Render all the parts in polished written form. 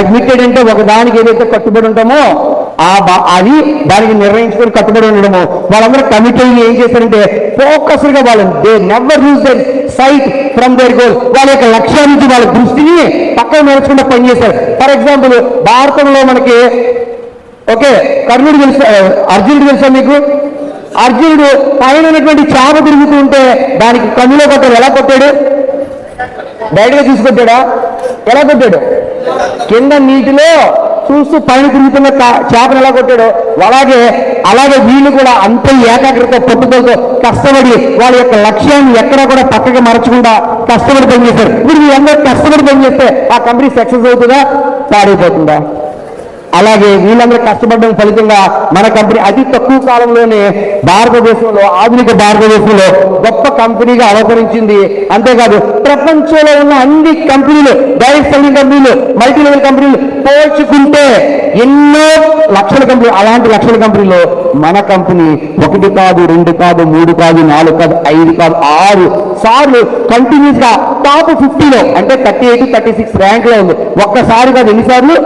Committed అంటే ఒక దానికి ఏదైతే కట్టుబడి ఉంటామో అది దానికి నిర్ణయించుకొని కట్టుబడి ఉండడము. వాళ్ళందరూ కమిటెడ్ ఏం చేశారంటే ఫోకస్డ్ గా వాళ్ళు they never lose their sight from their goal. వాళ్ళ యొక్క లక్ష్యం నుంచి వాళ్ళ దృష్టిని పక్కన నడుచుకుంటూ పనిచేశారు. ఫర్ ఎగ్జాంపుల్ భారతంలో మనకి ఓకే కర్ణుడు తెలుసు, అర్జునుడు తెలుసా మీకు? అర్జునుడు పైన ఉన్నటువంటి చాప తిరుగుతూ ఉంటే దానికి కన్నులో కొట్టాడు. ఎలా కొట్టాడు? డైరెక్ట్గా తీసుకొట్టాడా? ఎలా కొట్టాడు? కింద నీటిలో చూస్తూ పైన తిరుగుతున్న చేపను ఎలా కొట్టాడు అలాగే వీళ్ళు కూడా అంత ఏకాగ్రత పట్టుదలతో కష్టపడి వాళ్ళ యొక్క లక్ష్యాన్ని ఎక్కడా కూడా పక్కకి మరచకుండా కష్టపడి పనిచేశారు. ఇప్పుడు వీళ్ళందరూ కష్టపడి పనిచేస్తే ఆ కంపెనీ సక్సెస్ అవుతుందా పాడైపోతుందా? అలాగే వీళ్ళందరూ కష్టపడడం ఫలితంగా మన కంపెనీ అతి తక్కువ కాలంలోనే భారతదేశంలో ఆధునిక భారతదేశంలో గొప్ప కంపెనీగా అవతరించింది. అంతేకాదు ప్రపంచంలో ఉన్న అన్ని కంపెనీలు, డైరెక్ట్ సెల్లింగ్ కంపెనీలు, మల్టీ లెవెల్ కంపెనీలు పోల్చుకుంటే ఎన్నో లక్షల కంపెనీ, అలాంటి లక్షల కంపెనీలో మన కంపెనీ 1 కాదు 2 కాదు 3 కాదు 4 కాదు 5 కాదు 6 సార్లు కంటిన్యూస్ గా టాప్ 50లో అంటే 38, 36 ర్యాంక్ లో ఉంది. ఒక్కసారి కాదు, ఎన్నిసార్లు?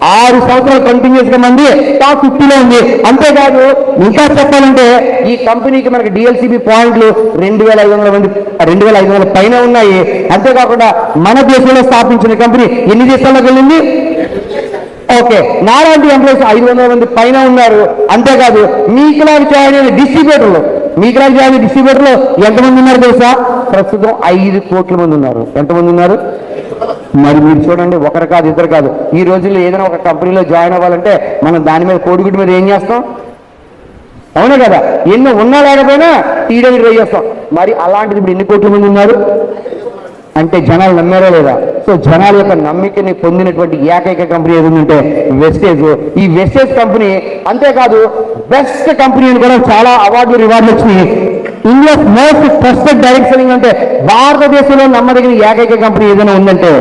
6 సంవత్సరాలు కంటిన్యూస్ గా మంది టాప్ 50లో ఉంది. అంతేకాదు ఇంకా చెప్పాలంటే ఈ కంపెనీకి మనకి డిఎల్సిబి పాయింట్లు 2500 పైన ఉన్నాయి. అంతేకాకుండా మన దేశంలో స్థాపించిన కంపెనీ ఎన్ని దేశాల్లోకి వెళ్ళింది? ఓకే, నాలాంటి ఎంప్లాయీస్ 500 మంది పైన ఉన్నారు. అంతేకాదు మీకులాగా జాయిన్ అయిన డిస్ట్రిబ్యూటర్లు ఎంతమంది ఉన్నారు తెలుసా? ప్రస్తుతం 5 కోట్ల మంది ఉన్నారు. ఎంతమంది ఉన్నారు? మరి మీరు చూడండి, ఒకరు కాదు ఇద్దరు కాదు. ఈ రోజుల్లో ఏదైనా ఒక కంపెనీలో జాయిన్ అవ్వాలంటే మనం దాని మీద కోడిగుడ్డు మీద ఏం చేస్తాం? అవునా కదా? ఎన్నో ఉన్నా లేకపోయినా తీయడానికి ట్రై చేస్తాం. మరి అలాంటిది ఇప్పుడు ఎన్ని కోట్ల మంది ఉన్నారు అంటే జనాలు నమ్మారో లేదా? సో జనాల యొక్క నమ్మికని పొందినటువంటి ఏకైక కంపెనీ ఏదంటే వెస్టేజ్. ఈ వెస్టేజ్ కంపెనీ అంతేకాదు బెస్ట్ కంపెనీ అని కూడా చాలా అవార్డులు రివార్డులు వచ్చినాయి. India most trusted direct selling అంటే భారతదేశంలో నమ్మదగిన ఏకైక కంపెనీ ఏదైనా ఉందంటే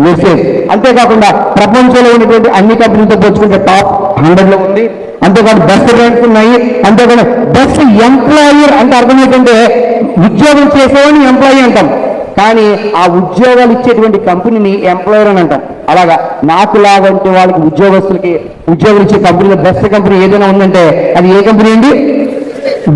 వెస్టేజ్. అంతేకాకుండా ప్రపంచంలో ఉన్నటువంటి అన్ని కంపెనీలతో పోల్చుకుంటే టాప్ 100లో ఉంది. అంతేకాదు బెస్ట్ ర్యాంక్స్ ఉన్నాయి. అంతేకాదు బెస్ట్ ఎంప్లాయర్ అంటే అర్థం ఏంటంటే ఉద్యోగం చేసేవాడిని ఎంప్లాయీ అంటాం, కానీ ఆ ఉద్యోగాలు ఇచ్చేటువంటి కంపెనీని ఎంప్లాయర్ అని అంటాం. అలాగా నాకు లాగంటే వాళ్ళకి ఉద్యోగస్తులకి ఉద్యోగాలు ఇచ్చే కంపెనీలో బెస్ట్ కంపెనీ ఏదైనా ఉందంటే అది ఏ కంపెనీ అండి?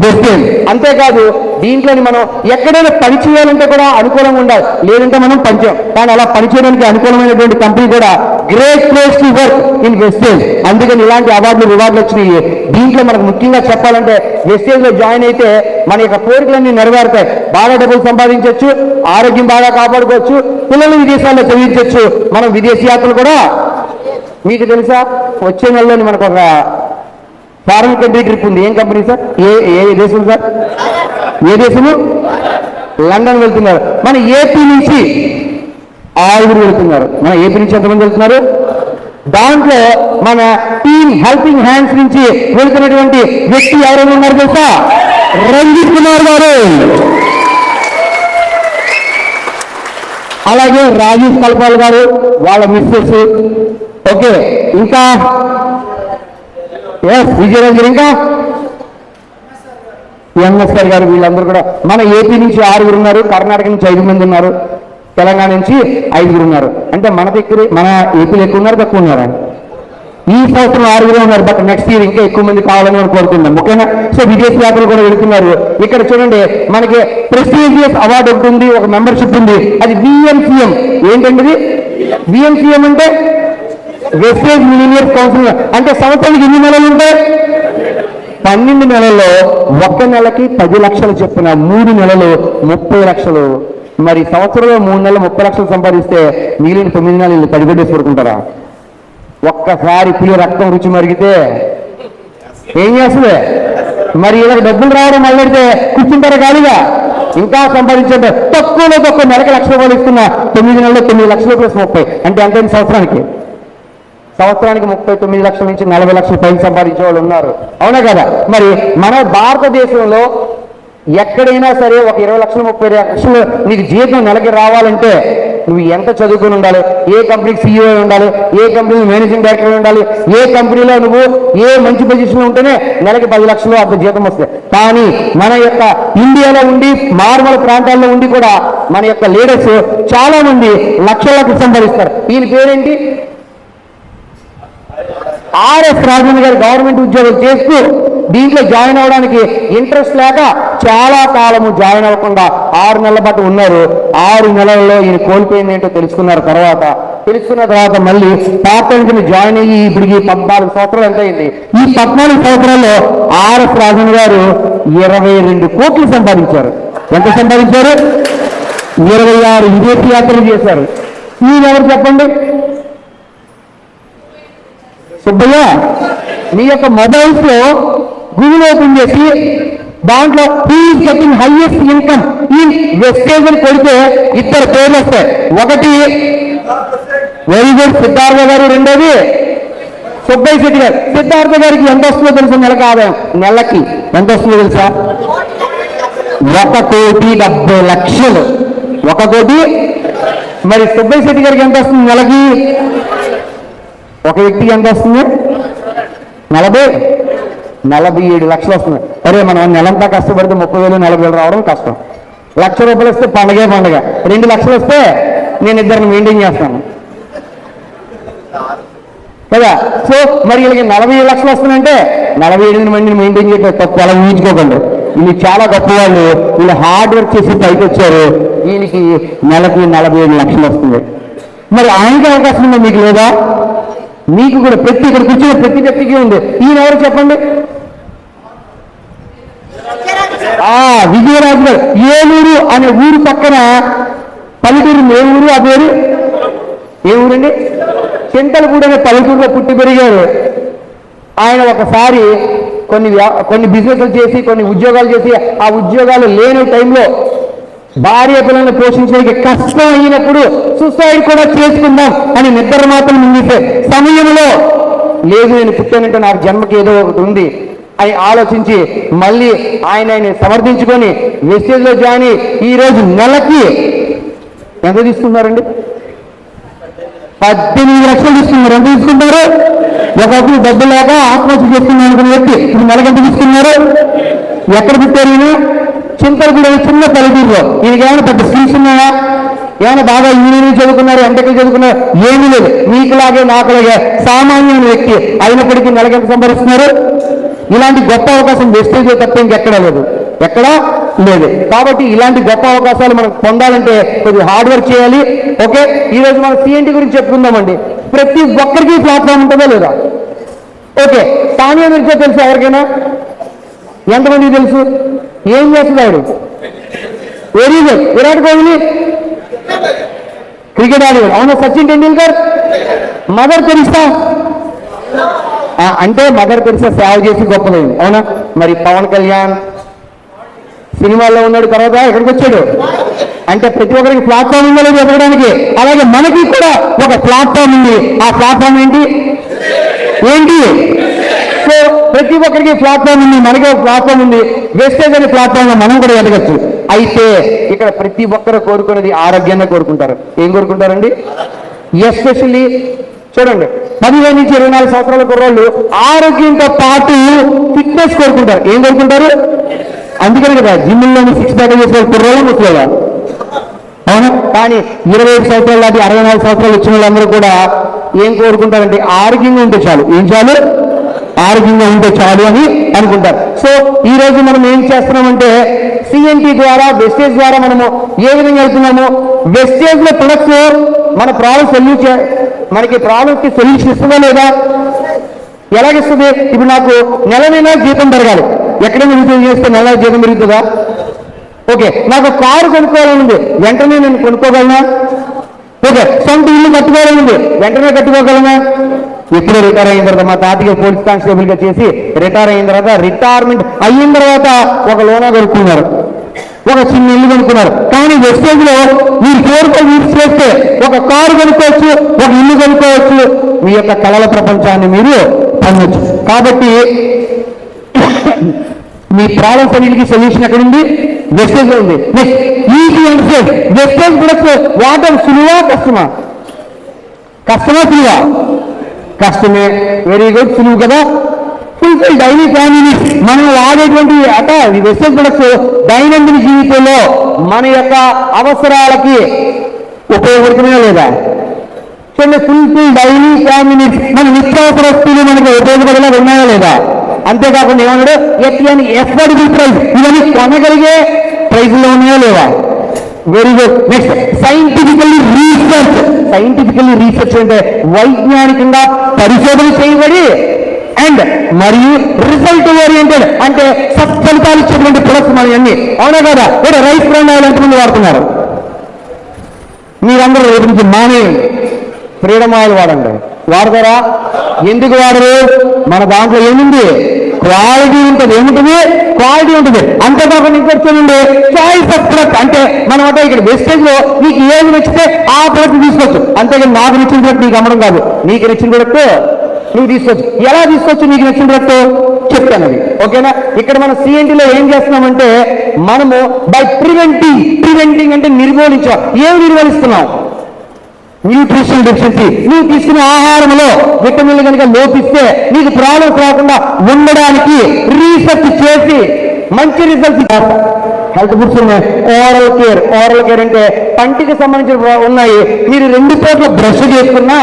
వెస్టేజ్. అంతేకాదు దీంట్లోని మనం ఎక్కడైనా పని చేయాలంటే కూడా అనుకూలంగా ఉండాలి, లేదంటే మనం పనిచేయం. కానీ అలా పనిచేయడానికి అనుకూలమైనటువంటి కంపెనీ కూడా great place to work in wastage. అందుకని ఇలాంటి అవార్డులు రివార్డులు వచ్చినాయి. దీంట్లో మనకు ముఖ్యంగా చెప్పాలంటే వెస్టేజ్ లో జాయిన్ అయితే మన యొక్క కోరికలన్నీ నెరవేరుతాయి. బాగా డబ్బులు సంపాదించవచ్చు, ఆరోగ్యం బాగా కాపాడుకోవచ్చు, పిల్లలు విదేశాల్లో చదివించవచ్చు, మనం విదేశీ యాత్రలు కూడా. మీకు తెలుసా వచ్చే నెలలోని మనకు ఒక ఫారెన్ కంట్రీ ట్రిప్ ఉంది. ఏం కంపెనీ సార్? ఏ దేశం సార్? ఏ దేశము? లండన్ వెళ్తున్నారు. మన ఏపీ నుంచి 6 వెళ్తున్నారు. మన ఏపీ నుంచి ఎంతమంది వెళ్తున్నారు? దాంట్లో మన టీమ్ హెల్పింగ్ హ్యాండ్స్ నుంచి వెళ్తున్నటువంటి వ్యక్తి ఎవరైనా ఉన్నారు తెలుసా? రంజిత్ కుమార్ గారు. అలాగే రాజేష్ కల్పాల్ గారు, వాళ్ళ మిస్సెస్. ఓకే, ఇంకా విజయరాజు, ఇంకా ఎంఎస్ఆర్ గారు, వీళ్ళందరూ కూడా మన ఏపీ నుంచి 6 ఉన్నారు. కర్ణాటక నుంచి 5 మంది ఉన్నారు. తెలంగాణ నుంచి 5 ఉన్నారు. అంటే మన ఏపీలో ఎక్కువ ఉన్నారు, తక్కువ ఉన్నారా? ఈ సంవత్సరం 6 ఉన్నారు. బట్ నెక్స్ట్ ఇయర్ ఇంకా ఎక్కువ మంది కావాలని మనం కోరుతున్నాం. ఓకేనా? సో విదేశీ యాత్రలు కూడా వెళుతున్నారు. ఇక్కడ చూడండి, మనకి ప్రెస్టీజియస్ అవార్డు ఒకటి ఉంది, ఒక మెంబర్షిప్ ఉంది. అది విఎంసీఎం. ఏంటండి విఎంసీఎం అంటే? Vestige millionaire council. అంటే సంవత్సరానికి ఎన్ని నెలలు ఉంటాయి? 12 నెలల్లో 1 నెలకి 10 లక్షలు చెప్పిన 3 నెలలు 30 లక్షలు. మరి సంవత్సరంలో 3 నెలలు 30 లక్షలు సంపాదిస్తే మిగిలిన 9 నెలలు 10 గడ్డేసి పడుకుంటారా? ఒక్కసారి పులి రక్తం రుచి మరిగితే ఏం చేస్తుంది? మరి ఇలా డబ్బులు రావడం మొదలెడితే కూర్చుంటారా ఖాళీగా? ఇంకా సంపాదించండి. తక్కువలో తక్కువ నెలకి 1 లక్ష రూపాయలు ఇస్తున్న 9 నెలల్లో 9 లక్షలు ప్లస్ 30 అంటే ఎంత? సంవత్సరానికి 39 లక్షల నుంచి 40 లక్షల పైకి సంపాదించే వాళ్ళు ఉన్నారు. అవునా కదా? మరి మన భారతదేశంలో ఎక్కడైనా సరే ఒక 20 లక్షలు 30 లక్షలు నీకు జీతం నెలకి రావాలంటే నువ్వు ఎంత చదువుకుని ఉండాలి? ఏ కంపెనీకి సీఈఓ ఉండాలి? ఏ కంపెనీ మేనేజింగ్ డైరెక్టర్ ఉండాలి? ఏ కంపెనీలో నువ్వు ఏ మంచి పొజిషన్లో ఉంటేనే నెలకి 10 లక్షలు అంత జీతం వస్తాయి. కానీ మన యొక్క ఇండియాలో ఉండి మారుమూల ప్రాంతాల్లో ఉండి కూడా మన యొక్క లీడర్స్ చాలా మంది లక్షలకు సంపాదిస్తారు. ఈయన పేరేంటి? ఆర్ఎస్ రాజేంద్ర గారు గవర్నమెంట్ ఉద్యోగం చేస్తూ దీంట్లో జాయిన్ అవ్వడానికి ఇంట్రెస్ట్ లేక చాలా కాలము జాయిన్ అవ్వకుండా 6 నెలల పాటు ఉన్నారు. 6 నెలల్లో ఈయన కోల్పోయింది ఏంటో తెలుసుకున్న తర్వాత మళ్ళీ పార్ట్ టైం కింద జాయిన్ అయ్యి ఇప్పటికి 14 సంవత్సరాలు ఎంత అయింది. ఈ 14 సంవత్సరాల్లో ఆర్ఎస్ రాజేంద్ర గారు 22 కోట్లు సంపాదించారు. ఎంత సంపాదించారు? 26 విదేశీ యాత్రలు చేశారు. ఈయన ఎవరు చెప్పండి? సుబ్బయ్య, మీ యొక్క మొబైల్స్ లో గూగుల్ ఓపెన్ చేసి దాంట్లో he is getting highest income in Vestige అని కొడితే 2 పేర్లు వస్తాయి. ఒకటి వెరీ గుడ్ సిద్ధార్థ గారు, రెండోది సుబ్బయ్య శెట్టి గారు. సిద్ధార్థ గారికి ఎంత వస్తుందో తెలుసా? నెలకు ఆదాయం నెలకి ఎంత వస్తుందో తెలుసా? 1,70,00,000. 1 కోటి. మరి సుబ్బయ్య శెట్టి గారికి ఎంత వస్తుంది నెలకి? ఒక వ్యక్తికి ఎంత వస్తుంది? 47 లక్షలు వస్తుంది. అరే మనం నెలంతా కష్టపడితే 30,000 40,000 రావడం కష్టం. 1,00,000 రూపాయలు వస్తే పండగ. 2 లక్షలు వస్తే నేను ఇద్దరిని మెయింటైన్ చేస్తాను కదా. సో మరి వీళ్ళకి 47 లక్షలు వస్తుందంటే 47 మందిని మెయింటైన్ చేయడం తప్పు. అలా ఊహించుకోకండి. వీళ్ళు చాలా గొప్పవాళ్ళు. వీళ్ళు హార్డ్ వర్క్ చేసి పైకి వచ్చారు. వీళ్ళకి నెలకి 47 లక్షలు వస్తుంది. మరి ఆయనకి అవకాశం ఉందా? మీకు లేదా? మీకు కూడా ఇక్కడ కూర్చున్న ప్రతి వ్యక్తికి ఉంది. ఈయన ఎవరు చెప్పండి? విజయరాజు గారు. ఏలూరు అనే ఊరు పక్కన పల్లెటూరు. ఏ ఊరు? ఆ పేరు ఏ ఊరండి? చింతలగూడ అనే పల్లెటూరులో పుట్టి పెరిగారు. ఆయన ఒకసారి కొన్ని బిజినెస్లు చేసి కొన్ని ఉద్యోగాలు చేసి ఆ ఉద్యోగాలు లేని టైంలో భార్య పిల్లల్ని పోషించడానికి కష్టం అయినప్పుడు సూసైడ్ కూడా చేసుకుందాం అని నిద్ర మాత్రం ముందే సమయంలో లేదు, నేను పుట్టానంటే నాకు జన్మకి ఏదో ఒకటి ఉంది అని ఆలోచించి మళ్ళీ ఆయన సమర్థించుకొని వెస్టేజ్లో జాయిన్ అయ్యి ఈరోజు నెలకి ఎంత తీసుకున్నారండి? 18 లక్షలు తీసుకున్నారు. ఎంత తీసుకుంటారు? ఒకప్పుడు డబ్బు లేక ఆత్మహత్య చేసుకున్నాను అనుకున్న వ్యక్తి ఇప్పుడు నెలకి ఎంత తీసుకున్నారు? ఎక్కడ పుట్టారు ఈయన? చింతలగూడ చిన్న పల్లెటూరులో. ఈయనకి ఏమైనా పెద్ద స్కిల్స్ ఉన్నాయా? ఏమైనా బాగా ఇంజనీరింగ్ చదువుకున్నారు, ఎంటెక్ చదువుకున్నారు? ఏమీ లేదు. మీకులాగే నాకులాగే సామాన్యమైన వ్యక్తి అయినప్పటికీ నెలకి ఎంత సంపాదిస్తున్నారు? ఇలాంటి గొప్ప అవకాశం వెస్టేజ్ తప్ప ఇంకెక్కడా లేదు, ఎక్కడా లేదు. కాబట్టి ఇలాంటి గొప్ప అవకాశాలు మనం పొందాలంటే కొద్దిగా హార్డ్ వర్క్ చేయాలి. ఓకే, ఈరోజు మనం సిఎన్టీ గురించి చెప్పుకుందామండి. ప్రతి ఒక్కరికి ప్లాట్ఫామ్ ఉంటుందా లేదా? ఓకే, సానియా మిర్జా తెలుసు ఎవరికైనా? ఎంతమందికి తెలుసు? ఏం చేస్తున్నాడు? Very good. Virat Kohli cricket ఆడేవాడు. అవునా? సచిన్ టెండూల్కర్, మదర్ తెరిసా అంటే మదర్ తెరిసా సేవ చేసి గొప్పదైంది. అవునా? మరి పవన్ కళ్యాణ్ సినిమాల్లో ఉన్నాడు, తర్వాత ఎక్కడికి వచ్చాడు అంటే ప్రతి ఒక్కరికి ప్లాట్ఫామ్ ఉందో లేదు ఎదగడానికి. అలాగే మనకి కూడా ఒక ప్లాట్ఫామ్ ఉంది. ఆ ప్లాట్ఫామ్ ఏంటి? సో ప్రతి ఒక్కరికి ప్లాట్ఫామ్ ఉంది, మనకి ఒక ప్లాట్ఫామ్ ఉంది. వెస్టేజ్ అనే ప్లాట్ఫామ్ లో మనం కూడా ఎదగచ్చు. అయితే ఇక్కడ ప్రతి ఒక్కరు కోరుకునేది ఆరోగ్యాన్ని కోరుకుంటారు. ఏం కోరుకుంటారండి? ఎస్పెషల్లీ చూడండి, 15 నుంచి 24 సంవత్సరాల కుర్రోళ్ళు ఆరోగ్యంతో పాటు ఫిట్నెస్ కోరుకుంటారు. ఏం కోరుకుంటారు? అందుకని కదా జిమ్లోని 6 ప్యాక్ చేసే కుర్రోళ్ళు ముసలేదా? అవును. కానీ 25 సంవత్సరాలు దాటి 64 సంవత్సరాలు వచ్చిన వాళ్ళందరూ కూడా ఏం కోరుకుంటారంటే ఆరోగ్యంగా ఉంటే చాలు. ఏం చాలు? ఆరోగ్యంగా ఉంటే చాలు అని అనుకుంటారు. సో ఈ రోజు మనం ఏం చేస్తున్నామంటే సిఎన్టీ ద్వారా వెస్టేజ్ ద్వారా మనము ఏ విధంగా వెళ్తున్నాము? వెస్టేజ్ లో ప్రొడక్ట్స్ మన మనకి ప్రాబ్లమ్స్కి సొల్యూషన్ ఇస్తుందా లేదా? ఎలాగిస్తుంది? ఇప్పుడు నాకు నెల జీతం పెరగాలి. ఎక్కడైనా ఉద్యోగం చేస్తే నెల జీతం పెరుగుతుందా? ఓకే, నాకు కారు కొనుక్కోవాలని ఉంది, వెంటనే నేను కొనుక్కోగలనా? ఓకే, సొంత ఇల్లు కట్టుకోవాలని ఉంది, వెంటనే కట్టుకోగలనా? ఎప్పుడో రిటైర్ అయిన తర్వాత మా తాతకి పోలీస్ కానిస్టేబుల్ గా చేసి రిటైర్ అయిన తర్వాత రిటైర్మెంట్ అయిన తర్వాత ఒక లోనా కొనుక్కున్నారు, ఒక చిన్న ఇల్లు కొనుక్కున్నారు. కానీ వెస్టేజ్ లో మీరు కోరుకొని యూజ్ చేస్తే ఒక కారు కొనుక్కోవచ్చు, ఒక ఇల్లు కొనుక్కోవచ్చు, మీ యొక్క కళల ప్రపంచాన్ని మీరు పొందొచ్చు. కాబట్టి మీ ప్రాబ్లమ్స్ అన్నిటికీ సొల్యూషన్ ఎక్కడుంది? వెస్టేజ్ లో ఉంది. Easy and safe Vestige products వాడటం సులువా కష్టమా? సులువా? కష్టమే. వెరీ గుడ్, సులువు కదా. ఫుల్ఫిల్ డైలీ ఫ్యామిలీ మనం వాడేటువంటి ఈ వెస్టేజ్ ప్రొడక్ట్స్ దైనందిన జీవితంలో మన యొక్క అవసరాలకి ఉపయోగపడుతున్నాయా లేదా? చూడండి, ఫుల్ఫిల్ డైలీ ఫ్యామిలీస్, మన నిత్యావసర వస్తువులు మనకు ఉపయోగపడేలా ఉన్నాయా లేదా? అంతేకాకుండా ఏమన్నాడు, ఎట్లని ఎఫర్డబుల్ ప్రైస్, ఇవన్నీ కొనగలిగే ప్రైజ్లో ఉన్నాయా లేవా? Very good. Next, scientifically research అంటే వైజ్ఞానికంగా పరిశోధన చేయబడి అండ్ మరియు రిజల్ట్ ఓరియంటెడ్ అంటే సత్ఫలితాలు ఇచ్చేటువంటి ప్రొడక్ట్స్ మన అన్ని. అవునా కదా? ఇక్కడ రైస్ బ్రాండ్ ఆయిల్ ఎంతమంది వాడుతున్నారు? మీరందరూ రేపు నుంచి మానేయండి, ఫ్రీడమ్ ఆయిల్ వాడండి. వాడతారా? ఎందుకు వాడరు? మన దాంట్లో ఏముంది? క్వాలిటీ ఉంటుంది. ఏముంటుంది? క్వాలిటీ ఉంటుంది. అంతేకాకుండా ఇంకొచ్చేయండి చాయిస్ ఆఫ్ ప్రొడక్ట్. అంటే మనం అంటే ఇక్కడ వెస్టేజ్ లో నీకు ఏది నచ్చితే ఆ ప్రొడక్ట్ తీసుకోవచ్చు. అంతేకాని నాకు నచ్చిన ప్రొడక్ట్ నీకు అమ్మడం కాదు. నీకు నచ్చిన ప్రొడక్ట్ నువ్వు తీసుకోవచ్చు. ఎలా తీసుకోవచ్చు నీకు నచ్చిన ప్రొడక్ట్ చెప్తాను అది. ఓకేనా? ఇక్కడ మనం సిఎన్టీలో ఏం చేస్తున్నామంటే మనము బై ప్రివెంటింగ్ అంటే నిర్మూలించాం. ఏమి నిర్మూలిస్తున్నాం? Nutrition deficiency. నువ్వు తీసుకునే ఆహారంలో విటమిన్లు కనుక లోపిస్తే నీకు ప్రాబ్లమ్స్ రాకుండా ఉండడానికి రీసెర్చ్ చేసి మంచి రిజల్ట్స్ హెల్త్ ఫుడ్స్ ఉన్నాయి. ఓరల్ కేర్ అంటే పంటికి సంబంధించిన ఉన్నాయి. మీరు 2 పూట్ల బ్రష్ చేసుకున్నా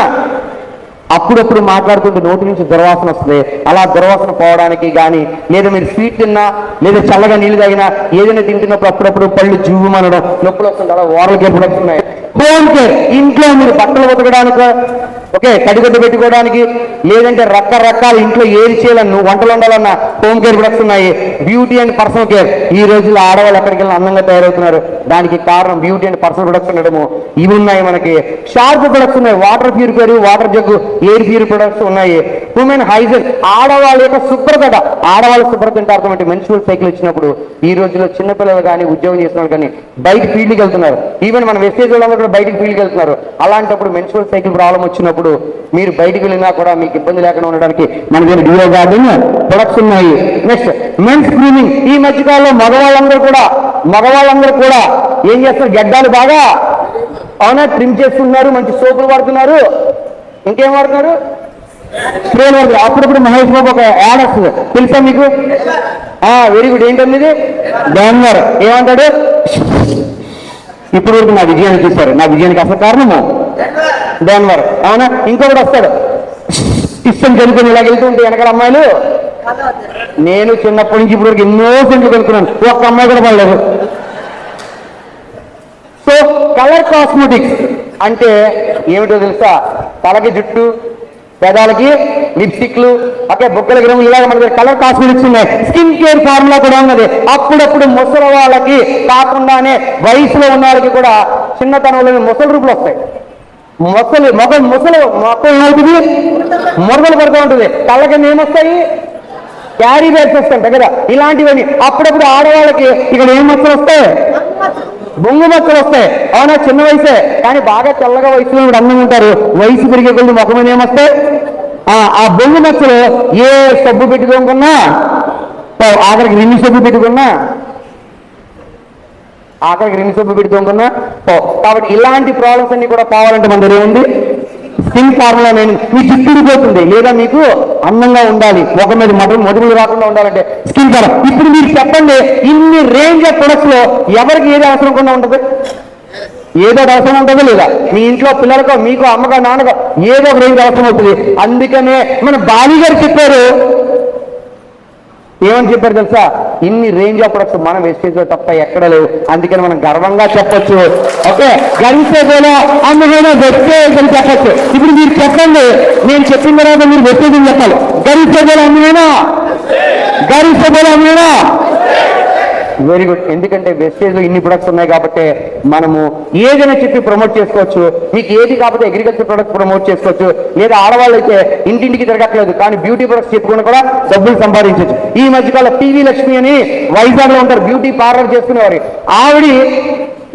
అప్పుడప్పుడు మాట్లాడుతుంటే నోటి నుంచి దుర్వాసన వస్తుంది. అలా దుర్వాసన పోవడానికి కానీ, లేదా మీరు స్వీట్ తిన్నా, లేదా చల్లగా నీళ్ళు తాగినా, ఏదైనా తింటున్నప్పుడు అప్పుడప్పుడు పళ్ళు జువ్వమనడం, నొప్పులు వస్తుంది. అలా ఓరల్ కేర్ ప్రొడక్ట్స్ ఉన్నాయి. హోమ్ కేర్, ఇంట్లో మీరు బట్టలు ఉతకడానికి, ఓకే, తడిగడ్డ పెట్టుకోవడానికి, లేదంటే రకరకాల ఇంట్లో ఏది చేయాలన్నా, వంటలు వండాలన్నా హోమ్ కేర్ ప్రొడక్ట్స్ ఉన్నాయి. Beauty and personal care. ఈ రోజుల్లో ఆడవాళ్ళు ఎక్కడికి వెళ్ళి అందంగా తయారవుతున్నారు. దానికి కారణం బ్యూటీ అండ్ పర్సనల్ ప్రొడక్ట్స్ ఉండడము. ఇవి ఉన్నాయి. మనకి షార్ప్ ప్రొడక్ట్స్ ఉన్నాయి. Water purifier, water jug, air pure products ఉన్నాయి. ఉమెన్ హైజీన్, ఆడవాళ్ళ యొక్క శుభ్రత. ఆడవాళ్ళ శుభ్రత అంటే అర్థం అంటే మెన్స్ట్రువల్ సైకిల్ వచ్చినప్పుడు ఈ రోజుల్లో చిన్నపిల్లలు కానీ, ఉద్యోగం చేసిన వాళ్ళు కానీ బయట ఫీల్డ్కి వెళ్తున్నారు. ఈవెన్ మన వెస్టేజ్ వాళ్ళు కూడా బయటకు ఫీల్డ్కి వెళ్తున్నారు. అలాంటప్పుడు మెన్స్ట్రువల్ సైకిల్ ప్రాబ్లం వచ్చినప్పుడు మీరు బయటికి వెళ్ళినా కూడా మీకు ఇబ్బంది లేకుండా ఉండడానికి మన దగ్గర డియో గార్డెన్ ప్రొడక్ట్స్ ఉన్నాయి. Next, men's grooming. ఈ మధ్యకాలంలో మగవాళ్ళందరూ కూడా ఏం చేస్తున్నారు? గడ్డాలు బాగా అవునా ట్రిమ్ చేసుకుంటున్నారు, మంచి సోపులు వాడుతున్నారు, ఇంకేం వాడుతున్నారు? స్ప్రేలు వాడుతున్నారు. అప్పుడప్పుడు మహేష్ బాబు ఒక యాడ్ వస్తుంది, తెలుసా మీకు? Very good. ఏంటండి ఇది? డాన్వర్. ఏమంటాడు? ఇప్పుడు వరకు నా విజయాన్ని చూశారు. నా విజయానికి అసలు కారణము డాన్వర్. అవునా? ఇంకొకటి వస్తాడు, ఇష్టం కనుక్కొని ఇలా వెళ్తూ ఉంటే వెనకాల అమ్మాయిలు. నేను చిన్నప్పటి నుంచి ఇప్పుడు వరకు ఎన్నో సెంట్లు కనుక్కున్నాను, ఒక్క అమ్మాయి కూడా పడలేదు. సో కలర్ కాస్మెటిక్స్ అంటే ఏమిటో తెలుసా? తలకి జుట్టు, పెదాలకి లిప్స్టిక్లు, ఓకే, బొక్కలకి రంగులు, ఇలాగ మన దగ్గర కలర్ కాస్మెటిక్స్ ఉన్నాయి. స్కిన్ కేర్ ఫార్ములా కూడా ఉన్నది. అప్పుడప్పుడు ముసలి వాళ్ళకి కాకుండానే వయసులో ఉన్న వాళ్ళకి కూడా చిన్నతనంలో ముసలి రూపులు వస్తాయి. ముసలి ఏమవుతుంది? మురదలు పడుతూ ఉంటుంది. కళ్ళ కింద ఏమొస్తాయి? క్యారీ బ్యాగ్స్ వస్తాయి కదా, ఇలాంటివన్నీ. అప్పుడప్పుడు ఆడవాళ్ళకి ఇక్కడ ఏం మచ్చలు వస్తాయి? బొంగు మచ్చలు వస్తాయి. అవునా? చిన్న వయసే కానీ బాగా తెల్లగా వయసులో అందం ఉంటారు. వయసు పెరిగే కొద్ది ముఖం మీద ఏమొస్తాయి? ఆ బొంగు మచ్చలు ఏ సబ్బు పెట్టుకోకున్నా, ఆఖరికి రిన్ని సబ్బు పెట్టుకున్నా కాబట్టి ఇలాంటి ప్రాబ్లమ్స్ అన్ని కూడా కావాలంటే మన దగ్గర ఏముంది? Skin formula. నేను మీ జుట్టు పోతుంది, లేదా మీకు అందంగా ఉండాలి, ఒక మీద మొదలు రాకుండా ఉండాలంటే స్కిన్ ఫార్ములా. ఇప్పుడు మీరు చెప్పండి, ఇన్ని రేంజ్ ఆఫ్ ప్రొడక్ట్స్ లో ఎవరికి ఏది అవసరం కూడా ఉంటుంది? ఏదో అవసరం ఉంటుందో లేదా? మీ ఇంట్లో పిల్లలకో, మీకు అమ్మగా, నాన్నగా ఏదో ఒక రేంజ్ అవసరం అవుతుంది. అందుకనే మన బాలి గారు చెప్పారు, ఏమని చెప్పారు తెలుసా? ఇన్ని రేంజ్ ఆఫ్ ప్రొడక్ట్స్ మన వెస్టేజ్ లో తప్ప ఎక్కడ లేవు. అందుకని మనం గర్వంగా చెప్పొచ్చు, ఓకే, గరిసేపోయినా అందుకైనా వెస్టేజ్ అని చెప్పచ్చు. ఇప్పుడు మీరు చెప్పండి, నేను చెప్పిన తర్వాత మీరు వెస్టేజ్ అని చెప్పాలి. గరిసేపోయినా అందుకైనా వెరీ గుడ్. ఎందుకంటే వెస్టేజ్ లో ఇన్ని ప్రొడక్ట్స్ ఉన్నాయి కాబట్టి మనము ఏదైనా చెప్పి ప్రమోట్ చేసుకోవచ్చు. మీకు ఏది కాకపోతే అగ్రికల్చర్ ప్రొడక్ట్స్ ప్రమోట్ చేసుకోవచ్చు. లేదా ఆడవాళ్ళు అయితే ఇంటింటికి తిరగట్లేదు కానీ బ్యూటీ ప్రొడక్ట్స్ చెప్పుకుని కూడా డబ్బులు సంపాదించవచ్చు. ఈ మధ్యకాలం పివి లక్ష్మి అని వైజాగ్ లో ఉంటారు, బ్యూటీ పార్లర్ చేసుకునేవారు. ఆవిడ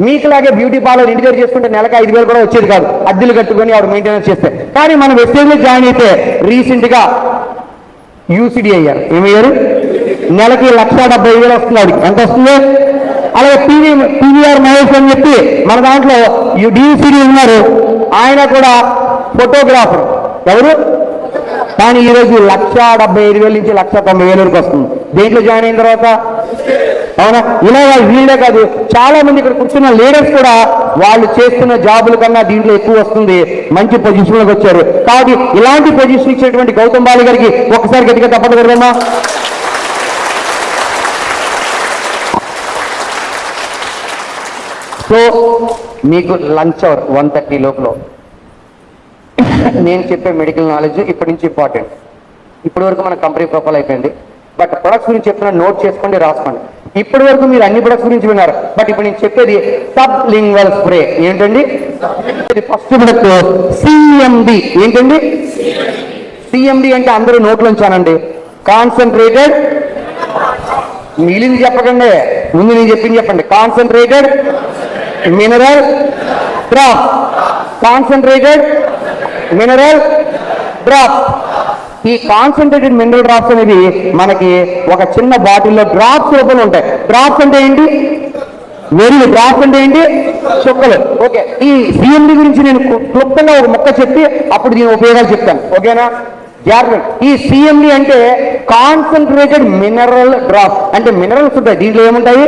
మీకులాగే బ్యూటీ పార్లర్ ఇంటి దగ్గర చేసుకుంటే నెలకు 5,000 కూడా వచ్చేది కాదు, అద్దెలు కట్టుకొని ఆవిడ మెయింటెనెన్స్ చేస్తే. కానీ మన వెస్టేజ్ లో జాయిన్ అయితే రీసెంట్ గా యూసిడి అయ్యారు. ఏమయ్యారు? నెలకి 1,70,000 వస్తుంది. ఆవిడకి ఎంత వస్తుంది? అలాగే పివిఆర్ మహేష్ అని చెప్పి మన దాంట్లో డిసిడి ఉన్నారు, ఆయన కూడా ఫోటోగ్రాఫర్. ఎవరు? కానీ ఈరోజు 1,75,000 నుంచి 1,90,000 వరకు వస్తుంది. దేంట్లో జాయిన్ అయిన తర్వాత. అవునా? ఇలా వీళ్ళే కాదు, చాలా మంది ఇక్కడ కూర్చున్న లీడర్స్ కూడా వాళ్ళు చేస్తున్న జాబుల కన్నా దీంట్లో ఎక్కువ వస్తుంది, మంచి పొజిషన్లోకి వచ్చారు. కాబట్టి ఇలాంటి పొజిషన్ ఇచ్చినటువంటి గౌతమ్ బాలి గారికి ఒకసారి గట్టిగా తప్పదు కదమ్మా. సో మీకు లంచ్ అవర్ 1:30 లోపల నేను చెప్పే మెడికల్ నాలెడ్జ్ ఇప్పటి నుంచి ఇంపార్టెంట్. ఇప్పటి వరకు మన కంపెనీ ప్రొఫైల్ అయిపోయింది, బట్ ప్రొడక్ట్స్ గురించి చెప్తున్నా, నోట్ చేసుకోండి, రాసుకోండి. ఇప్పటి వరకు మీరు అన్ని ప్రొడక్ట్స్ గురించి విన్నారు, బట్ ఇప్పుడు నేను చెప్పేది సబ్ లింగ్వల్ స్ప్రే. ఏంటండి? First product CMD. ఏంటండి సిఎండి అంటే? అందరూ నోట్లోంచానండి. కాన్సన్ట్రేటెడ్, మిగిలింది చెప్పకండి, ముందు నేను చెప్పింది చెప్పండి. Concentrated mineral drop. Concentrated mineral drop. ఈ కాన్సన్ట్రేటెడ్ మినరల్ డ్రాప్స్ అనేది మనకి ఒక చిన్న బాటిల్లో డ్రాప్స్ రూపంలో ఉంటాయి. డ్రాప్స్ అంటే ఏంటి? వెరీ డ్రాప్స్ అంటే ఏంటి? చుక్కలు. ఓకే, ఈ సిఎండి గురించి నేను క్లుప్తంగా ఒక మొక్క చెప్పి అప్పుడు దీని ఉపయోగాలు చెప్తాను. ఓకేనా? జాగ్రత్త. ఈ సిఎండి అంటే కాన్సన్ట్రేటెడ్ మినరల్ డ్రాప్. అంటే మినరల్స్ ఉంటాయి దీంట్లో. ఏముంటాయి?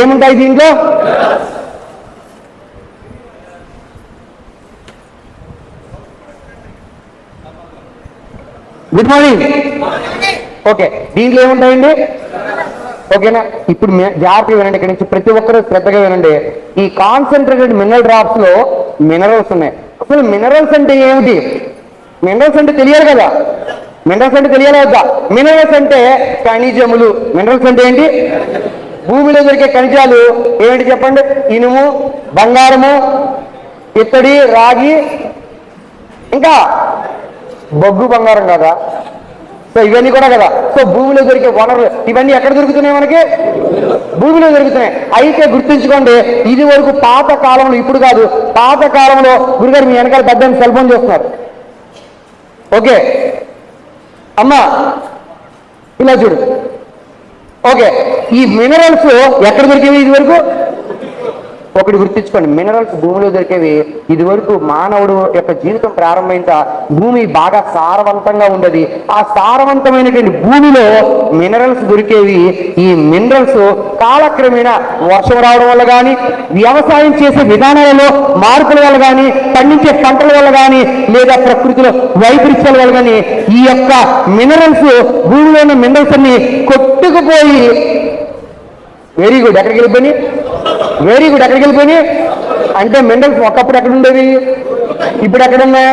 ఏముంటాయి దీంట్లో? Good morning. ఓకే, దీంట్లో ఏముంటాయండి? ఓకేనా? ఇప్పుడు జాగ్రత్తగా వినండి, ఇక్కడి నుంచి ప్రతి ఒక్కరూ శ్రద్ధగా వినండి. ఈ కాన్సన్ట్రేటెడ్ మినరల్ డ్రాప్స్ లో మినరల్స్ ఉన్నాయి. అసలు మినరల్స్ అంటే ఏమిటి? మినరల్స్ అంటే తెలియాలి కదా. మినరల్స్ అంటే తెలియాలి వద్దా? మినరల్స్ అంటే ఖనిజములు. మినరల్స్ అంటే ఏంటి? భూమిలో దొరికే ఖనిజాలు. ఏమిటి చెప్పండి? ఇనుము, బంగారము, ఇత్తడి, రాగి, ఇంకా బొగ్గు బంగారం కదా. సో ఇవన్నీ కూడా కదా. సో భూమిలో దొరికే వనరులు ఇవన్నీ ఎక్కడ దొరుకుతున్నాయి? మనకి భూమిలో దొరుకుతున్నాయి. అయితే గుర్తుంచుకోండి, ఇది వరకు పాత కాలంలో, ఇప్పుడు కాదు, పాత కాలంలో, గురుగారు మీ వెనకాల పెద్ద సెల్ ఫోన్ చేస్తున్నారు. ఓకే అమ్మా, ఇలా చూడు. ఓకే, ఈ మినరల్స్ ఎక్కడ దొరికేవి ఇది వరకు? ఒకటి గుర్తించుకోండి, మినరల్స్ భూమిలో దొరికేవి. ఇది వరకు మానవుడు యొక్క జీవితం ప్రారంభమైన భూమి బాగా సారవంతంగా ఉండేది. ఆ సారవంతమైనటువంటి భూమిలో మినరల్స్ దొరికేవి. ఈ మినరల్స్ కాలక్రమేణా వర్షం రావడం వల్ల కానీ, వ్యవసాయం చేసే విధానాలలో మార్పుల వల్ల కానీ, పండించే పంటల వల్ల కానీ, లేదా ప్రకృతిలో వైపరీత్యాల వల్ల కానీ ఈ యొక్క మినరల్స్, భూమిలో ఉన్న మినరల్స్ అన్ని కొట్టుకుపోయి వెరీ గుడ్ ఎక్కడికి వెళ్ళిపోయి వెరీ గుడ్ ఎక్కడికి వెళ్ళిపోయి అంటే మినరల్స్ ఒకప్పుడు ఎక్కడ ఉండేవి, ఇప్పుడు ఎక్కడ ఉన్నాయి?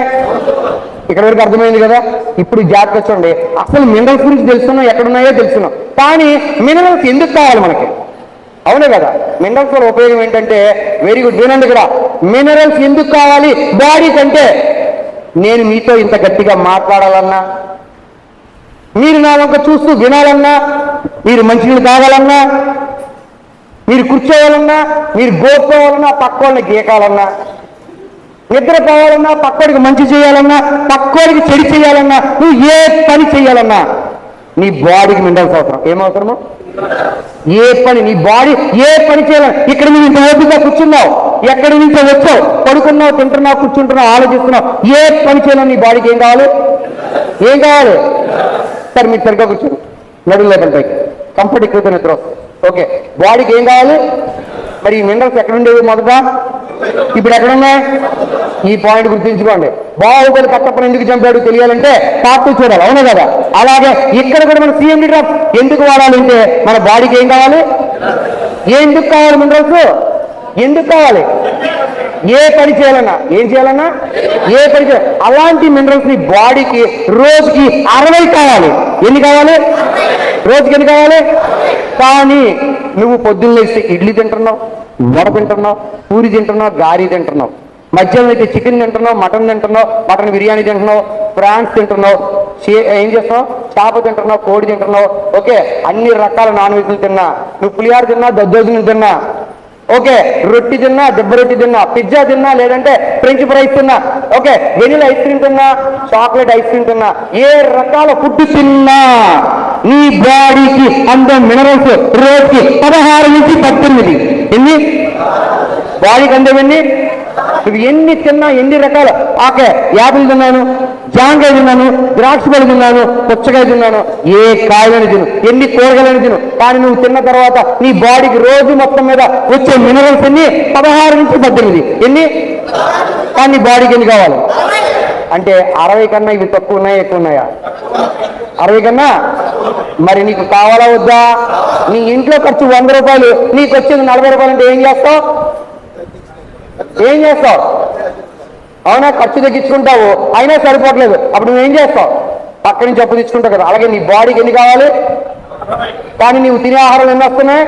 ఇక్కడ వరకు అర్థమైంది కదా. ఇప్పుడు జాగ్రత్త చూడండి, అసలు మినరల్స్ గురించి తెలుసుకున్నాం, ఎక్కడున్నాయో తెలుసుకున్నాం. కానీ మినరల్స్ ఎందుకు కావాలి మనకి? అవునే కదా. మినరల్స్ వల్ల ఉపయోగం ఏంటంటే, వెరీ గుడ్ వినండి ఇక్కడ, మినరల్స్ ఎందుకు కావాలి బాడీ కంటే? నేను మీతో ఇంత గట్టిగా మాట్లాడాలన్నా, మీరు నా వంక చూస్తూ వినాలన్నా, మీరు మంచినీళ్ళు తాగాలన్నా, మీరు కూర్చోవాలన్నా, మీరు గోపుకోవాలన్నా, పక్కోళ్ళని గీకాలన్నా, నిద్రపోవాలన్నా, పక్కోడికి మంచి చేయాలన్నా, పక్కోడికి చెడు చేయాలన్నా, నువ్వు ఏ పని చేయాలన్నా నీ బాడీకి మినరల్స్ అవసరం. ఏమవసరము? ఏ పని, నీ బాడీ ఏ పని చేయాలి. ఇక్కడ నువ్వు ఇంత ఓపికగా కూర్చున్నావు, ఎక్కడి నుంచో వచ్చావు, పడుకున్నావు, తింటున్నావు, కూర్చుంటున్నావు, ఆలోచిస్తున్నావు, ఏ పని చేయాలి? నీ బాడీకి ఏం కావాలి? ఏం కావాలి? సరే మీరు సరిగ్గా కూర్చోండి, నడులు లేపండి పైకి, కంఫర్ట్ ఎక్కువ నిద్ర వస్తుంది. ఓకే, బాడీకి ఏం కావాలి? మరి ఈ మినరల్స్ ఎక్కడ ఉండేవి మొదట, ఇప్పుడు ఎక్కడున్నాయి? ఈ పాయింట్ గుర్తుంచుకోండి. బాహుబలి కట్టప్పని ఎందుకు చంపాడు తెలియాలంటే పార్ట్ 2 చూడాలి. అవునా కదా. అలాగే ఇక్కడ కూడా మన సిఎండి డ్రాప్స్ ఎందుకు వాడాలంటే మన బాడీకి ఏం కావాలి? ఎందుకు కావాలి మినరల్స్? ఎందుకు కావాలి? ఏ పని చేయాలన్నా, ఏం చేయాలన్నా, ఏ పని చేయాలి. అలాంటి మినరల్స్ ని బాడీకి రోజుకి 60 కావాలి. ఎన్ని కావాలి? రోజుకి ఎన్ని కావాలి? కానీ నువ్వు పొద్దున్న లేస్తే ఇడ్లీ తింటున్నావు, వడ తింటున్నావు, పూరి తింటున్నావు, గారి తింటున్నావు, మధ్యాహ్నం అయితే చికెన్ తింటున్నావు, మటన్ తింటున్నావు, మటన్ బిర్యానీ తింటున్నావు, ప్రాన్స్ తింటున్నావు, ఏం చేస్తున్నావు, చేప తింటున్నావు, కోడి తింటున్నావు. ఓకే, అన్ని రకాల నాన్ వెజ్లు తిన్నా, నువ్వు పులిహార తిన్నా, దద్దోజనం తిన్నా, ఓకే, రొట్టి తిన్నా, దెబ్బ రొట్టి తిన్నా, పిజ్జా తిన్నా, లేదంటే ఫ్రెంచ్ ఫ్రైస్ తిన్నా, ఓకే, వెనిలా ఐస్ క్రీమ్ తిన్నా, చాక్లెట్ ఐస్ క్రీమ్ తిన్నా, ఏ రకాల ఫుడ్ తిన్నా నీ బాడీకి అంత మినరల్స్ రోజుకి 16 నుంచి 18. ఎన్ని బాడీకి అందవన్నీ? నువ్వు ఎన్ని తిన్నా, ఎన్ని రకాల, ఓకే, యాపిల్ తిన్నాను, జాంకాయ తిన్నాను, ద్రాక్ష పళ్ళు తిన్నాను, పుచ్చకాయ తిన్నాను, ఏ కాయలను తిను, ఎన్ని కూరగాయలను తిను, కానీ నువ్వు తిన్న తర్వాత నీ బాడీకి రోజు మొత్తం మీద వచ్చే మినరల్స్ ఎన్ని? 16 నుంచి 18. ఎన్ని? కానీ నీ బాడీకి ఎన్ని కావాలి? అంటే 60 కన్నా ఇవి తక్కువ ఉన్నాయా ఎక్కువ ఉన్నాయా? 60 కన్నా. మరి నీకు కావాలా వద్దా? నీ ఇంట్లో ఖర్చు 100 రూపాయలు, నీకు వచ్చేది 40 రూపాయలు అంటే ఏం చేస్తావు? ఏం చేస్తావు? అవునా? ఖర్చు తగ్గించుకుంటావు, అయినా సరిపోవట్లేదు, అప్పుడు నువ్వేం చేస్తావు? పక్క నుంచి అప్పు తెచ్చుకుంటావు కదా. అలాగే నీ బాడీకి ఎన్ని కావాలి? కానీ నీవు తినే ఆహారం ఎన్ని వస్తున్నాయి?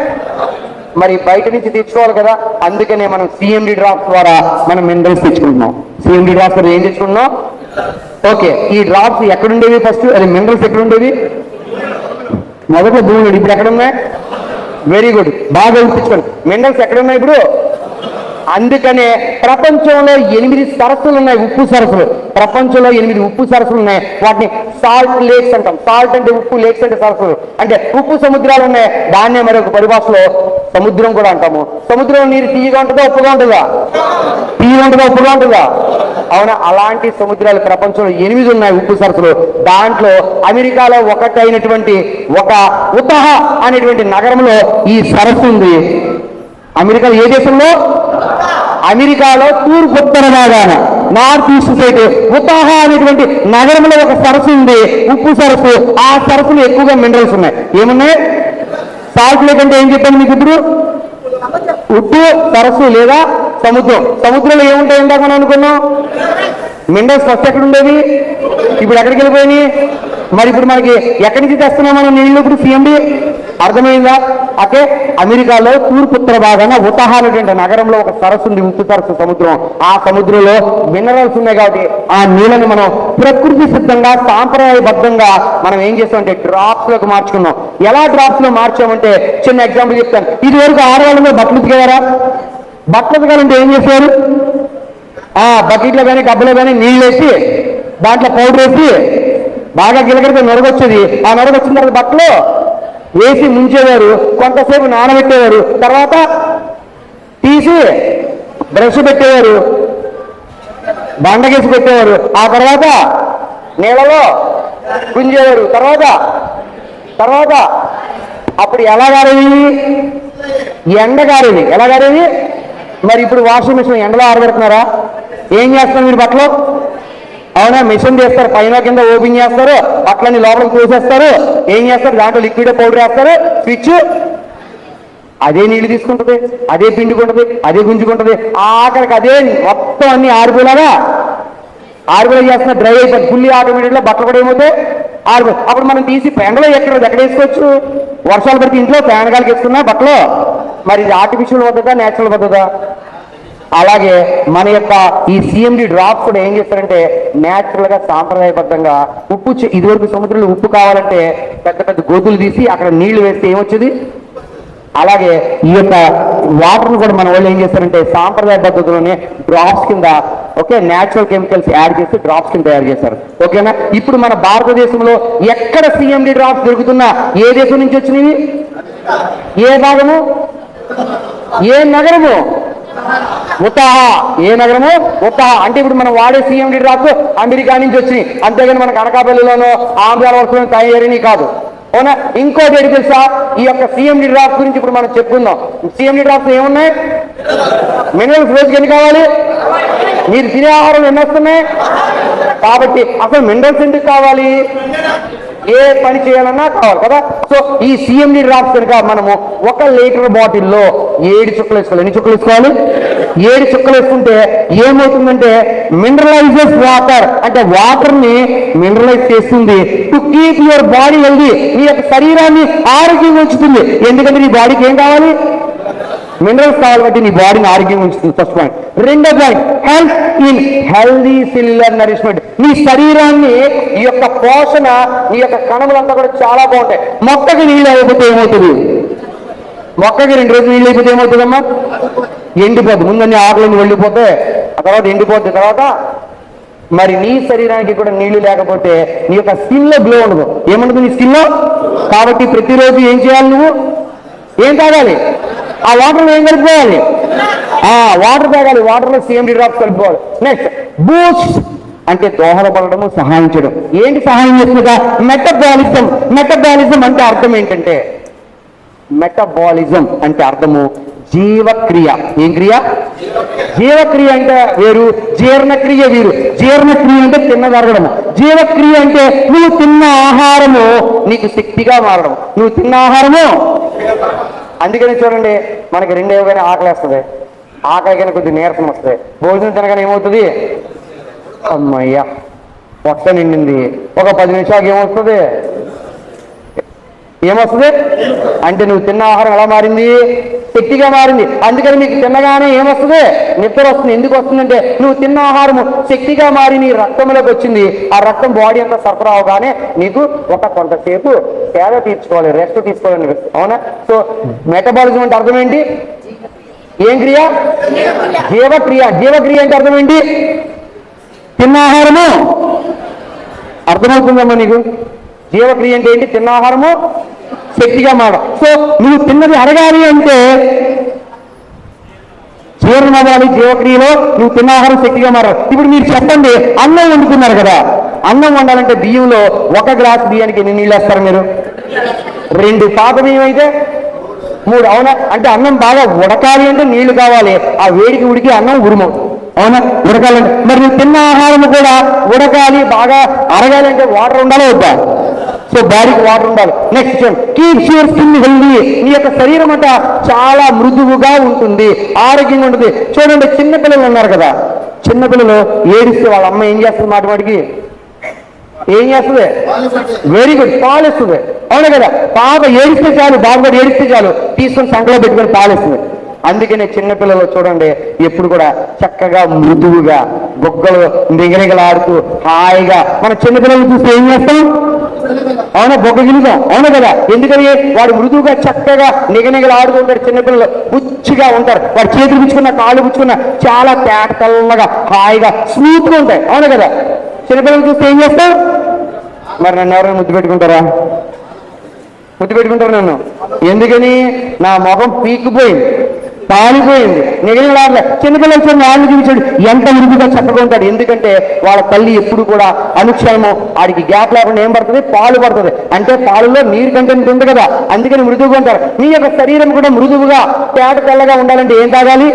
మరి బయట నుంచి తెచ్చుకోవాలి కదా. అందుకనే మనం సిఎండి డ్రాప్స్ ద్వారా మనం మినరల్స్ తెచ్చుకుంటున్నాం. సిఎండి డ్రాప్స్ ద్వారా ఏం తెచ్చుకుంటున్నాం? ఓకే, ఈ డ్రాప్స్ ఎక్కడుండేవి? ఫస్ట్ అది మినరల్స్ ఎక్కడుండేవి? మొదట భూములు. ఇప్పుడు ఎక్కడున్నాయి? వెరీ గుడ్, బాగా గుర్తించుకోండి. మినరల్స్ ఎక్కడున్నాయి ఇప్పుడు? అందుకనే ప్రపంచంలో 8 సరస్సులు ఉన్నాయి, ఉప్పు సరస్సులు. ప్రపంచంలో 8 ఉప్పు సరస్సులు ఉన్నాయి. వాటిని సాల్ట్ లేక్స్ అంటాం. సాల్ట్ అంటే ఉప్పు, లేక్స్ అంటే సరస్సులు. అంటే ఉప్పు సముద్రాలు ఉన్నాయి. దాన్నే మరొక పరిభాషలో సముద్రం కూడా అంటాము. సముద్రం నీరు తీయగా ఉంటుందా ఉప్పుగా ఉంటుందా? తీయగా ఉంటుందా ఉప్పుగా ఉంటుందా? అవునా? అలాంటి సముద్రాలు ప్రపంచంలో 8 ఉన్నాయి, ఉప్పు సరస్సులు. దాంట్లో అమెరికాలో ఒకటైనటువంటి ఒక ఉతహా అనేటువంటి నగరంలో ఈ సరస్సు ఉంది. అమెరికాలో ఏ దేశంలో? అమెరికాలో తూర్పు ఉత్తర భాగాన నార్త్ ఈస్ట్ సైడ్ ఉతాహా అనేటువంటి నగరంలో ఒక సరస్సు ఉంది, ఉప్పు సరస్సు. ఆ సరస్సులో ఎక్కువగా మినరల్స్ ఉన్నాయి. ఏమున్నాయి? సాల్ట్ లేక్ అంటే ఏం చెప్పాను మీకు ఇప్పుడు? ఉప్పు సరస్సు లేదా సముద్రం. సముద్రంలో ఏముంటాయి ఇందాక మనం అనుకున్నాం? మినరల్స్ ఫస్ట్ ఎక్కడ ఉండేవి, ఇప్పుడు ఎక్కడికి వెళ్ళిపోయినాయి? మరి ఇప్పుడు మనకి ఎక్కడి నుంచి తెస్తున్నాం మనం నీళ్ళు? ఇప్పుడు సిఎండి అర్థమైందా? ఓకే, అమెరికాలో తూర్పు ఉత్తర భాగాన ఉతహా అనేటువంటి నగరంలో ఒక సరస్సు ఉంది, ఉప్పు సరస్సు, సముద్రం. ఆ సముద్రంలో మినరల్స్ ఉన్నాయి కాబట్టి ఆ నీళ్ళని మనం ప్రకృతి సిద్ధంగా సాంప్రదాయబద్ధంగా మనం ఏం చేస్తామంటే డ్రాప్స్ లోకి మార్చుకున్నాం. ఎలా డ్రాప్స్ లో మార్చామంటే చిన్న ఎగ్జాంపుల్ చెప్తాను. ఇది వరకు ఆడవాళ్ళలో బట్టలు ఉతికేవారా? బట్టలు ఉతకాలంటే ఏం చేసేవారు? బకెట్లో కానీ డబ్బులో కానీ నీళ్ళు వేసి దాంట్లో పౌడర్ వేసి బాగా గిలగడితే నొరగొచ్చేది. ఆ నొరగొచ్చిన తర్వాత బట్టలు వేసి ముంచేవారు, కొంతసేపు నానబెట్టేవారు, తర్వాత తీసి బ్రష్ పెట్టేవారు, బండగేసి పెట్టేవారు, ఆ తర్వాత నీళ్ళలో గుంజేవారు, తర్వాత అప్పుడు ఎలా గారేవి? ఎండ గారేవి. ఎలా గారేవి? మరి ఇప్పుడు వాషింగ్ మిషన్ ఎండలో ఆరబెడుతున్నారా? ఏం చేస్తున్నారు మీరు బట్టలు? అవునా? మిషన్ చేస్తారు, పైన కింద ఓపెన్ చేస్తారు, బట్టలన్నీ లోపలికి తోసేస్తారు. ఏం చేస్తారు? దాంట్లో లిక్విడ్ పౌడర్ వేస్తారు, స్విచ్ అదే నీళ్లు తీసుకుంటుంది, అదే పిండుకుంటుంది, అదే గుంజుకుంటుంది. ఆఖరికి అదే మొత్తం అన్ని ఆరిపోయేలా చేస్తున్న డ్రై అయిపోతుంది. ఫుల్లీ ఆటోమేటిక్గా బట్టలు కూడా ఏమవుతాయి? ఆరిపోయి. అప్పుడు మనం తీసి ఎండలో ఎక్కడ వేసుకోవచ్చు? వర్షాలు పడితే ఇంట్లో ఫ్యాన్ గాలికి వేసుకున్నా బట్టలు. మరి ఇది ఆర్టిఫిషియల్ పద్ధతా, నేచురల్ పద్ధతా? అలాగే మన యొక్క ఈ సిఎండి డ్రాప్స్ కూడా ఏం చేస్తారంటే న్యాచురల్ గా సాంప్రదాయబద్ధంగా ఉప్పు ఇదివరకు సముద్రంలో ఉప్పు కావాలంటే పెద్ద పెద్ద గోతులు తీసి అక్కడ నీళ్లు వేస్తే ఏమొచ్చేది? అలాగే ఈ యొక్క వాటర్ కూడా మన వాళ్ళు ఏం చేస్తారంటే సాంప్రదాయ పద్ధతిలోనే డ్రాప్స్ కింద న్యాచురల్ కెమికల్స్ యాడ్ చేసి డ్రాప్స్ కింద తయారు చేస్తారు. ఓకేనా? ఇప్పుడు మన భారతదేశంలో ఎక్కడ సిఎండి డ్రాప్స్ దొరుకుతున్నా ఏ దేశం నుంచి వచ్చినవి? ఏ భాగము? ఏ నగరము? ఉతాహా. ఏ నగరము? ఉతాహా. అంటే ఇప్పుడు మనం వాడే సిఎండి డ్రాప్స్ అమెరికా నుంచి వచ్చినాయి, అంతేగాని మనకు అనకాపల్లిలోనో ఆంధ్ర వలసలో తయారీ కాదు. అవునా? ఇంకోటి ఏంటి తెలుసా? ఈ యొక్క సిఎండి డ్రాప్స్ గురించి ఇప్పుడు మనం చెప్పుకుందాం. సిఎండి డ్రాప్స్ ఏమున్నాయి? మినరల్స్ రోజుకి ఎన్ని కావాలి? మీరు తినే ఆహారం ఎన్ని వస్తున్నాయి? కాబట్టి అసలు మినరల్స్ ఎందుకు కావాలి? ఏ పని చేయాలన్నా కావాలి కదా. సో ఈ సిఎండి డ్రాప్స్ కనుక మనము 1 లీటర్ బాటిల్లో 7 చుక్కలు వేసుకోవాలి. ఎన్ని చుక్కలు వేసుకోవాలి? 7 చుక్కలు వేసుకుంటే ఏమవుతుందంటే మినరలైజెస్ వాటర్, అంటే వాటర్ ని మినరలైజ్ చేస్తుంది. To keep your body healthy, నీ యొక్క శరీరాన్ని ఆరోగ్యంగా ఉంచుతుంది. ఎందుకంటే నీ బాడీకి ఏం కావాలి? మినరల్స్ కావాలి, కాబట్టి నీ బాడీని ఆరోగ్యంగా ఉంచుతుంది. First point. రెండో point, health in healthy cellular nourishment. నీ శరీరాన్ని ఈ యొక్క పోషణ, నీ యొక్క కణములంతా కూడా చాలా బాగుంటాయి. మొక్కకి నీళ్ళు అయిపోతే ఏమవుతుంది? మొక్కకి 2 రోజులు నీళ్ళు అయిపోతే ఏమవుతుందమ్మా? ఎండిపోద్ది. ముందన్ని ఆకులన్నీ వెళ్ళిపోతే ఆ తర్వాత ఎండిపోద్ది. తర్వాత మరి నీ శరీరానికి కూడా నీళ్లు లేకపోతే నీ యొక్క స్కిన్ లో గ్లో ఉండదు. ఏముండదు నీ స్కిన్ లో? కాబట్టి ప్రతిరోజు ఏం చేయాలి? నువ్వు ఏం తాగాలి? ఆ వాటర్లో ఏం కలుపుకోవాలి? వాటర్ తాగాలి. వాటర్లో సిఎండి డ్రాప్స్ కలుపుకోవాలి. Next Boost. అంటే దోహదపడము, సహాయం చేయడం. ఏంటి సహాయం చేస్తుందా? మెటబాలిజం. మెటబాలిజం అంటే అర్థం ఏంటంటే, మెటబాలిజం అంటే అర్థము జీవక్రియ. ఏం క్రియ? జీవక్రియ అంటే వేరు, జీర్ణక్రియ వేరు. జీర్ణక్రియ అంటే తిన్నదరగడము, జీవక్రియ అంటే నువ్వు తిన్న ఆహారము నీకు శక్తిగా మారడం. నువ్వు తిన్న ఆహారము. అందుకని చూడండి, మనకి రెండేవగానే ఆకలి వేస్తుంది, ఆకలికైనా కొద్దిగా నీరసం వస్తుంది. భోజనం తినగానే ఏమవుతుంది? అమ్మయ్యా పొట్ట నిండింది. ఒక 10 నిమిషాలకు ఏమవుతుంది? ఏమొస్తుంది అంటే నువ్వు తిన్న ఆహారం ఎలా మారింది? శక్తిగా మారింది. అందుకని మీకు తిన్నగానే ఏమొస్తుంది? నిద్ర వస్తుంది. ఎందుకు వస్తుందంటే నువ్వు తిన్న ఆహారము శక్తిగా మారి నీ రక్తంలోకి వచ్చింది. ఆ రక్తం బాడీ అంతా సరఫరా అవగానే నీకు కొంతసేపు సేద తీర్చుకోవాలి, రెస్ట్ తీసుకోవాలని. అవునా? సో మెటబాలిజం అంటే అర్థం ఏంటి? ఏం క్రియ? జీవక్రియ. జీవక్రియ అంటే అర్థం ఏంటి? తిన్న ఆహారము. అర్థమవుతుందమ్మా నీకు? జీవక్రియ అంటే ఏంటి? తిన్న ఆహారము శక్తిగా మారడం. సో నువ్వు తిన్నది అరగాలి అంటే జీవనం అవ్వాలి. జీవక్రియలో నువ్వు తిన్న ఆహారం శక్తిగా మారాలి. ఇప్పుడు మీరు చెప్పండి, అన్నం వండుకున్నారు కదా, అన్నం వండాలంటే బియ్యంలో 1 గ్లాసు బియ్యానికి ఎన్ని నీళ్ళు వేస్తారు మీరు? 2 పాత బియ్యం అయితే 3. అవునా? అంటే అన్నం బాగా ఉడకాలి అంటే నీళ్లు కావాలి. ఆ వేడికి ఉడికి అన్నం ఉరుమవుతుంది. అవునా? ఉడకాలంటే మరి నువ్వు తిన్న ఆహారం కూడా ఉడకాలి, బాగా అరగాలి అంటే వాటర్ ఉండాలి వద్దా? సో బాడీకి వాటర్ ఉండాలి. Next keeps your skin healthy. నీ యొక్క శరీరం అంతా చాలా మృదువుగా ఉంటుంది, ఆరోగ్యంగా ఉంటుంది. చూడండి, చిన్నపిల్లలు ఉన్నారు కదా, చిన్నపిల్లలు ఏడిస్తే వాళ్ళ అమ్మ ఏం చేస్తుంది? మాటిమాటికి ఏం చేస్తుంది? వెరీ గుడ్, పాలు ఇస్తుంది. అవును కదా? పాప ఏడిస్తే చాలు, బాబు కూడా ఏడిస్తే చాలు, తీసుకొని సంకలో పెట్టుకొని పాలిస్తుంది. అందుకనే చిన్నపిల్లలు చూడండి ఎప్పుడు కూడా చక్కగా మృదువుగా బొగ్గలు నిగనిగలాడుతూ హాయిగా. మన చిన్నపిల్లలు చూస్తే ఏం చేస్తాం? అవునా? బొగ్గ గిలుతాం. అవును కదా? ఎందుకని? వాడు మృదువుగా చక్కగా నిగనిగలాడుతూ ఉంటాడు. చిన్నపిల్లలు బుచ్చిగా ఉంటారు. వాడు చేతులు పుచ్చుకున్న, కాళ్ళు పుచ్చుకున్న చాలా తేట తెల్లగా హాయిగా స్మూత్గా ఉంటాయి. అవును కదా? చిన్నపిల్లలు చూస్తే ఏం చేస్తాం? మరి నన్ను ఎవరైనా ముద్దు పెట్టుకుంటారా? ముద్దు పెట్టుకుంటారు నన్ను. ఎందుకని? నా మొహం పీకిపోయింది, పాలిపోయింది, నిగనిగలాడలే. చిన్నపిల్లలు చూడండి, ఆళ్ళు చూపించాడు ఎంత ఉరుకుగా చక్కగా ఉంటాడు. ఎందుకంటే వాళ్ళ తల్లి ఎప్పుడు కూడా అనుక్షణము ఆడికి గ్యాప్ లేకుండా ఏం పడుతుంది? పాలు పడుతుంది. అంటే పాలులో నీరు కంటెంట్ ఉంది కదా, అందుకని మృదువుగా ఉంటారు. మీ యొక్క శరీరం కూడా మృదువుగా తేట తెల్లగా ఉండాలంటే ఏం తాగాలి?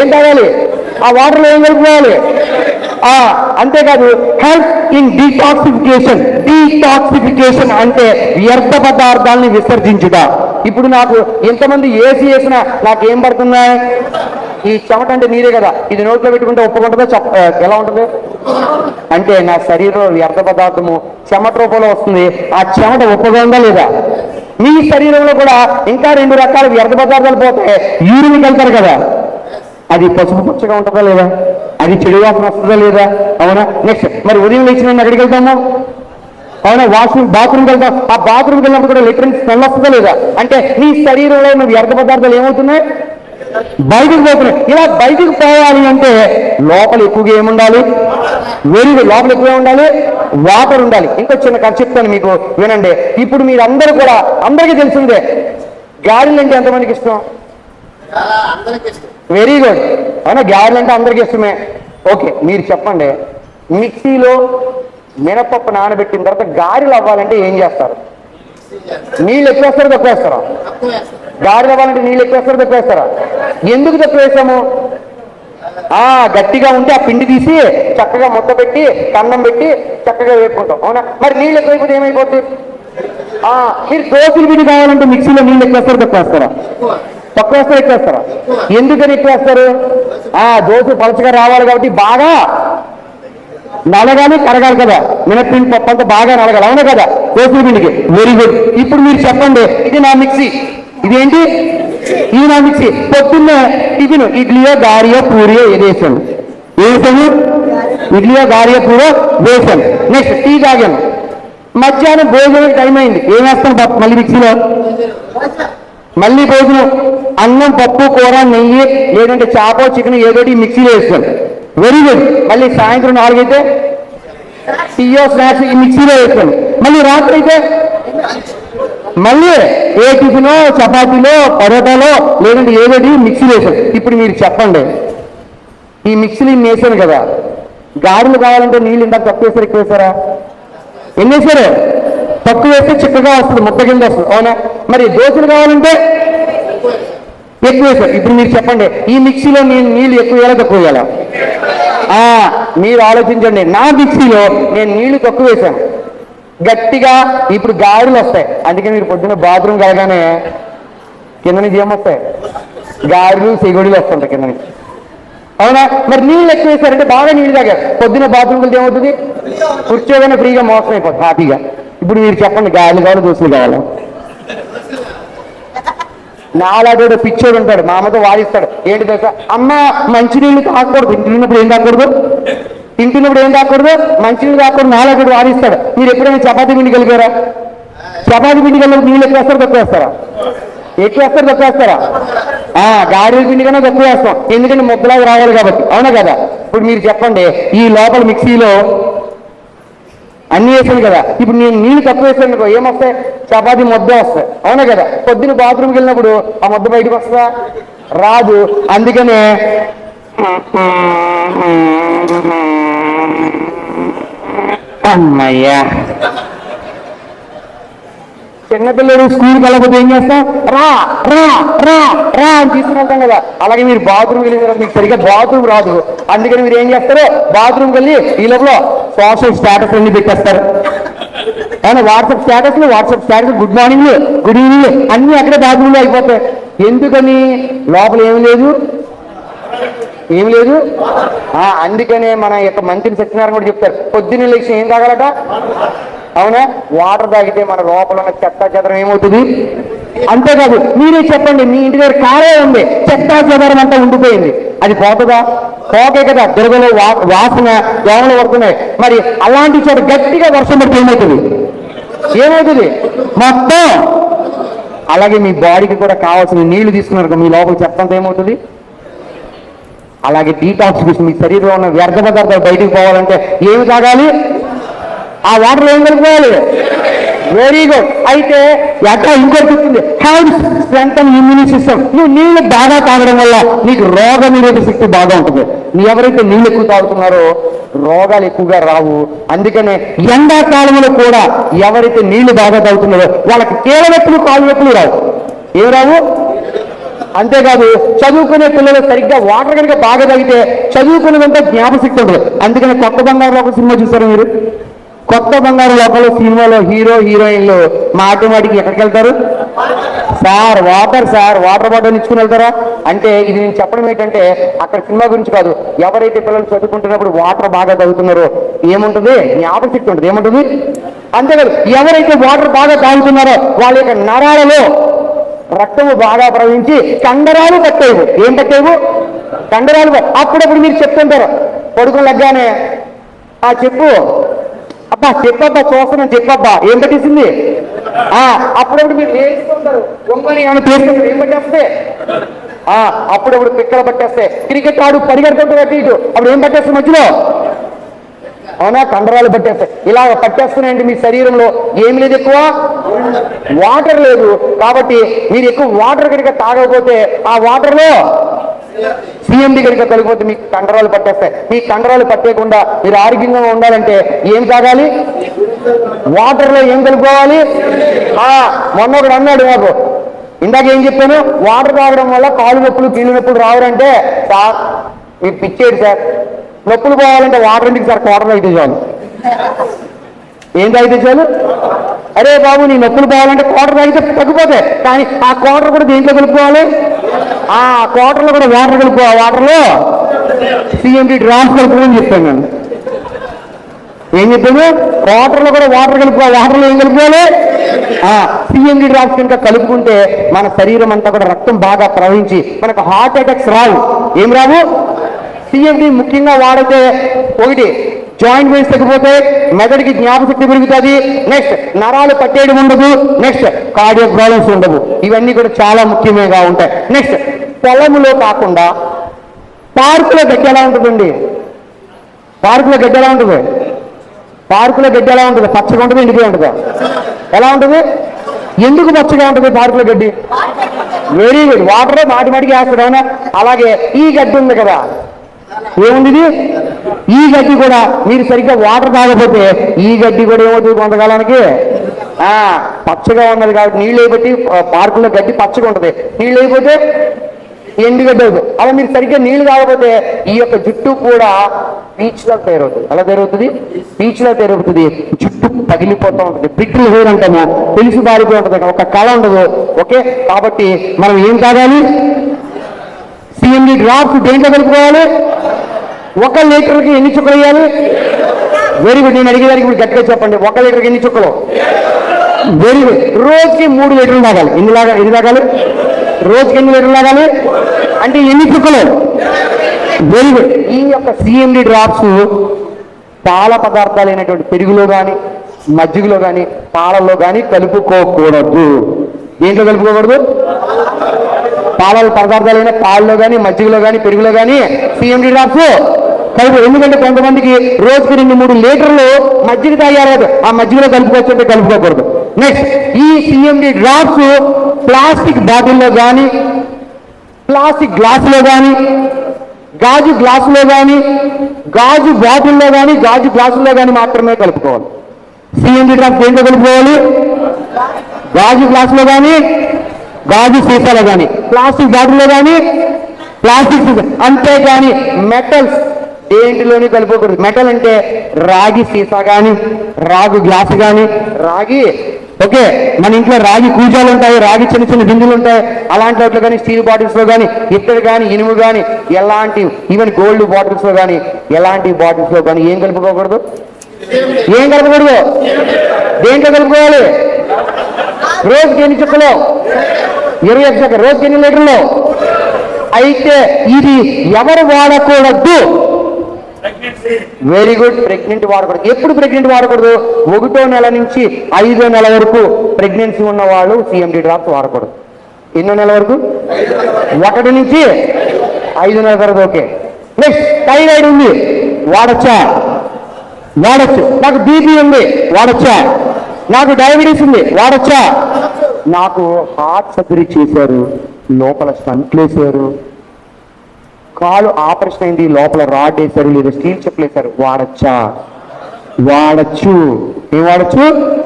ఏం తాగాలి? ఆ వాటర్లో ఏం కలుపుకోవాలి? అంతేకాదు హెల్ప్ ఇన్ డీటాక్సిఫికేషన్. డీటాక్సిఫికేషన్ అంటే వ్యర్థ పదార్థాలని విసర్జించుట. ఇప్పుడు నాకు ఎంతమంది ఏసీ వేసినా నాకేం పడుతున్నాయి? ఈ చెమట అంటే నీరే కదా, ఇది నోట్లో పెట్టుకుంటే ఒప్పుకుంటుందో ఎలా ఉంటుంది? అంటే నా శరీరంలో వ్యర్థ పదార్థము చెమట రూపంలో వస్తుంది. ఆ చెమట ఒప్పుగా ఉందా లేదా? మీ శరీరంలో కూడా ఇంకా 2 రకాల వ్యర్థ పదార్థాలు పోతే యూరిన్కి వెళ్తారు కదా, అది పసుపు పచ్చగా ఉంటుందా లేదా? అది చెడు వాసన వస్తుందా లేదా? అవునా? నెక్స్ట్ మరి ఉదయం లేచిన ఎక్కడికి వెళ్తాము? అవునా? బాత్రూమ్కి వెళ్తాం. ఆ బాత్రూమ్కి వెళ్ళినప్పుడు కూడా లెట్రిన్ స్మెల్ వస్తుందా లేదా? అంటే నీ శరీరంలో ఉన్న వ్యర్థ పదార్థాలు ఏమవుతున్నాయి? బయటకు పోతున్నాయి. ఇలా బయటకు పోవాలి అంటే లోపల ఎక్కువగా ఏముండాలి? లోపల ఎక్కువగా ఉండాలి, వాటర్ ఉండాలి. ఇంకో చిన్న కథ చెప్తాను మీకు, వినండి. ఇప్పుడు మీరందరూ కూడా, అందరికీ తెలిసిందే, గారెలు అంటే ఎంతమందికి ఇష్టం? Very good. అవునా? గారెలు అంటే అందరికీ ఇష్టమే. ఓకే, మీరు చెప్పండి, మిక్సీలో మినపప్పు నానబెట్టిన తర్వాత గారెలు అవ్వాలంటే ఏం చేస్తారు? నీళ్ళు ఎక్కువ వేస్తారా తక్కువ వేస్తారా? గారెలు అవ్వాలంటే నీళ్ళు ఎక్కువ వేస్తారా తక్కువ వేస్తారా? ఎందుకు తక్కువ వేసాము? గట్టిగా ఉంటే ఆ పిండి తీసి చక్కగా ముద్ద పెట్టి కన్నం పెట్టి చక్కగా వేపుకుంటాం. అవునా? మరి నీళ్ళు ఎక్కువైపోతే ఏమైపోతుంది? మీరు దోశలు పిండి కావాలంటే మిక్సీలో నీళ్ళు ఎక్కువ వేస్తారా తక్కువ వేస్తారా? తక్కువ వేస్తారా ఎక్కువ వేస్తారా? ఎందుకని ఎక్కువ వేస్తారు? దోశ పలచగా రావాలి కాబట్టి బాగా నలగాలి, కరగాలి కదా. మినపిండి పప్పు అంతా బాగా నలగాలి. అవునా కదా? దోశల పిండికి. Very good. ఇప్పుడు మీరు చెప్పండి, ఇది నా మిక్సీ, ఇదేంటి? ఇది నా మిక్సీ. పొద్దున్నే టిఫిన్ ఇడ్లీయో గారియో పూరియో వేసాను. వేసాను ఇడ్లీయో గారియో పూరియో వేసాను. నెక్స్ట్ టీ తాగాను. మధ్యాహ్నం భోజనం టైం అయింది. ఏం వేస్తాను మళ్ళీ మిక్సీలో? మళ్ళీ భోజనం, అన్నం, పప్పు, కూర, నెయ్యి, లేదంటే చాపో చికెన్ ఏదోటి మిక్సీలో వేస్తాను. Very good. మళ్ళీ సాయంత్రం 4 అయితే టీయో స్నాక్స్ ఈ మిక్సీలో వేస్తాను. మళ్ళీ రాత్రి అయితే మళ్ళీ ఏ టిఫినో, చపాతీలో, పరోటాలో, లేదంటే ఏదోటి మిక్సీలో వేసాను. ఇప్పుడు మీరు చెప్పండి, ఈ మిక్సీలో వేసాను కదా, గారెలు కావాలంటే నీళ్ళు ఇందాక తక్కువ వేసారు ఎక్కువ వేసారా? ఎన్ని వేసారు? తక్కువ వేస్తే చిక్కగా వస్తుంది, ముద్ద కింద వస్తుంది, అవునా? మరి దోశలు కావాలంటే ఎక్కువ వేసారు. ఇప్పుడు మీరు చెప్పండి, ఈ మిక్సీలో నేను నీళ్ళు ఎక్కువ వేయాలా తక్కువ వేయాలా? మీరు ఆలోచించండి. నా మిక్సీలో నేను నీళ్లు తక్కువ వేశాను, గట్టిగా ఇప్పుడు గారెలు వస్తాయి. అందుకే మీరు పొద్దున్న బాత్రూమ్ కలగానే కింద నుంచి ఏమొస్తాయి? గారెలు సెగొడులు వస్తుంటాయి కింద నుంచి, అవునా? మరి నీళ్ళు ఎక్కువ వేశారంటే బాగా నీళ్ళు తాగారు, పొద్దున్న బాత్రూమ్ వెళ్తే ఏమవుతుంది? కూర్చోగానే ఫ్రీగా మోసం అయిపోతుంది హ్యాపీగా. ఇప్పుడు మీరు చెప్పండి, గారెలు కావాలి దోశలు కావాలా? నాలాగోడు పిచ్చోడు ఉంటాడు, మా అమ్మతో వాదిస్తాడు. ఏంటి తెలుసా? అమ్మ మంచినీళ్ళు తాగకూడదు, తింటున్నప్పుడు ఏం తాగకూడదు, తింటున్నప్పుడు ఏం తాగకూడదు, మంచినీళ్ళు తాగకూడదు, నాలాగోడు వాదిస్తాడు. మీరు ఎప్పుడైనా చపాతీ పిండి కలిగారా? చపాతీ పిండి కలిగి నీళ్ళు ఎక్కువ వేస్తారు తక్కువ వేస్తారా? ఎక్కువ వేస్తారు తక్కువ వేస్తారా? గారెల పిండి కన్నా తక్కువ వేస్తాం, ఎందుకంటే ముద్దలాగా రావాలి కాబట్టి, అవునా కదా? ఇప్పుడు మీరు చెప్పండి, ఈ లోపల మిక్సీలో అన్ని వేసాను కదా, ఇప్పుడు నేను నీళ్ళు తక్కువ వేసాను ఏమొస్తాయి? చపాతీ ముద్ద వస్తాయి, అవునా కదా? పొద్దున్న బాత్రూమ్కి వెళ్ళినప్పుడు ఆ ముద్ద బయటకు వస్తుందా? రాదు. అందుకనే అమ్మయ్యా, చిన్నపిల్లలు స్కూల్కి వెళ్ళకపోతే ఏం చేస్తాం? రా రా రా రా అని తీసుకుని వెళ్తాం కదా. అలాగే మీరు బాత్రూమ్కి వెళ్ళిన తర్వాత మీకు సరిగ్గా బాత్రూమ్ రాదు, అందుకని మీరు ఏం చేస్తారు? బాత్రూమ్కి వెళ్ళి ఈ లోపల సోషల్ స్టేటస్ అన్ని పెట్టేస్తారు, అవునా? WhatsApp status good morning good evening అన్ని అక్కడే బాత్రూమ్లో అయిపోతాయి. ఎందుకని? లోపల ఏమి లేదు, ఏమి లేదు. అందుకనే మన యొక్క మంత్రి సత్యనారాయణ కూడా చెప్తారు, పొద్దున్న లేచి ఏం తాగాలట? అవునా? వాటర్ తాగితే మన లోపల ఉన్న చెత్త చెదరం ఏమవుతుంది? అంతేకాదు, మీరే చెప్పండి, మీ ఇంటి దగ్గర కారే ఉంది, చెత్త చెదరం అంతా ఉండిపోయింది, అది పోతుందా? పోకే కదా, దుర్గలో వాసన దోమలు పడుతున్నాయి. మరి అలాంటి చోట గట్టిగా వర్షం పడితే ఏమవుతుంది? మొత్తం. అలాగే మీ బాడీకి కూడా కావాల్సిన నీళ్లు తీసుకున్నారు, మీ లోపల చెత్త అంతా ఏమవుతుంది? అలాగే డీటాక్సిఫికేషన్, మీ శరీరంలో ఉన్న వ్యర్థ పదార్థాలు బయటికి పోవాలంటే ఏమి తాగాలి? ఆ వాటర్లో ఏం కలుపుకోవాలి? Very good. అయితే ఎట్లా ఇంకోటి చెప్తుంది, హెల్త్ స్ట్రెంగ్తన్ ఇమ్యూని సిస్టమ్. నువ్వు నీళ్లు బాగా తాగడం వల్ల నీకు రోగ నిరోధక శక్తి బాగా ఉంటుంది. ఎవరైతే నీళ్ళు ఎక్కువ తాగుతున్నారో రోగాలు ఎక్కువగా రావు. అందుకనే ఎండాకాలంలో కూడా ఎవరైతే నీళ్లు బాగా తాగుతున్నారో వాళ్ళకి కీళ్ళ నొప్పులు కాళ్ళు నొప్పులు రావు. ఏం రావు? అంతేకాదు, చదువుకునే పిల్లలు సరిగ్గా వాటర్ కనుక బాగా తాగితే చదువుకునేదంతా జ్ఞాపశక్తి ఉంటుంది. అందుకని కొత్త బంగారు లోకం సినిమా చూసారు మీరు? కొత్త బంగారు లోకంలో సినిమాలో హీరో హీరోయిన్లు మాటికి ఎక్కడికి వెళ్తారు? సార్ వాటర్ బాటిల్ ఇచ్చుకుని వెళ్తారా అంటే? ఇది నేను చెప్పడం ఏంటంటే అక్కడ సినిమా గురించి కాదు, ఎవరైతే పిల్లలు చదువుకుంటున్నప్పుడు వాటర్ బాగా తాగుతున్నారో ఏముంటుంది? జ్ఞాపశక్తి ఉంటుంది. ఏముంటుంది? అంతేకాదు, ఎవరైతే వాటర్ బాగా తాగుతున్నారో వాళ్ళ యొక్క నరాలలో రక్తము బాగా ప్రవహించి కండరాలు పట్టేవు. ఏం పట్టేవు? కండరాలు. అప్పుడప్పుడు మీరు చెప్తుంటారు పడుకుని లగ్గానే, చెప్పు అబ్బా, చెప్పబ్బా, చూస్తున్నాను చెప్పబ్బా, ఏం పట్టేసింది? అప్పుడప్పుడు మీరు లేచుకుంటారు, గొంగని ఏమైనా తీసుకుంటారు, ఏం పట్టేస్తే? అప్పుడప్పుడు పిక్కలు పట్టేస్తే. క్రికెట్ ఆడు పరిగెడుతుంటారు అటు ఇటు, అప్పుడు ఏం పట్టేస్తుంది మధ్యలో? అవునా? కండరాలు పట్టేస్తాయి. ఇలా పట్టేస్తున్నాయండి. మీ శరీరంలో ఏమి లేదు, ఎక్కువ వాటర్ లేదు. కాబట్టి మీరు ఎక్కువ వాటర్ కనుక తాగకపోతే ఆ వాటర్లో సిఎండి కనుక కలిగిపోతే మీకు కండరాలు పట్టేస్తాయి. మీ కండరాలు పట్టేయకుండా మీరు ఆరోగ్యంగా ఉండాలంటే ఏం తాగాలి? వాటర్లో ఏం కలుపుకోవాలి? మొన్న ఒకడు అన్నాడు నాకు, ఇందాక ఏం చెప్పాను, వాటర్ తాగడం వల్ల కాలు నొప్పులు కీళ్ళు నొప్పులు రావాలంటే, సార్ మీరు పిచ్చేడు సార్, నొప్పులు పోవాలంటే వాటర్ ఎందుకు సార్? క్వార్టర్ అయితే చాలు. ఏం తాగితే చాలు? అరే బాబు, నీ నొప్పులు పోవాలంటే క్వార్టర్ తాగితే తగ్గిపోతాయి, కానీ ఆ క్వార్టర్ కూడా దేంట్లో కలుపుకోవాలి? ఆ క్వార్టర్లో కూడా వాటర్ కలుపుకోవాలి. వాటర్లో సిఎండి డ్రాప్స్ కలుపుకోమని చెప్పాను నేను. ఏం చెప్పాను? వాటర్లో కూడా వాటర్ కలుపుకోవాలి. వాటర్లో ఏం కలుపుకోవాలి? సిఎండి డ్రాప్స్ కనుక కలుపుకుంటే మన శరీరం అంతా కూడా రక్తం బాగా ప్రవహించి మనకు హార్ట్ అటాక్స్ రావు. ఏం రావు? సిఎండి ముఖ్యంగా వాడితే ఒకటి జాయింట్ పెయిన్స్ తగ్గిపోతే, మెదడుకి జ్ఞాపశక్తి పెరుగుతుంది, నెక్స్ట్ నరాలు పట్టేయడం ఉండదు, నెక్స్ట్ కార్డియాక్ ప్రాబ్లమ్స్ ఉండవు. ఇవన్నీ కూడా చాలా ముఖ్యమేగా ఉంటాయి. నెక్స్ట్ పొలములో కాకుండా పార్కులో గడ్డి ఎలా ఉంటుందండి? పార్కులో గడ్డి ఎలా ఉంటుంది? పార్కులో గడ్డి ఎలా ఉంటుంది? పచ్చగా ఉంటుంది, ఎండిపోయి ఉంటుందా? ఎలా ఉంటుంది? ఎందుకు పచ్చగా ఉంటుంది పార్కులో గడ్డి? Very good. వాటర్ మాటికి వేస్తాడు, అవునా? అలాగే ఈ గడ్డి ఉంది కదా, ఏముంది? ఈ గడ్డి కూడా మీరు సరిగ్గా వాటర్ తాగకపోతే ఈ గడ్డి కూడా ఏమవుతుంది కొంతకాలానికి పచ్చగా ఉన్నది కాబట్టి నీళ్ళు అయిపోతే పార్కులో గడ్డి పచ్చగా ఉంటుంది, నీళ్ళు అయిపోతే ఎండుగడ్డి అవుతుంది. అలా మీరు సరిగ్గా నీళ్లు తాగకపోతే ఈ యొక్క జుట్టు కూడా పీచ్లా తయారవుతుంది. అలా తయారవుతుంది, పీచ్లా తయారవుతుంది, జుట్టు పగిలిపోతూ ఉంటుంది, బ్రిటిల్ హెయిర్ అంటాము, తెలిసి బారిపోయి ఉంటుంది, ఒక కళ ఉండదు. ఓకే, కాబట్టి మనం ఏం తాగాలి? CMD డ్రాప్స్ దేంట్లో కలుపుకోవాలి? 1 లీటర్కి ఎన్ని చుక్కలు వేయాలి? Very good. నేను అడిగేదానికి ఇప్పుడు గట్టిగా చెప్పండి, 1 లీటర్కి ఎన్ని చుక్కలు? Very good. రోజుకి 3 లీటర్లు తాగాలి. ఎన్ని తాగాలి? రోజుకి ఎన్ని లీటర్లు తాగాలి అంటే ఎన్ని చుక్కలు? Very good. ఈ యొక్క CMD డ్రాప్స్ పాల పదార్థాలు అయినటువంటి పెరుగులో కానీ మజ్జిగలో కానీ పాలల్లో కానీ కలుపుకోకూడదు. దేంట్లో కలుపుకోకూడదు? పాల పదార్థాలైన పాలలో కానీ మజ్జిగలో కానీ పెరుగులో కానీ CMD డ్రాప్స్ కలుపు. ఎందుకంటే కొంతమందికి రోజుకి 2-3 లీటర్లు మజ్జిగ తాగారు, ఆ మజ్జిగలో కలుపుకోవచ్చు అంటే కలుపుకోకూడదు. నెక్స్ట్, ఈ CMD డ్రాప్స్ ప్లాస్టిక్ బాటిల్లో కానీ ప్లాస్టిక్ గ్లాసులో కానీ గాజు గ్లాసులో కానీ గాజు బాటిల్లో కానీ గాజు గ్లాసుల్లో కానీ మాత్రమే కలుపుకోవాలి. CMD డ్రాప్స్ దేంట్లో కలుపుకోవాలి? గాజు గ్లాసులో కానీ గాజు సీసాలో కానీ ప్లాస్టిక్ బాటిల్లో కానీ ప్లాస్టిక్ సీసా, అంతేగాని మెటల్స్ దేంట్లోనే కలుపుకోకూడదు. మెటల్ అంటే రాగి సీసా కానీ రాగి గ్లాసు కానీ రాగి ఓకే మన ఇంట్లో రాగి కూజాలు ఉంటాయి, రాగి చిన్న చిన్న బిందులు ఉంటాయి, అలాంటి వాటిలో కానీ స్టీల్ బాటిల్స్లో కానీ ఇత్తడి కానీ ఇనుము కానీ ఎలాంటి ఈవెన్ గోల్డ్ బాటిల్స్లో కానీ ఎలాంటి బాటిల్స్లో కానీ ఏం కలుపుకోకూడదు? ఏం కలుపుకూడదు? దేంట్లో కలుపుకోవాలి? రోజుకి ఎన్ని చుక్కలు? 21 చుక్కలు. రోజుకి ఎన్ని లీటర్లు? అయితే ఇది ఎవరు వాడకూడదు? Very good. ప్రెగ్నెంట్ వాడకూడదు. ఎప్పుడు ప్రెగ్నెంట్ వాడకూడదు? 1వ నెల నుంచి 5వ నెల వరకు ప్రెగ్నెన్సీ ఉన్న వాళ్ళు CMD డ్రాప్స్ వాడకూడదు. ఎన్నో నెల వరకు? 1 నుంచి 5 నెలల వరకు. ఓకే. నెక్స్ట్, థైరాయిడ్ ఉంది, వాడచ్చా? వాడచ్చు. నాకు బీపీ ఉంది, వాడచ్చా? నాకు డయాబెటీస్ ఉంది, వాడచ్చా? నాకు హార్ట్ సర్జరీ చేశారు, లోపల స్టంట్లు వేశారు, కాలు ఆపరేషన్ అయింది, లోపల రాడ్ వేశారు లేదా స్టీల్ చెప్పులు వేశారు, వాడచ్చా? వాడచ్చు. ఏం వాడచ్చు?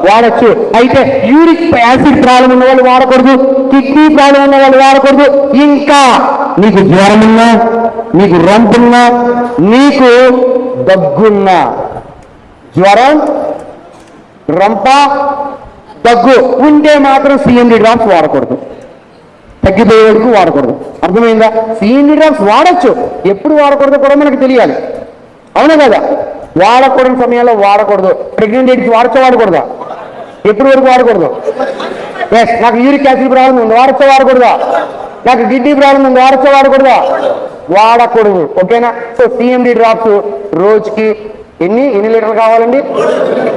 వాడచ్చు. అయితే యూరిక్ యాసిడ్ ప్రాబ్లం ఉన్న వాళ్ళు వాడకూడదు, కిడ్నీ ప్రాబ్లం ఉన్న వాళ్ళు వాడకూడదు. ఇంకా నీకు జ్వరం ఉన్నా, నీకు రంపున్నా, నీకు దగ్గున్నా, జ్వరం రంప దగ్గు ఉంటే మాత్రం CMD డ్రాప్స్ వాడకూడదు. తగ్గిపోయే వరకు వాడకూడదు. అర్థమైందా? CMD డ్రాప్స్ వాడచ్చు, ఎప్పుడు వాడకూడదు కూడా మనకు తెలియాలి. అవునా కదా? వాడకూడని సమయంలో వాడకూడదు. ప్రెగ్నెంట్ లేడీస్ వాడచ్చా వాడకూడదా? ఎప్పుడు వరకు వాడకూడదు? ఎస్. నాకు యూరిక్ యాసిడ్ ప్రాబ్లం ఉంది, వాడచ్చా వాడకూడదా? నాకు కిడ్నీ ప్రాబ్లం ఉంది, వాడచ్చా వాడకూడదా? వాడకూడదు. ఓకేనా? సో CMD డ్రాప్స్ రోజుకి ఎన్ని లీటర్లు కావాలండి?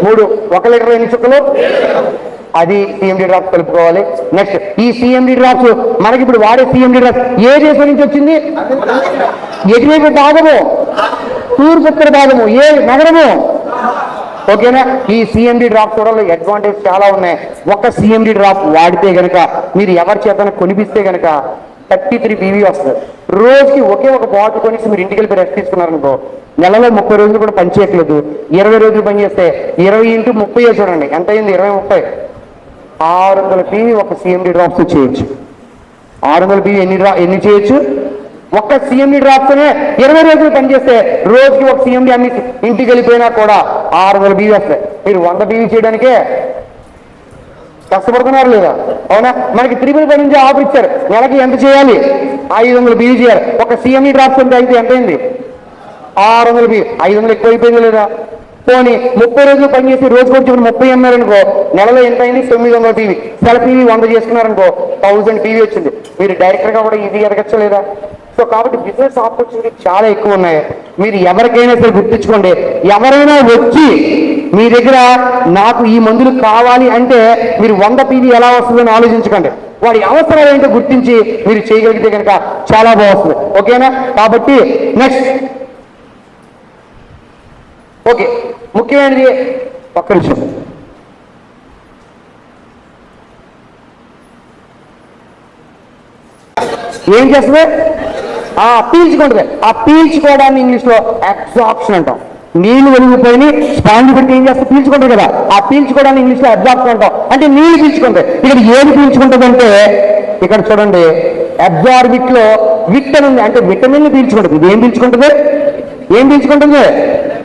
3. 1 లీటర్ ఎన్ని చుక్కలు? అది CMD డ్రాప్స్ కలుపుకోవాలి. నెక్స్ట్, ఈ CMD డ్రాప్స్ మనకి ఇప్పుడు వాడే CMD డ్రాప్స్ ఏ దేశం నుంచి వచ్చింది? ఎటువైపు భాగము? తూర్పుత్తర భాగము. ఏ నగరము? ఓకేనా? ఈ CMD డ్రాప్స్ కూడా అడ్వాంటేజ్ చాలా ఉన్నాయి. ఒక CMD డ్రాప్ వాడితే గనక మీరు ఎవరి చేత కొనిపిస్తే గనక 33 PV వస్తుంది. రోజుకి ఒకే ఒక బాటిల్ కొనేసి మీరు ఇంటికి వెళ్ళి రెస్ట్ తీసుకున్నారనుకో, నెలలో 30 రోజులు కూడా పని చేయట్లేదు, 20 రోజులు పని చేస్తే 20 × 30 చూడండి ఎంత అయింది? 20-30 600 PV ఒక CMD డ్రాప్స్ చేయొచ్చు. 600 PV ఎన్ని చేయొచ్చు? ఒక్క CMD డ్రాప్స్తోనే 20 రోజులు పనిచేస్తే రోజుకి ఒక CMD అన్ని ఇంటికి వెళ్ళిపోయినా కూడా 600 PV వస్తాయి. మీరు 100 PV చేయడానికే కష్టపడుతున్నారు లేదా? అవునా? మనకి త్రిపుల్ పై నుంచి ఆఫర్ ఇచ్చారు, నెలకి ఎంత చేయాలి? 500 PV చేయాలి. ఒక CMD డ్రాప్స్ అంటే అయితే ఎంత అయింది? 600 PV. 500 ఎక్కువైపోయింది లేదా? పోనీ 30 రోజులు పనిచేసి రోజు కొంచెం 30 అన్నారనుకో, నెలలో ఎంత అయింది? 900 PV. సెల PV 100 చేసుకున్నారనుకో 1000 PV వచ్చింది. మీరు డైరెక్టర్గా కూడా ఈజీగా ఎదగచ్చలేదా? సో కాబట్టి బిజినెస్ ఆపర్చునిటీ చాలా ఎక్కువ ఉన్నాయి. మీరు ఎవరికైనా సరే గుర్తించుకోండి, ఎవరైనా వచ్చి మీ దగ్గర నాకు ఈ మందులు కావాలి అంటే మీరు 100 PV ఎలా వస్తుందని ఆలోచించకండి. వాడి అవసరాలు ఏంటో గుర్తించి మీరు చేయగలిగితే కనుక చాలా బాగుంటుంది. ఓకేనా? కాబట్టి నెక్స్ట్ ఓకే, ముఖ్యమైనది ఒక్క నిమిషం. ఏం చేస్తుంది? పీల్చుకుంటుంది. ఆ పీల్చుకోవడాన్ని ఇంగ్లీష్లో అబ్జార్ప్షన్ అంటాం. నీళ్లు వెలిగిపోయి స్పాంజ్ పెట్టి ఏం చేస్తే పీల్చుకుంటారు కదా, ఆ పీల్చుకోవడాన్ని ఇంగ్లీష్లో అబ్జార్ప్షన్ అంటాం. అంటే నీళ్లు పీల్చుకుంటాయి. ఇక్కడ ఏది పీల్చుకుంటుంది అంటే ఇక్కడ చూడండి, అబ్జార్బిట్ లో విట్ అని ఉంది, అంటే విటమిన్ పీల్చుకుంటుంది. ఇది ఏం పీల్చుకుంటుంది? ఏం పీల్చుకుంటుంది?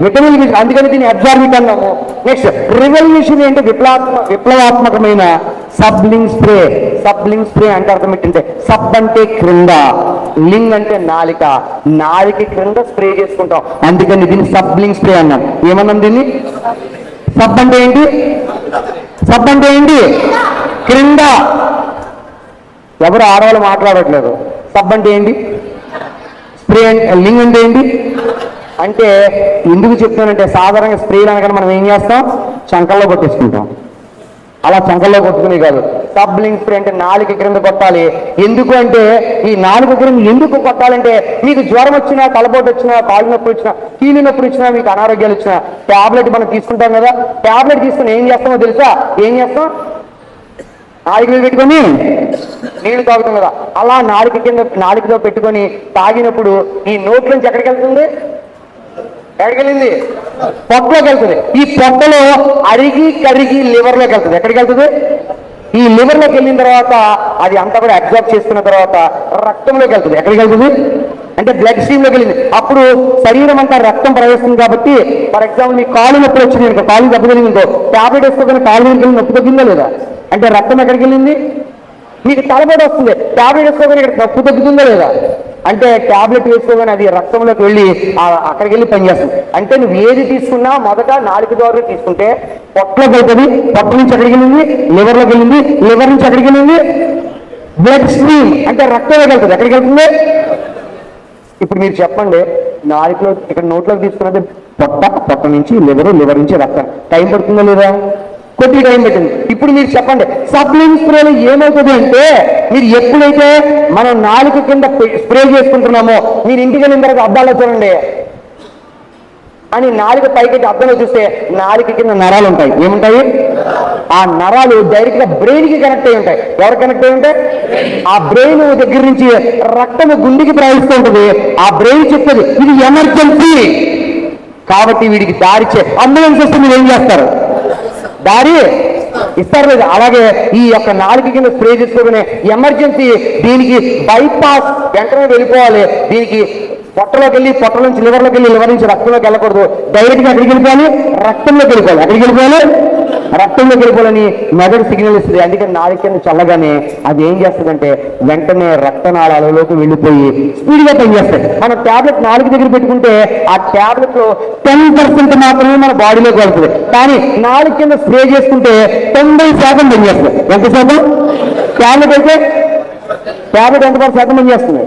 విటమిన్ పీల్చు. అందుకని దీన్ని అబ్జార్బిట్ అన్నాము. నెక్స్ట్ రివల్యూషన్ అంటే విప్లవాత్మకమైన సబ్లింగ్ స్ప్రే. సబ్లింగ్ స్ప్రే అంటే అర్థం ఏంటంటే, సబ్ అంటే క్రింద, లింగ్ అంటే నాలిక, నాలిక క్రింద స్ప్రే చేసుకుంటాం. అందుకని దీన్ని సబ్లింగ్ స్ప్రే అన్నాం. ఏమన్నాం దీన్ని? సబ్ అంటే ఏంటి? సబ్ అంటే ఏంటి? క్రింద. ఎవరు ఆడవాళ్ళు మాట్లాడట్లేదు. సబ్ అంటే ఏంటి? స్ప్రే అంటే, లింగ్ అంటే ఏంటి అంటే, ఎందుకు చెప్తానంటే సాధారణంగా స్ప్రేలు అనగానే మనం ఏం చేస్తాం? చంకల్లో కొట్టేసుకుంటాం. అలా చంకల్లో కొట్టుకునే కాదు. సబ్లింగ్ స్ప్రే అంటే నాలుక క్రింద కొట్టాలి. ఎందుకు అంటే, ఈ నాలుక క్రింద ఎందుకు కొట్టాలంటే, మీకు జ్వరం వచ్చినా, తలపోటు వచ్చినా, కాళ్ళు నొప్పి వచ్చినా, కీలు నొప్పి వచ్చినా, మీకు అనారోగ్యాలు వచ్చినా ట్యాబ్లెట్ మనం తీసుకుంటాం కదా, ట్యాబ్లెట్ తీసుకుని ఏం చేస్తామో తెలుసా? ఏం చేస్తాం? నాలుగు మీద పెట్టుకొని నీళ్లు తాగుతాం కదా, అలా నాలుక కింద నాలుకతో పెట్టుకొని తాగినప్పుడు ఈ నోట్ నుంచి ఎక్కడికి వెళ్తుంది? ఎక్కడికి వెళ్ళింది? పొట్టలోకి వెళ్తుంది. ఈ పొట్టలో అరిగి కరిగి లివర్లోకి వెళ్తుంది. ఎక్కడికి వెళ్తుంది? ఈ లివర్లోకి వెళ్ళిన తర్వాత అది అంతా కూడా అబ్జర్వ్ చేసుకున్న తర్వాత రక్తంలోకి వెళ్తుంది. ఎక్కడికి వెళ్తుంది అంటే బ్లడ్ స్ట్రీమ్లోకి వెళ్ళింది. అప్పుడు శరీరం అంతా రక్తం ప్రవేశిస్తుంది. కాబట్టి ఫర్ ఎగ్జాంపుల్ మీ కాలు నొప్పి వచ్చింది అనుకో, కాలు దెబ్బ తగిలిందో, ట్యాబ్లెట్ వేసుకోగానే కాలు దగ్గరికి వెళ్ళి నొప్పి తగ్గిందా లేదా? అంటే రక్తం ఎక్కడికి వెళ్ళింది? మీకు తలపోటు వస్తుంది, ట్యాబ్లెట్ వేసుకోగానే ఇక్కడ నొప్పి తగ్గుతుందా లేదా? అంటే ట్యాబ్లెట్ వేసుకోగానే అది రక్తంలోకి వెళ్ళి అక్కడికి వెళ్ళి పనిచేస్తుంది. అంటే నువ్వు ఏది తీసుకున్నా మొదట నాలుగు ద్వారా తీసుకుంటే పొట్టలోకి వెళ్తుంది. పొట్ట నుంచి ఎక్కడికి వెళ్ళింది? లివర్లోకి వెళ్ళింది. లివర్ నుంచి ఎక్కడికి వెళ్ళింది? బ్లడ్ స్ట్రీమ్ అంటే రక్తంలోకి వెళ్తుంది. ఎక్కడికి వెళ్తుంది? ఇప్పుడు మీరు చెప్పండి, నాలుగులో ఇక్కడ నోట్లోకి తీసుకున్నది పొట్ట, పొట్ట నుంచి లివర్, లివర్ నుంచి రక్తం. టైం పడుతుందా లేదా? కొద్ది టైం పెట్టింది. ఇప్పుడు మీరు చెప్పండి, సబ్లింగ్ స్ప్రేలో ఏమవుతుంది అంటే, మీరు ఎప్పుడైతే మనం నాలుక కింద స్ప్రే చేసుకుంటున్నామో, మీరు ఇంటికి వెళ్ళిన తర్వాత అద్దాలో చూడండి అని నాలుక పైకి అద్దంలో చూస్తే నాలుక కింద నరాలు ఉంటాయి. ఏముంటాయి? ఆ నరాలు డైరెక్ట్ గా బ్రెయిన్ కి కనెక్ట్ అయి ఉంటాయి. ఎవరు కనెక్ట్ అయి ఉంటాయి? ఆ బ్రెయిన్ దగ్గర నుంచి రక్తము గుండెకి ప్రవహిస్తూ ఉంటుంది. ఆ బ్రెయిన్ చెప్తుంది ఇది ఎమర్జెన్సీ, కాబట్టి వీడికి దారిచ్చే అంబులెన్స్ వస్తే మీరు ఏం చేస్తారు? దారి ఇస్తారు లేదు. అలాగే ఈ యొక్క నాలుక కింద స్ప్రే చేసుకోగానే ఎమర్జెన్సీ, దీనికి బైపాస్ వెంటనే వెళ్ళిపోవాలి. దీనికి పొట్టలోకి వెళ్ళి, పొట్ట నుంచి లివర్లోకి వెళ్ళి, లివర్ నుంచి రక్తంలోకి వెళ్ళకూడదు. డైరెక్ట్గా ఎక్కడికి వెళ్ళిపోవాలి? రక్తంలోకి వెళ్ళిపోవాలి. ఎక్కడికి వెళ్ళిపోవాలి? రక్తంలోకి వెళ్ళిపోవాలని మెదడు సిగ్నల్ ఇస్తుంది. అందుకని నాలుక కింద చల్లగానే అది ఏం చేస్తుందంటే వెంటనే రక్తనాళాలలోకి వెళ్ళిపోయి స్పీడ్గా పనిచేస్తాయి. మనం ట్యాబ్లెట్ నాలుగు దగ్గర పెట్టుకుంటే ఆ ట్యాబ్లెట్ లో 10% మాత్రమే మన బాడీలోకి వెళ్తుంది. కానీ నాలుగు కింద స్ప్రే చేసుకుంటే 90% పనిచేస్తుంది. ఎంత శాతం? ట్యాబ్లెట్ అయితే ట్యాబ్లెట్ ఎంత శాతం పనిచేస్తుంది?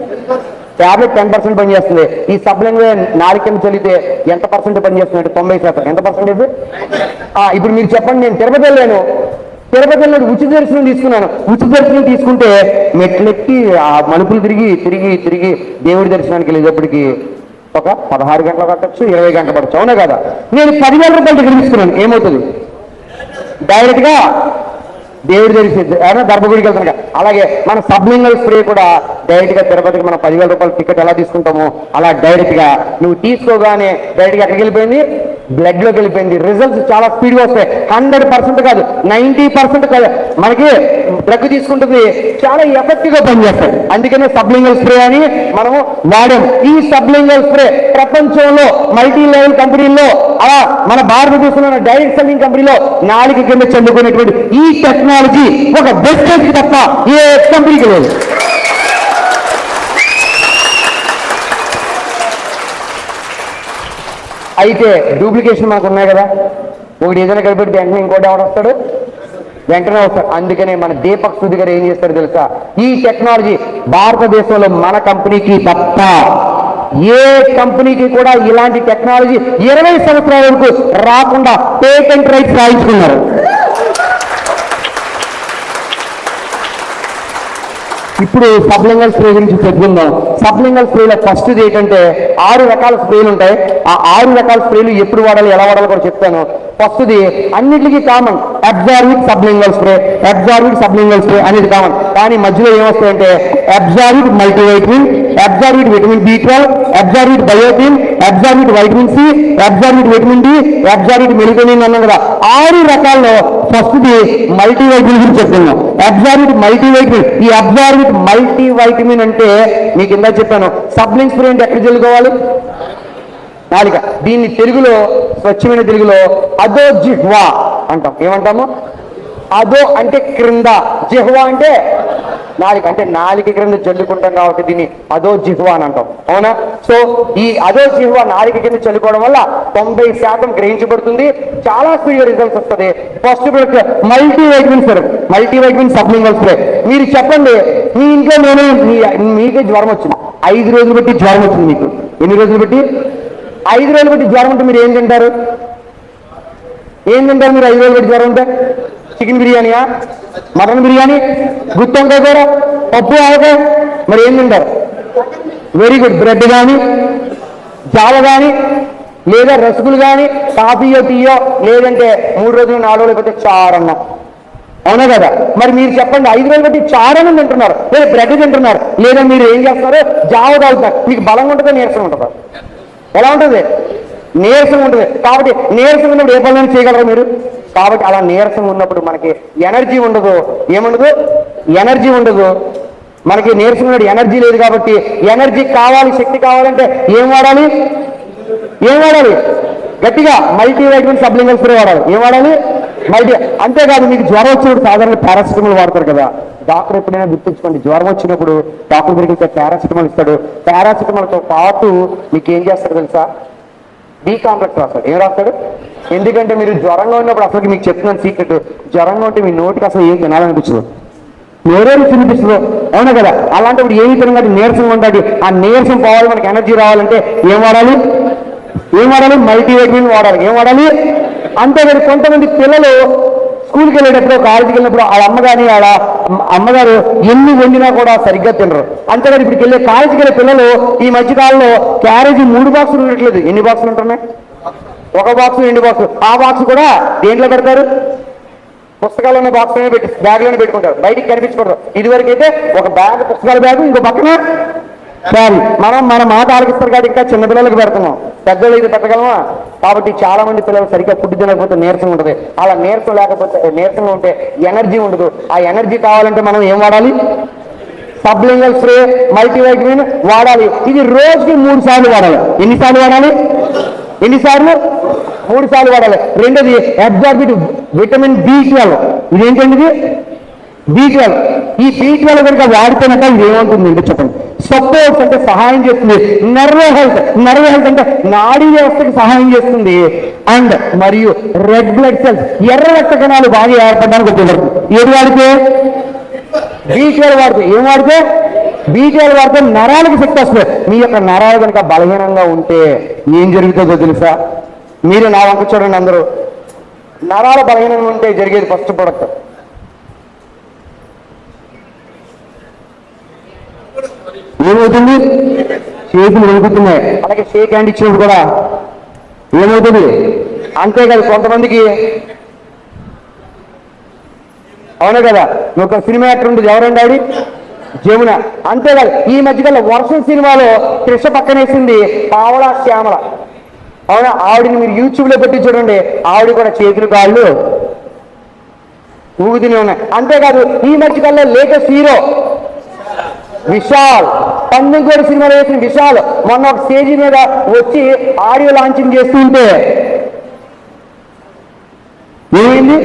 ట్యాబ్లెట్ 10% పనిచేస్తుంది. ఈ సబ్లింగ్ నాలుగు కింద చల్లితే ఎంత పర్సెంట్ పనిచేస్తుంది అంటే 90%. ఎంత పర్సెంటేజ్? ఇప్పుడు మీరు చెప్పండి, నేను తిరుపతి వెళ్ళాను, తిరుపతి వెళ్ళి ఉచిత దర్శనం తీసుకున్నాను. ఉచిత దర్శనం తీసుకుంటే మెట్లెక్కి ఆ మలుపులు తిరిగి తిరిగి తిరిగి దేవుడి దర్శనానికి వెళ్ళేటప్పటికి ఒక 16 గంటలు పట్టచ్చు, 20 గంటలు పట్టచ్చు. అవునా కదా? నేను 10,000 రూపాయలు టికెట్ తీసుకున్నాను. ఏమవుతుంది? డైరెక్ట్గా దేవుడి తెలిసింది అయినా గర్భగుడికి వెళ్తున్నాం. అలాగే మన సబ్లింగల్ స్ప్రే కూడా డైరెక్ట్ గా తిరుపతికి మనం 10,000 రూపాయల టికెట్ ఎలా తీసుకుంటామో అలా డైరెక్ట్ గా నువ్వు తీసుకోగానే డైరెక్ట్ గా ఎక్కడికి వెళ్ళిపోయింది? బ్లడ్ లోకి వెళ్ళిపోయింది. రిజల్ట్స్ చాలా స్పీడ్ గా వస్తాయి. 100% కాదు, 90% కాదు, మనకి డ్రగ్ తీసుకుంటుంది చాలా ఎఫెక్టివ్ గా పనిచేస్తాయి. అందుకనే సబ్లింగల్ స్ప్రే అని మనము వాడాము. ఈ సబ్లింగల్ స్ప్రే ప్రపంచంలో మల్టీ లెవెల్ కంపెనీల్లో, అలా మన భారతదేశంలో డైరెక్ట్ సెల్లింగ్ కంపెనీలో నాలుగు కింద చెందుకునేటువంటి ఈ టెక్నాలజీ ఒక వెస్టేజ్ తప్ప ఏ కంపెనీకి లేదు. అయితే డూప్లికేషన్ మనకు ఉన్నాయి కదా, ఒకటి ఏదైనా కలిపి వెంటనే ఇంకోటి ఎవరు వస్తాడు? వెంటనే వస్తాడు. అందుకనే మన దీపక్ సుధి గారు ఏం చేస్తారో తెలుసా? ఈ టెక్నాలజీ భారతదేశంలో మన కంపెనీకి తప్ప ఏ కంపెనీకి కూడా ఇలాంటి టెక్నాలజీ 20 సంవత్సరాల వరకు రాకుండా పేటెంట్ రైట్స్ రాయించుకున్నారు. ఇప్పుడు సబ్లింగల్ స్ప్రే గురించి చెప్పుకుందాం. సబ్లింగల్ స్ప్రేలో ఫస్ట్ ఏంటంటే 6 రకాల స్ప్రేలు ఉంటాయి. ఆ 6 రకాల స్ప్రేలు ఎప్పుడు వాడాలి, ఎలా వాడాలో కూడా చెప్తాను. ఫస్ట్ది అన్నిటికీ common absorbic sublingual spray. Absorbic sublingual spray అనేది కామన్. కానీ మధ్యలో ఏమొస్తాయంటే absorbic multivitamin, absorb with vitamin B12, absorb with biotin, absorb with vitamin C, absorb with vitamin D, absorb with melatonin అన్నాం కదా. 6 రకాల్లో ఫస్ట్ది మల్టీ వైటమిన్ గురించి చెప్తున్నాం. Absorb with multi vitamin. ఈ అబ్జార్బ్ విత్ మల్టీ వైటమిన్ అంటే మీకు ఇందా చెప్పాను, సబ్లింగ్స్ ఫ్రెండ్ ఎక్కడ చల్లుకోవాలి? నాలుక. దీన్ని తెలుగులో, స్వచ్ఛమైన తెలుగులో అదో జిహ్వా అంటాం. ఏమంటాము? అదో అంటే క్రింద, జిహ్వా అంటే నాలుక, అంటే నాలుక క్రింద చల్లుకుంటాం కాబట్టి దీన్ని అదో జిహ్వా అని అంటాం. అవునా? సో ఈ అదో జిహ్వా నాలుక కింద చల్లుకోవడం వల్ల 90% గ్రహించబడుతుంది, చాలా స్పీడ్గా రిజల్ట్స్ వస్తుంది. First product multi vitamin syrup, multi vitamin supplemental spray. మీరు చెప్పండి, మీ ఇంట్లో నేను మీకే జ్వరం వచ్చింది, 5 రోజులు బట్టి జ్వరం వచ్చింది మీకు. ఎన్ని రోజులు బట్టి? 5 రోజులు బట్టి జ్వరం ఉంటే మీరు ఏం తింటారు? ఏం తింటారు మీరు 5 రోజులు బట్టి జ్వరం ఉంటే? చికెన్ బిర్యానీయా, మటన్ బిర్యానీ, గుత్తొంకాయ కూర, పప్పు, ఆవకాయ, మరి ఏం తింటారు? Very good. బ్రెడ్ కానీ, జావ కానీ, లేదా రసగులు కానీ, కాఫీయో టీయో, లేదంటే 3 రోజులు 4 రోజులు పోతే చారన్నం. అవునా కదా? మరి మీరు చెప్పండి, 5 రోజులు బట్టి చారన్నం తింటున్నారు, లేదా బ్రెడ్ తింటున్నారు, లేదా మీరు ఏం చేస్తారు? జావ తాగుతారు. మీకు బలంగా ఉంటుందో నీరసం ఉంటుందా? ఎలా ఉంటుంది? నీరసం ఉంటుంది. కాబట్టి నీరసం ఉన్నప్పుడు ఏ పనులను చేయగలరు మీరు? కాబట్టి అలా నీరసం ఉన్నప్పుడు మనకి ఎనర్జీ ఉండదు. ఏముండదు? ఎనర్జీ ఉండదు. మనకి నీరసం ఉన్నప్పుడు ఎనర్జీ లేదు. కాబట్టి ఎనర్జీ కావాలి, శక్తి కావాలంటే ఏం వాడాలి? ఏం వాడాలి? గట్టిగా మల్టీ వైటమిన్ సప్లిమెంటల్ స్ప్రే వాడాలి. ఏం వాడాలి? మల్టీ. అంతేకాదు, మీకు జ్వరం వచ్చినప్పుడు సాధారణ పారాసిటమాల్ వాడతారు కదా. డాక్టర్ ఎప్పుడైనా గుర్తుంచుకోండి, జ్వరం వచ్చినప్పుడు డాక్టర్ దగ్గరికి పారాసిటమాల్ ఇస్తాడు. పారాసిటమాల్తో పాటు మీకు ఏం చేస్తాడు తెలుసా? బి కాంప్లెక్స్ రాస్తాడు. ఏం రాస్తాడు? ఎందుకంటే మీరు జ్వరంగా ఉన్నప్పుడు, అసలు మీకు చెప్తున్నాను సీక్రెట్, జ్వరంగా ఉంటే మీ నోటికి అసలు ఏం తినాలనిపించదు, నోరే తినిపిస్తుందో. అవునా కదా? అలాంటప్పుడు ఏమి తినగానే నీరసం ఉంటుంది. ఆ నీరసం పోవాలి, మనకి ఎనర్జీ రావాలంటే ఏం వాడాలి? ఏం వాడాలి? మల్టీ వైటమిన్ వాడాలి. ఏం వాడాలి? అంతేకాదు, కొంతమంది పిల్లలు స్కూల్కి వెళ్ళేటప్పుడు, కాలేజీకి వెళ్ళినప్పుడు వాళ్ళ అమ్మగారు ఎన్ని వండినా కూడా సరిగ్గా తినరు. అంతేకాదు, ఇప్పటికి వెళ్ళే కాలేజీకి వెళ్ళే పిల్లలు ఈ మధ్యకాలంలో క్యారేజీ 3 బాక్సులు ఉండట్లేదు. ఎన్ని బాక్సులు ఉంటున్నాయి? 1 బాక్సు, 2 బాక్సులు. ఆ బాక్స్ కూడా దేంట్లో పెడతారు? పుస్తకాలనే బాక్స్లోనే పెట్టి, బ్యాగ్లోనే పెట్టుకుంటారు, బయటికి కనిపించకూడదు. ఇదివరకు అయితే ఒక బ్యాగ్, పుస్తకాల బ్యాగ్, ఇంకో పక్కన సారీ, మన మాట ఆలకిస్తారు కాబట్టి ఇంకా చిన్నపిల్లలకు పెడుతున్నాం, పెద్దలు ఇది పెట్టగలమా? కాబట్టి చాలా మంది పిల్లలు సరిగ్గా ఫుడ్ తినకపోతే నీరసం ఉంటుంది. అలా నీరసంగా ఉంటే ఎనర్జీ ఉండదు. ఆ ఎనర్జీ కావాలంటే మనం ఏం వాడాలి? సబ్లింగల్ స్ప్రే, మల్టీవైటమిన్ వాడాలి. ఇది రోజుకి 3 సార్లు వాడాలి. ఎన్నిసార్లు వాడాలి? 3 సార్లు వాడాలి. రెండోది అబ్జార్బ్ విటమిన్ B12. ఇదేంటండి? ఇది B12. ఈ B12 కనుక వాడితేనక ఇది ఏమవుతుంది అంటే చెప్పండి, సపోర్ట్స్ అంటే సహాయం చేస్తుంది. నర్వ్ హెల్త్ అంటే నాడీ వ్యవస్థకి సహాయం చేస్తుంది. అండ్ మరియు రెడ్ బ్లడ్ సెల్స్, ఎర్ర రక్త కణాలు బాగా ఏర్పడడానికి ఉపయోగపడుతుంది. ఏది వాడితే? B12 వాడితే. ఏం వాడితే? B12 వాడితే నరాలకు శక్తి వస్తుంది. మీ యొక్క నరాలు కనుక బలహీనంగా ఉంటే ఏం జరుగుతుందో తెలుసా? మీరు నా వంక చూడండి అందరూ. నరాల బలహీనంగా ఉంటే జరిగేది ఫస్ట్ ప్రొడక్ట్ ఏమవుతుంది? చేతులు వణుకుతున్నాయి. అలాగే షేక్ హ్యాండ్ ఇచ్చినప్పుడు కూడా ఏమవుతుంది? అంతేకాదు, కొంతమందికి అవునా కదా, ఒక సినిమా యాక్టర్ ఉంటుంది, ఎవరండి ఆవిడ? జమున. అంతేకాదు, ఈ మధ్యకాల వర్షం సినిమాలో కృష్ణ పక్కనేసింది పావలా శ్యామల. అవునా? ఆవిడని మీరు యూట్యూబ్లో పెట్టి చూడండి, ఆవిడ కూడా చేతులు కాళ్ళు ఊగుతూనే ఉన్నాయి. అంతేకాదు, ఈ మధ్యకాలంలో లేటెస్ట్ హీరో విశాల్, 19 సినిమాలో వేసిన విశాల్ మొన్న ఒక స్టేజ్ మీద వచ్చి ఆడియో లాంచింగ్ చేస్తుంటే ఏమైంది?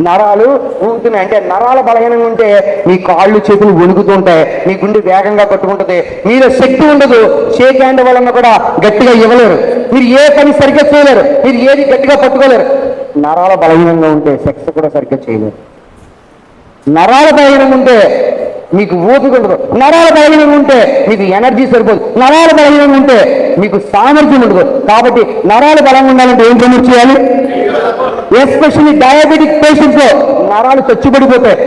నరాలు ఊగుతున్నాయి. అంటే నరాల బలహీనంగా ఉంటే మీ కాళ్ళు చేతులు వణుకుతుంటాయి, మీ గుండె వేగంగా కొట్టుకుంటుంది, మీలో శక్తి ఉండదు. షేక్ హ్యాండ్ వలన కూడా గట్టిగా ఇవ్వలేరు, మీరు ఏ పని సరిగ్గా చేయలేరు, మీరు ఏది గట్టిగా పట్టుకోలేరు. నరాల బలహీనంగా ఉంటే సెక్స్ కూడా సరిగ్గా చేయలేరు. నరాల బలహీనంగా ఉంటే మీకు ఓపిక ఉండదు. నరాల బలహీనంగా ఉంటే మీకు ఎనర్జీ సరిపోదు. నరాల బలహీనంగా ఉంటే మీకు సామర్థ్యం ఉండదు. కాబట్టి నరాలు బలంగా ఉండాలంటే ఏం ప్రమోట్ చేయాలి? ఎస్పెషల్లీ డయాబెటిక్ పేషెంట్స్ లో నరాలు చచ్చిపడిపోతాయి.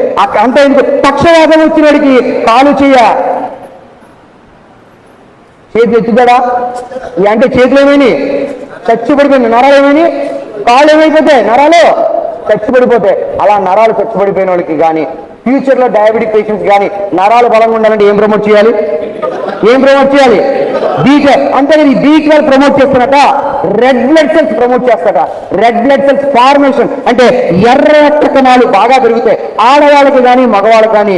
అంత ఎందుకు, పక్షవాతం వచ్చిన వాడికి కాలు చేతులు ఎత్తుతాడా అంటే చేతులు ఏమైనా చచ్చిపడిపోయింది, నరాలు ఏమైనా, కాళ్ళు ఏమైపోతాయి, నరాలు చచ్చిపడిపోతాయి. అలా నరాలు చచ్చిపడిపోయిన వాళ్ళకి కానీ, ఫ్యూచర్లో డయాబెటిక్ పేషెంట్స్ కానీ నరాలు బలంగా ఉండాలంటే ఏం ప్రమోట్ చేయాలి? ఏం ప్రమోట్ చేయాలి? B12. అంతేగాని B12 ప్రమోట్ చేస్తున్నట రెడ్ బ్లడ్ సెల్స్ ప్రమోట్ చేస్తాట. రెడ్ బ్లడ్ సెల్స్ ఫార్మేషన్ అంటే ఎర్ర రక్త కణాలు బాగా పెరుగుతాయి. ఆడవాళ్ళకి కానీ మగవాళ్ళకి కానీ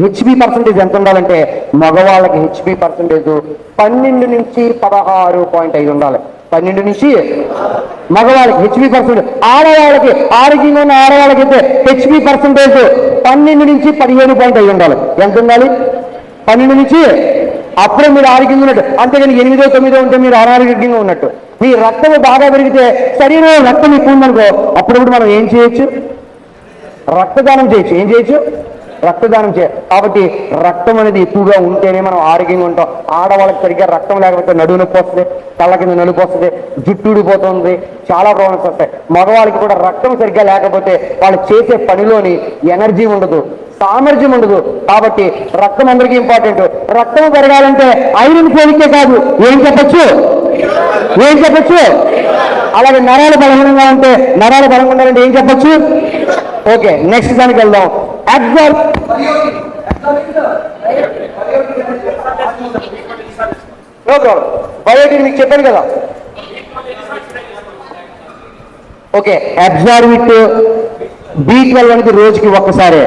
హెచ్బి పర్సంటేజ్ ఎంత ఉండాలంటే మగవాళ్ళకి హెచ్బి పర్సంటేజ్ 12 నుంచి 16.5 ఉండాలి. 12 నుంచి మగవాళ్ళకి హెచ్బి పర్సెంటేజ్, ఆడవాళ్ళకి ఆరోగ్యంగా ఉన్న ఆడవాళ్ళకి అయితే హెచ్బి పర్సెంటేజ్ 12 నుంచి 15.5 ఉండాలి. ఎంత ఉండాలి? 12 నుంచి. అప్పుడే మీరు ఆరోగ్యంగా ఉన్నట్టు. అంతేగాని 8, 9 ఉంటే మీరు అనారోగ్యంగా ఉన్నట్టు. మీ రక్తం బాగా పెరిగితే శరీరంలో రక్తం ఎక్కువ ఉందనుకో, అప్పుడప్పుడు మనం ఏం చేయొచ్చు? రక్తదానం చేయొచ్చు. ఏం చేయొచ్చు? రక్తదానం చేయాలి. కాబట్టి రక్తం అనేది ఎక్కువగా ఉంటేనే మనం ఆరోగ్యంగా ఉంటాం. ఆడవాళ్ళకి సరిగ్గా రక్తం లేకపోతే నడువు నొప్పి వస్తుంది, కళ్ళ కింద నలుపు వస్తుంది, జుట్టు ఊడిపోతుంది, చాలా ప్రాబ్లమ్స్ వస్తాయి. మగవాళ్ళకి కూడా రక్తం సరిగ్గా లేకపోతే వాళ్ళు చేసే పనిలోని ఎనర్జీ ఉండదు, సామర్థ్యం ఉండదు. కాబట్టి రక్తం అందరికీ ఇంపార్టెంట్. రక్తం పెరగాలంటే ఐరన్ ఫోలికే కాదు, ఏం చెప్పచ్చు? అలాగే నరాలు బలహీనంగా ఉంటే, నరాలు బలంగా ఉండాలంటే ఏం చెప్పచ్చు? ఓకే, నెక్స్ట్ దానికి వెళ్దాం. Observe no problem. బయోటిన్ మీకు చెప్పాను కదా. Okay, observe it. B12 అనేది రోజుకి ఒక్కసారి.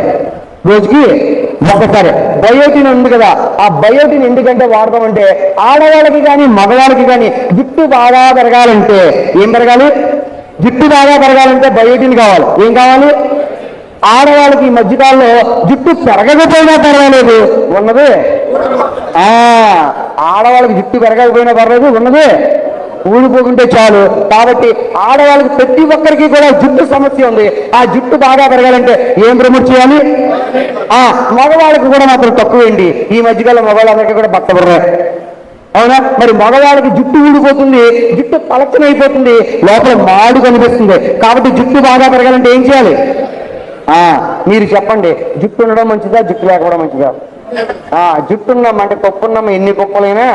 బయోటిన్ ఉంది కదా, ఆ బయోటిన్ ఎందుకంటే వాడతామంటే ఆడవాళ్ళకి కానీ మగవాళ్ళకి కానీ జుట్టు బాగా పెరగాలంటే ఏం పెరగాలి? జుట్టు బాగా పెరగాలంటే బయోటిన్ కావాలి. ఏం కావాలి? ఆడవాళ్ళకి ఈ మధ్యకాలంలో జుట్టు పెరగకపోయినా పర్వాలేదు, ఉన్నది. ఆడవాళ్ళకి జుట్టు పెరగకపోయినా పర్వాలేదు, ఉన్నది ఊడిపోకుంటే చాలు. కాబట్టి ఆడవాళ్ళకి ప్రతి ఒక్కరికి కూడా జుట్టు సమస్య ఉంది. ఆ జుట్టు బాగా పెరగాలంటే ఏం ప్రమోట్ చేయాలి? మగవాళ్ళకి కూడా మాత్రం తక్కువేంటి. ఈ మధ్యకాలం మగవాళ్ళందరికీ కూడా బట్ట బుర్ర. అవునా? మరి మగవాళ్ళకి జుట్టు ఊడిపోతుంది, జుట్టు పలచనైపోతుంది, లోపల మాడు కనిపిస్తుంది. కాబట్టి జుట్టు బాగా పెరగాలంటే ఏం చేయాలి? మీరు చెప్పండి, జుట్టు ఉండడం మంచిదా, జుట్టు లేకపోవడం మంచిదా? జుట్టున్నాం అంటే పప్పున్నాం ఎన్ని పప్పులైనా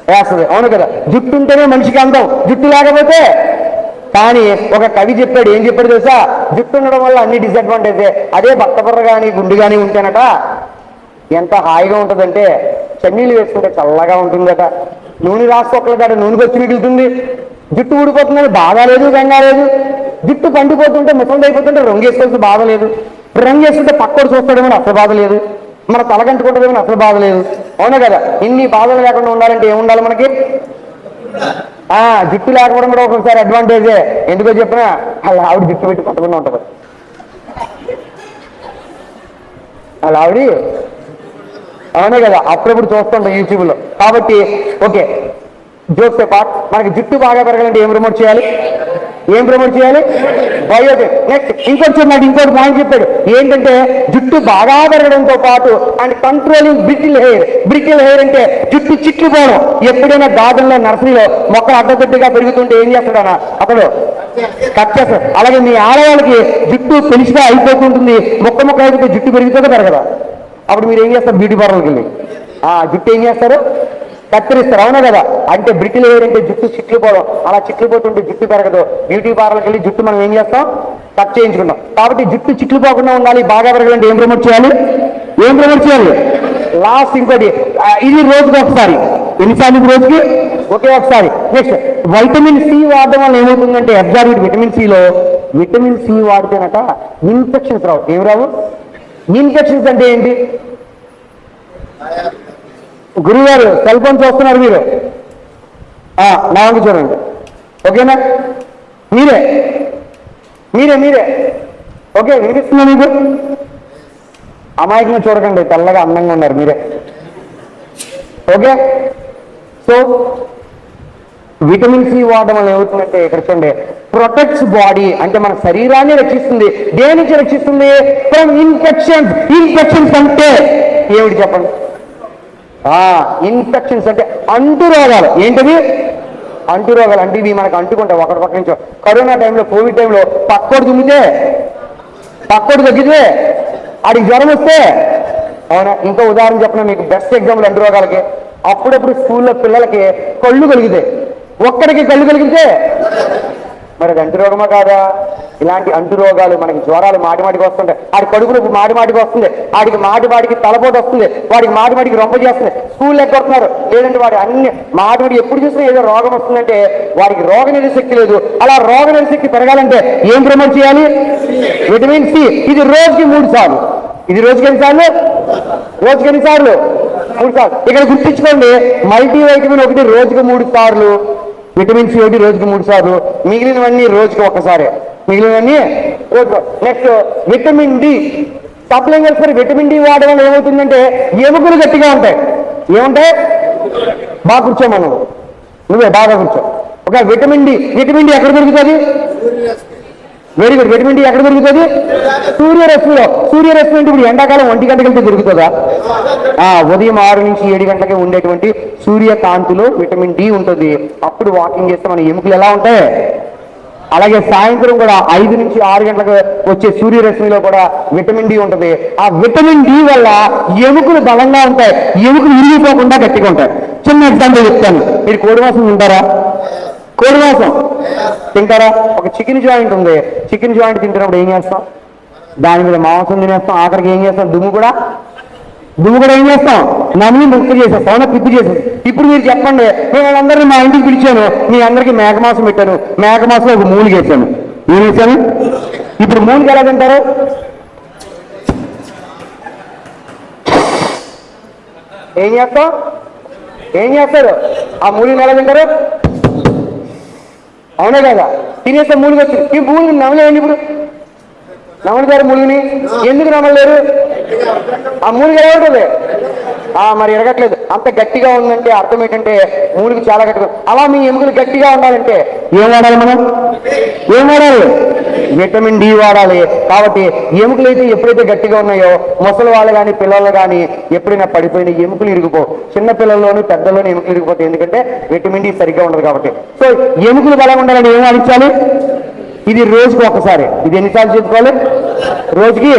వేస్తుంది. అవును కదా? జుట్టు ఉంటేనే మనిషికి అందం, జుట్టు లేకపోతే. కానీ ఒక కవి చెప్పాడు, ఏం చెప్పాడు తెలుసా? జుట్టు ఉండడం వల్ల అన్ని డిసడ్వాంటేజే, అదే బట్టబుర్ర కానీ గుండు కానీ ఉంటేనట ఎంత హాయిగా ఉంటుందంటే చన్నీళ్ళు వేసుకుంటే చల్లగా ఉంటుందట. నూనె రాసుకోకలేదట, నూనెకి వచ్చి మిగులుతుంది. జుట్టు ఊడిపోతుందని బాధ లేదు, గంగా లేదు. జుట్టు పండిపోతుంటే ముసలి అయిపోతుంటే రంగు వేసుకోవాల్సి బాధ లేదు. రంగు వేసుకుంటే పక్కోడు చూస్తాడేమో అసలు బాధ లేదు. మన తలగంటుకుంటుందేమో అసలు బాధ లేదు. అవునా కదా? ఇన్ని బాధలు లేకుండా ఉండాలంటే ఏముండాలి మనకి? జుట్టు లేకపోవడం కూడా ఒక్కొక్కసారి అడ్వాంటేజే. ఎందుకో చెప్పినా అలా ఆవిడ జుట్టు పెట్టి పట్టకుండా ఉంటుంది. అలా ఆవిడ అవునే కదా, అప్పుడప్పుడు చూస్తుంటాం యూట్యూబ్లో. కాబట్టి ఓకే, జోక్స్ పార్ట్. మనకి జుట్టు బాగా పెరగాలంటే ఏం ప్రమోట్ చేయాలి? బయోటిన్. నెక్స్ట్ ఇంకొంచెం నాకు ఇంకోటి పాయింట్ చెప్పాడు, ఏంటంటే జుట్టు బాగా పెరగడంతో పాటు అండ్ కంట్రోలింగ్ బ్రిటిల్ హెయిర్ అంటే జుట్టు చిట్లిపోవడం. ఎప్పుడైనా గార్డెన్లో నర్సరీలో మొక్కలు అడ్డగడ్డగా పెరుగుతుంటే ఏం చేస్తాడనా అతడు? కట్ చేస్తాడు. అలాగే మీ ఆడవాళ్ళకి జుట్టు పెలిసిగా అయిపోతుంటుంది, మొక్క అయిపోతే జుట్టు పెరుగుతుందో పెరగదా? అప్పుడు మీరు ఏం చేస్తారు? బ్యూటీ పార్లర్కి వెళ్ళి జుట్టు ఏం చేస్తారు? కత్తిరిస్తారు. అవునా కదా? అంటే బ్రిటిల్ హెయిర్ అంటే జుట్టు చిట్లిపోవడం. అలా చిట్లిపోతుంటే జుట్టు పెరగదు. బ్యూటీ పార్లర్కి వెళ్ళి జుట్టు మనం ఏం చేస్తాం? కట్ చేయించుకుంటాం. కాబట్టి జుట్టు చిట్లిపోకుండా ఉండాలి, బాగా పెరగాలంటే ఏం ప్రమోట్ చేయాలి? లాస్ట్ ఇంకోటి, ఇది రోజుకి ఒకసారి. ఎన్నిసార్లు? రోజుకి ఒకే ఒకసారి. నెక్స్ట్ వైటమిన్ సి వాడడం వల్ల ఏమవుతుందంటే అబ్జర్వ్, విటమిన్ సి వాడితేనట ఇన్ఫెక్షన్స్ రావు. ఏం రావు? ఇన్ఫెక్షన్స్ అంటే ఏంటి? గురువుగారు సెల్ ఫోన్ చూస్తున్నారు మీరు, నా వంక చూడండి. ఓకేనా? మీరే ఓకే, వినిపిస్తుందా మీకు? అమాయకంగా చూడకండి, తెల్లగా అందంగా ఉన్నారు మీరే. ఓకే, సో విటమిన్ సి వాడడం వల్ల ఏమవుతుందంటే ఇక్కడ చూడండి, ప్రొటెక్ట్స్ బాడీ అంటే మన శరీరాన్ని రక్షిస్తుంది. దేని నుంచి రక్షిస్తుంది? ఫ్రమ్ ఇన్ఫెక్షన్స్ అంటే ఏమిటి చెప్పండి? ఇన్ఫెక్షన్స్ అంటే అంటు రోగాలు. ఏంటివి? అంటు రోగాలు అంటే ఇవి మనకు అంటుకుంటాయి ఒకటి పక్క నుంచి. కరోనా టైంలో, కోవిడ్ టైంలో పక్కోడు తుమ్మితే, పక్కోడు తగ్గితే, ఆడికి జ్వరం వస్తే. అవునా? ఇంకో ఉదాహరణ చెప్పిన మీకు, బెస్ట్ ఎగ్జాంపుల్ అంటు రోగాలకి. అప్పుడప్పుడు స్కూల్లో పిల్లలకి కళ్ళు కలిగితే, ఒక్కడికి కళ్ళు కలిగితే మరి అది అంటు రోగమా కాదా? ఇలాంటి అంటు రోగాలు మనకి జ్వరాలు మాటిమాటికి వస్తుంటాయి, ఆడి కడుపులు మాటిమాటికి వస్తుంది, ఆడికి మాటిమాటికి తలపోటు వస్తుంది, వాడికి మాటిమాటికి రొంప చేస్తుంది, స్కూల్ ఎగ్గొడుతున్నారు, లేదంటే వాడి అన్ని మాటిమాటికి ఎప్పుడు చూసినా ఏదో రోగం వస్తుందంటే వాడికి రోగ నిరశక్తి లేదు. అలా రోగ నిరశక్తి పెరగాలంటే ఏం ప్రమోట్ చేయాలి? Vitamin C. ఇది రోజుకి 3 సార్లు. ఇది రోజుకి ఎన్నిసార్లు? రోజుకి ఎన్నిసార్లు? 3 సార్లు. ఇక్కడ గుర్తించుకోండి, మల్టీ వైటమిన్ ఒకటి రోజుకి 3 సార్లు, విటమిన్ సి ఒకటి రోజుకి 3 సార్లు, మిగిలినవన్నీ రోజుకి ఒక్కసారి, మిగిలినవన్నీ రోజుకు. Next vitamin D supplements. మరి విటమిన్ డి వాడడం వల్ల ఏమవుతుందంటే ఎముకలు గట్టిగా ఉంటాయి. ఏముంటాయి? బాగా కూర్చో, మనం నువ్వే బాగా కూర్చో. ఒక విటమిన్ డి ఎక్కడ దొరుకుతుంది? Very good. విటమిన్ డి ఎక్కడ దొరుకుతుంది? సూర్యరశ్మిలో. సూర్యరశ్మి అంటే ఇప్పుడు ఎండాకాలం 1 గంటకి వెళ్తే దొరుకుతుందా? ఉదయం 6 నుంచి 7 గంటలకి ఉండేటువంటి సూర్యకాంతిలో విటమిన్ డి ఉంటుంది. అప్పుడు వాకింగ్ చేస్తే మన ఎముకలు ఎలా ఉంటాయి? అలాగే సాయంత్రం కూడా 5 నుంచి 6 గంటలకు వచ్చే సూర్యరశ్మిలో కూడా విటమిన్ డి ఉంటుంది. ఆ విటమిన్ డి వల్ల ఎముకలు బలంగా ఉంటాయి, ఎముకలు విరిగిపోకుండా గట్టిగా ఉంటాయి. చిన్న ఎగ్జాంపుల్ చెప్తాను. మీరు కోడి మాంసం తింటారా? కోడి మాంసం తింటారా? ఒక చికెన్ జాయింట్ ఉంది. చికెన్ జాయింట్ తింటున్నప్పుడు ఏం చేస్తాం? దాని మీద మాంసం తినేస్తాం, ఆఖరికి ఏం చేస్తాం? దుమ్ము కూడా ఏం చేస్తాం? నమ్మి ముక్కు చేసేస్తాం, పిప్పు చేసేస్తాం. ఇప్పుడు మీరు చెప్పండి, నేను వాళ్ళందరినీ మా ఇంటికి పిలిచాను, మీ అందరికీ మేకమాంసం పెట్టాను, మేకమాంసం ఒక మూలిక వేసాను, ఏం వేసాను? ఇప్పుడు మూలిక ఎలా తింటారు? ఏం చేస్తారు? ఆ మూలికను ఎలా తింటారు? అవునా కదా? తినేస్తే మూలిక వచ్చింది. ఈ మూలికని నమలేయండి. ఇప్పుడు నమలుతారు మూలికని. ఎందుకు నమలలేరు? ఆ మూలిక ఎలా ఉంటుంది? మరి ఎరగట్లేదు. అంత గట్టిగా ఉందంటే అర్థం ఏంటంటే మూలిక చాలా గట్టిగా. అలా మీ ఎముకలు గట్టిగా ఉండాలంటే ఏం వాడాలి? మనం ఏం వాడాలి? విటమిన్ డి వాడాలి. కాబట్టి ఎముకలు అయితే ఎప్పుడైతే గట్టిగా ఉన్నాయో ముసలి వాళ్ళు కానీ పిల్లలు కానీ ఎప్పుడైనా పడిపోయిన ఎముకలు ఇరిగిపో. చిన్న పిల్లల్లోనూ పెద్దల్లోనూ ఎముకలు ఇరిగిపోతాయి, ఎందుకంటే విటమిన్ డి సరిగ్గా ఉండదు కాబట్టి. సో ఎముకలు బలంగా ఉండాలని ఏం వాడించాలి? ఇది రోజుకి ఒకసారి. ఇది ఎన్నిసార్లు చేసుకోవాలి? రోజుకి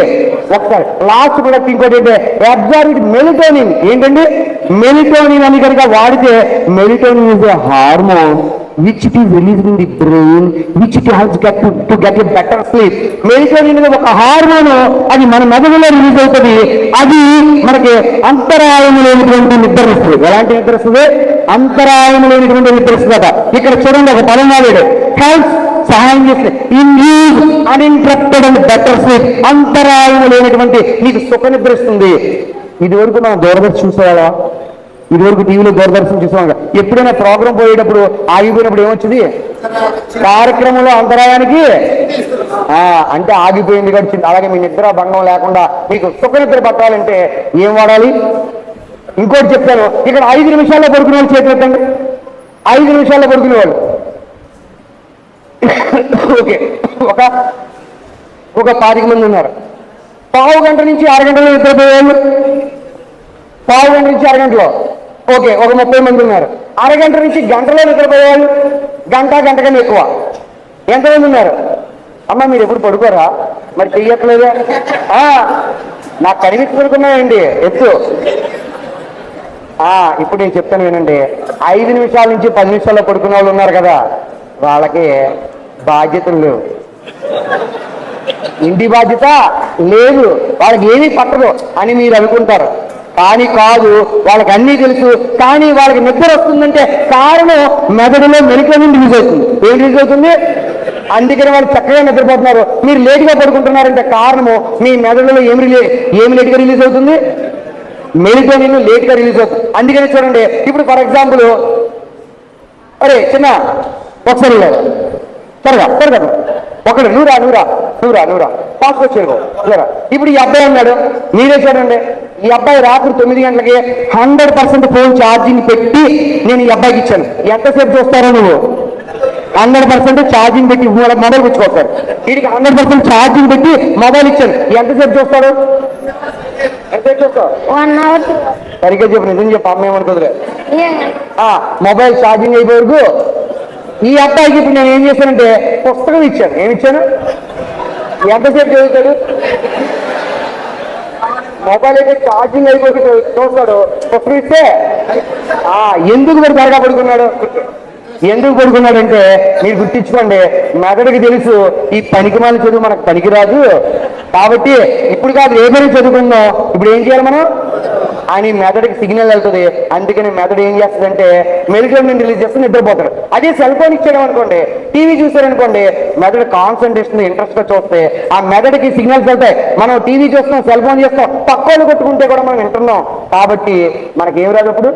ఒకసారి. లాస్ట్ ప్రొడక్ట్ ఇంకోటి ఏంటంటే అబ్జర్వ్ మెలిటోనిన్. ఏంటండి? మెలిటోనిన్ అని కనుక వాడితే, melatonin is a hormone which it is released in the brain, which it has to get a better sleep. మెలిటోనిన్ అనేది ఒక హార్మోన్, అది మన మెదడులో రిలీజ్ అవుతుంది. అది మనకి అంతరాయం లేనటువంటి నిద్రనిస్తుంది. ఎలాంటి నిద్రస్తుంది? అంతరాయం లేనటువంటి నిద్రస్తుందట. ఇక్కడ చూడండి, ఒక పదం వాడాడు, హెల్త్ సహాయం చేస్తే induce uninterrupted and better sleep. అంతరాయం లేనటువంటి నీకు సుఖ నిద్ర ఇస్తుంది. ఇది వరకు మనం దూరదర్శన్ చూసేవాళ్ళ? ఇదివరకు టీవీలో దూరదర్శన్ చూసేవాళ్ళ? ఎప్పుడైనా ప్రోగ్రాం పోయేటప్పుడు ఆగిపోయినప్పుడు ఏమొచ్చింది? కార్యక్రమంలో అంతరాయానికి అంటే ఆగిపోయింది గడిచింది. అలాగే మీ నిద్ర భంగం లేకుండా మీకు సుఖ నిద్ర పట్టాలంటే ఏం వాడాలి? ఇంకోటి చెప్తాను. ఇక్కడ 5 నిమిషాల్లో పడుకునే వాళ్ళు చేతి పెట్టండి. 5 నిమిషాల్లో పడుకునే వాళ్ళు. ఓకే, ఒక 20 మంది ఉన్నారు. పావు గంట నుంచి అరగంటలో నిద్రపోయేవాళ్ళు. పావు గంట నుంచి అరగంటలో. ఓకే, ఒక 30 మంది ఉన్నారు. అరగంట నుంచి గంటలో నిద్రపోయేవాళ్ళు. గంట కన్నా ఎక్కువ. ఎంతమంది ఉన్నారు? అమ్మ మీరు ఎప్పుడు పడుకోరా? మరి చెయ్యట్లేదా? నాకు కనిపించుకున్నాయండి ఎత్తు. ఇప్పుడు నేను చెప్తాను వినండి. 5 నిమిషాల నుంచి 10 నిమిషాల్లో పడుకునే వాళ్ళు ఉన్నారు కదా, వాళ్ళకి బాధ్యతలు లేవు. ఇంటి బాధ్యత లేదు, వాళ్ళకి ఏమీ పట్టదు అని మీరు అనుకుంటారు. కానీ కాదు, వాళ్ళకి అన్నీ తెలుసు. కానీ వాళ్ళకి నిద్ర వస్తుందంటే కారణం మెదడులో మెలిటోనిన్ రిలీజ్ అవుతుంది. ఏం రిలీజ్ అవుతుంది? అందుకని వాళ్ళు చక్కగా నిద్రపోతున్నారు. మీరు లేట్గా పడుకుంటున్నారంటే కారణము మీ మెదడులో ఏమి లేట్గా రిలీజ్ అవుతుంది? మెలిటోనిన్ లేట్గా రిలీజ్ అవుతుంది. అందుకని చూడండి, ఇప్పుడు ఫర్ ఎగ్జాంపుల్, అరే చిన్న ఒకసారి త్వరగా ఒకడు నువ్వురా పాస్ వచ్చేరు. ఇప్పుడు ఈ అబ్బాయి ఉన్నాడు, మీరే చూడండి. ఈ అబ్బాయి రాత్రి 9 గంటలకి 100% ఫోన్ ఛార్జింగ్ పెట్టి నేను ఈ అబ్బాయికి ఇచ్చాను. ఎంతసేపు చూస్తారో నువ్వు? 100% ఛార్జింగ్ పెట్టి మొబైల్ పుచ్చుకోస్తారు. వీడికి 100% ఛార్జింగ్ పెట్టి మొబైల్ ఇచ్చాను. ఎంతసేపు చూస్తాడు? ఎంతసేపు చూస్తావు? 1 hour. సరిగ్గా చెప్పు, నిజం చెప్పు, అమ్మ ఏమనుకోదులే. మొబైల్ ఛార్జింగ్ అయిపోయి వరకు ఈ అబ్బాయికి ఇప్పుడు నేను ఏం చేశానంటే పుస్తకం ఇచ్చాను. ఏమిచ్చాను? ఎంతసేపు చదువుతాడు? మొబైల్ అయితే ఛార్జింగ్ అయిపోయి చూస్తాడు. పుస్తకం ఇస్తే ఎందుకు మరి త్వరగా పడుకున్నాడు? ఎందుకు పడుకున్నాడంటే మీరు గుర్తించుకోండి, మెదడుకి తెలుసు ఈ పనికిమాలిన చదువు మనకు పనికిరాదు కాబట్టి ఇప్పుడు కాదు రేపైనా చదువుకుందాం, ఇప్పుడు ఏం చేయాలి మనం అని మెదడుకి సిగ్నల్ వెళ్తుంది. అందుకని మెదడు ఏం చేస్తుందంటే మెలిటోనిన్ రిలీజ్ చేస్తే నిద్రపోతాడు. అదే సెల్ ఫోన్ ఇచ్చాడు అనుకోండి, టీవీ చూసారనుకోండి, మెదడు కాన్సన్ట్రేషన్ ఇంట్రెస్ట్ గా చూస్తే ఆ మెదడుకి సిగ్నల్స్ వెళ్తాయి. మనం టీవీ చూస్తాం, సెల్ ఫోన్ చేస్తాం, పక్కోళ్ళు కొట్టుకుంటే కూడా మనం వింటున్నాం కాబట్టి మనకేం రాదు అప్పుడు.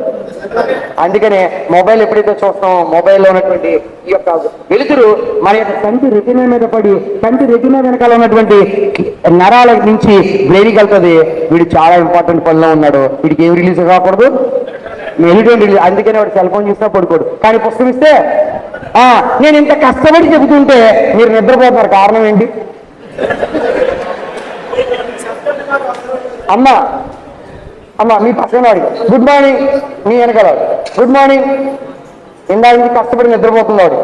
అందుకనే మొబైల్ ఎప్పుడైతే చూస్తామో మొబైల్లో ఉన్నటువంటి ఈ యొక్క వెలుతురు మన యొక్క కంటి రెటీనా మీద పడి కంటి రెటీనా వెనకాల ఉన్నటువంటి నరాల నుంచి బ్రెయిన్కి వెళ్తుంది. వీడు చాలా ఇంపార్టెంట్ పనిలో ఉన్నాడు, వీడికి ఏం రిలీజ్ కాకూడదు, మెలిటోనిన్ రిలీజ్. అందుకనే వాడు సెల్ ఫోన్ చూసినా పడుకోడు. కానీ పుస్తకం ఇస్తే నేను ఇంత కష్టపడి చెబుతుంటే మీరు నిద్రపోతున్నారు, కారణం ఏంటి? అమ్మా మీ పక్కన వాడికి గుడ్ మార్నింగ్, మీ వెనకాల గుడ్ మార్నింగ్, ఇందాక నుంచి కష్టపడి నిద్రపోతున్నాడు.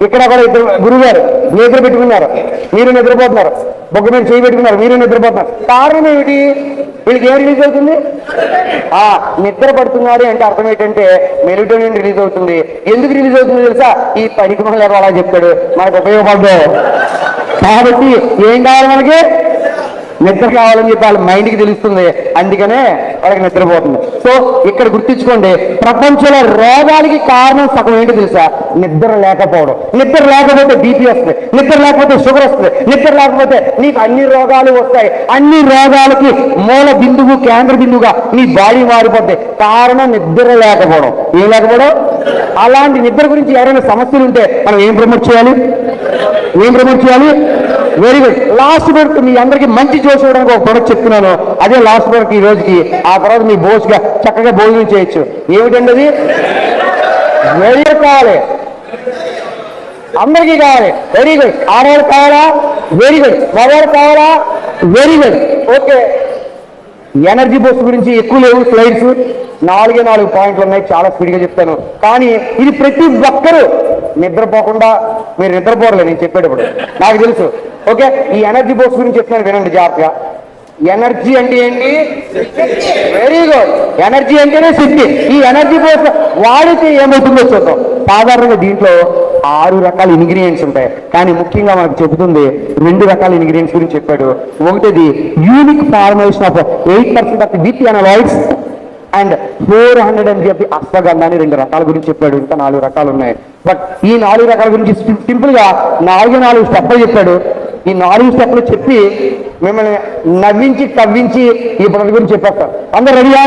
ఇక్కడ కూడా ఇద్దరు గురువుగారు నిద్ర పెట్టుకున్నారు, మీరు నిద్రపోతున్నారు, బొగ్గ మీద చేయి పెట్టుకున్నారు, మీరు నిద్రపోతున్నారు. కారణం ఏమిటి? వీళ్ళకి ఏం రిలీజ్ అవుతుంది? నిద్ర పడుతున్నారు అంటే అర్థం ఏంటంటే మెలిటోనిన్ రిలీజ్ అవుతుంది. ఎందుకు రిలీజ్ అవుతుంది తెలుసా? ఈ పనికి మళ్ళీ అలా చెప్పాడు, మనకు ఉపయోగపడ్డావు. కాబట్టి ఏం కావాలి మనకి? నిద్ర కావాలని చెప్పి వాళ్ళ మైండ్కి తెలుస్తుంది, అందుకనే వాళ్ళకి నిద్రపోతుంది. సో ఇక్కడ గుర్తించుకోండి, ప్రపంచంలో రోగాలకి కారణం సగం ఏంటి తెలుసా? నిద్ర లేకపోవడం. నిద్ర లేకపోతే బీపీ వస్తుంది, నిద్ర లేకపోతే షుగర్ వస్తుంది, నిద్ర లేకపోతే నీకు అన్ని రోగాలు వస్తాయి. అన్ని రోగాలకి మూల బిందువు, కేంద్ర బిందువుగా నీ బాడీ మారిపోద్ది. కారణం నిద్ర లేకపోవడం. ఏం లేకపోవడం? అలాంటి నిద్ర గురించి ఎవరైనా సమస్యలు ఉంటే మనం ఏం ప్రమోట్ చేయాలి? Very good. లాస్ట్ ప్రోడక్ట్ మీ అందరికీ మంచి జోష్ ఇవ్వడానికి ఒక ప్రోడక్ట్ చెప్తున్నాను, అదే లాస్ట్ ప్రోడక్ట్ ఈ రోజుకి. ఆ తర్వాత మీ బోస్గా చక్కగా భోజనం చేయొచ్చు. ఏమిటండి అది? Very good. కావాలి, అందరికీ కావాలి. Very good. ఆడవాళ్ళు కావాలా? Very good. మగవాళ్ళు కావాలా? Very good. Okay, energy Boost గురించి ఎక్కువ లేవు స్లైడ్స్, 4 పాయింట్లు ఉన్నాయి, చాలా స్పీడ్గా చెప్తాను. కానీ ఇది ప్రతి ఒక్కరూ నిద్రపోకుండా, మీరు నిద్రపోరలేదు నేను చెప్పేటప్పుడు, నాకు తెలుసు. ఓకే, ఈ ఎనర్జీ బూస్ట్ గురించి చెప్తున్నాను, వినండి జాగ్రత్తగా. ఎనర్జీ అంటే ఏంటి? Very good. ఎనర్జీ అంటేనే శక్తి. ఈ ఎనర్జీ బూస్ట్ వాడితే ఏమవుతుందో చూద్దాం. సాధారణంగా దీంట్లో 6 రకాల ఇంగ్రీడియంట్స్ ఉంటాయి, కానీ ముఖ్యంగా మనకు చెబుతుంది 2 రకాల ఇంగ్రీడియంట్స్ గురించి చెప్పాడు. ఒకటిది unique formation of 8% of withanolides and 400 mg అశ్వగంధాన్ని 2 రకాల గురించి చెప్పాడు. ఇంకా 4 రకాలు ఉన్నాయి, బట్ ఈ 4 రకాల గురించి సింపుల్ గా 4 స్టెప్లు చెప్పాడు. ఈ 4 స్టెప్లు చెప్పి మిమ్మల్ని నవ్వించి తవ్వించి ఈ ప్రొడక్ట్ గురించి చెప్పేస్తాను. అందరు రెడీయా?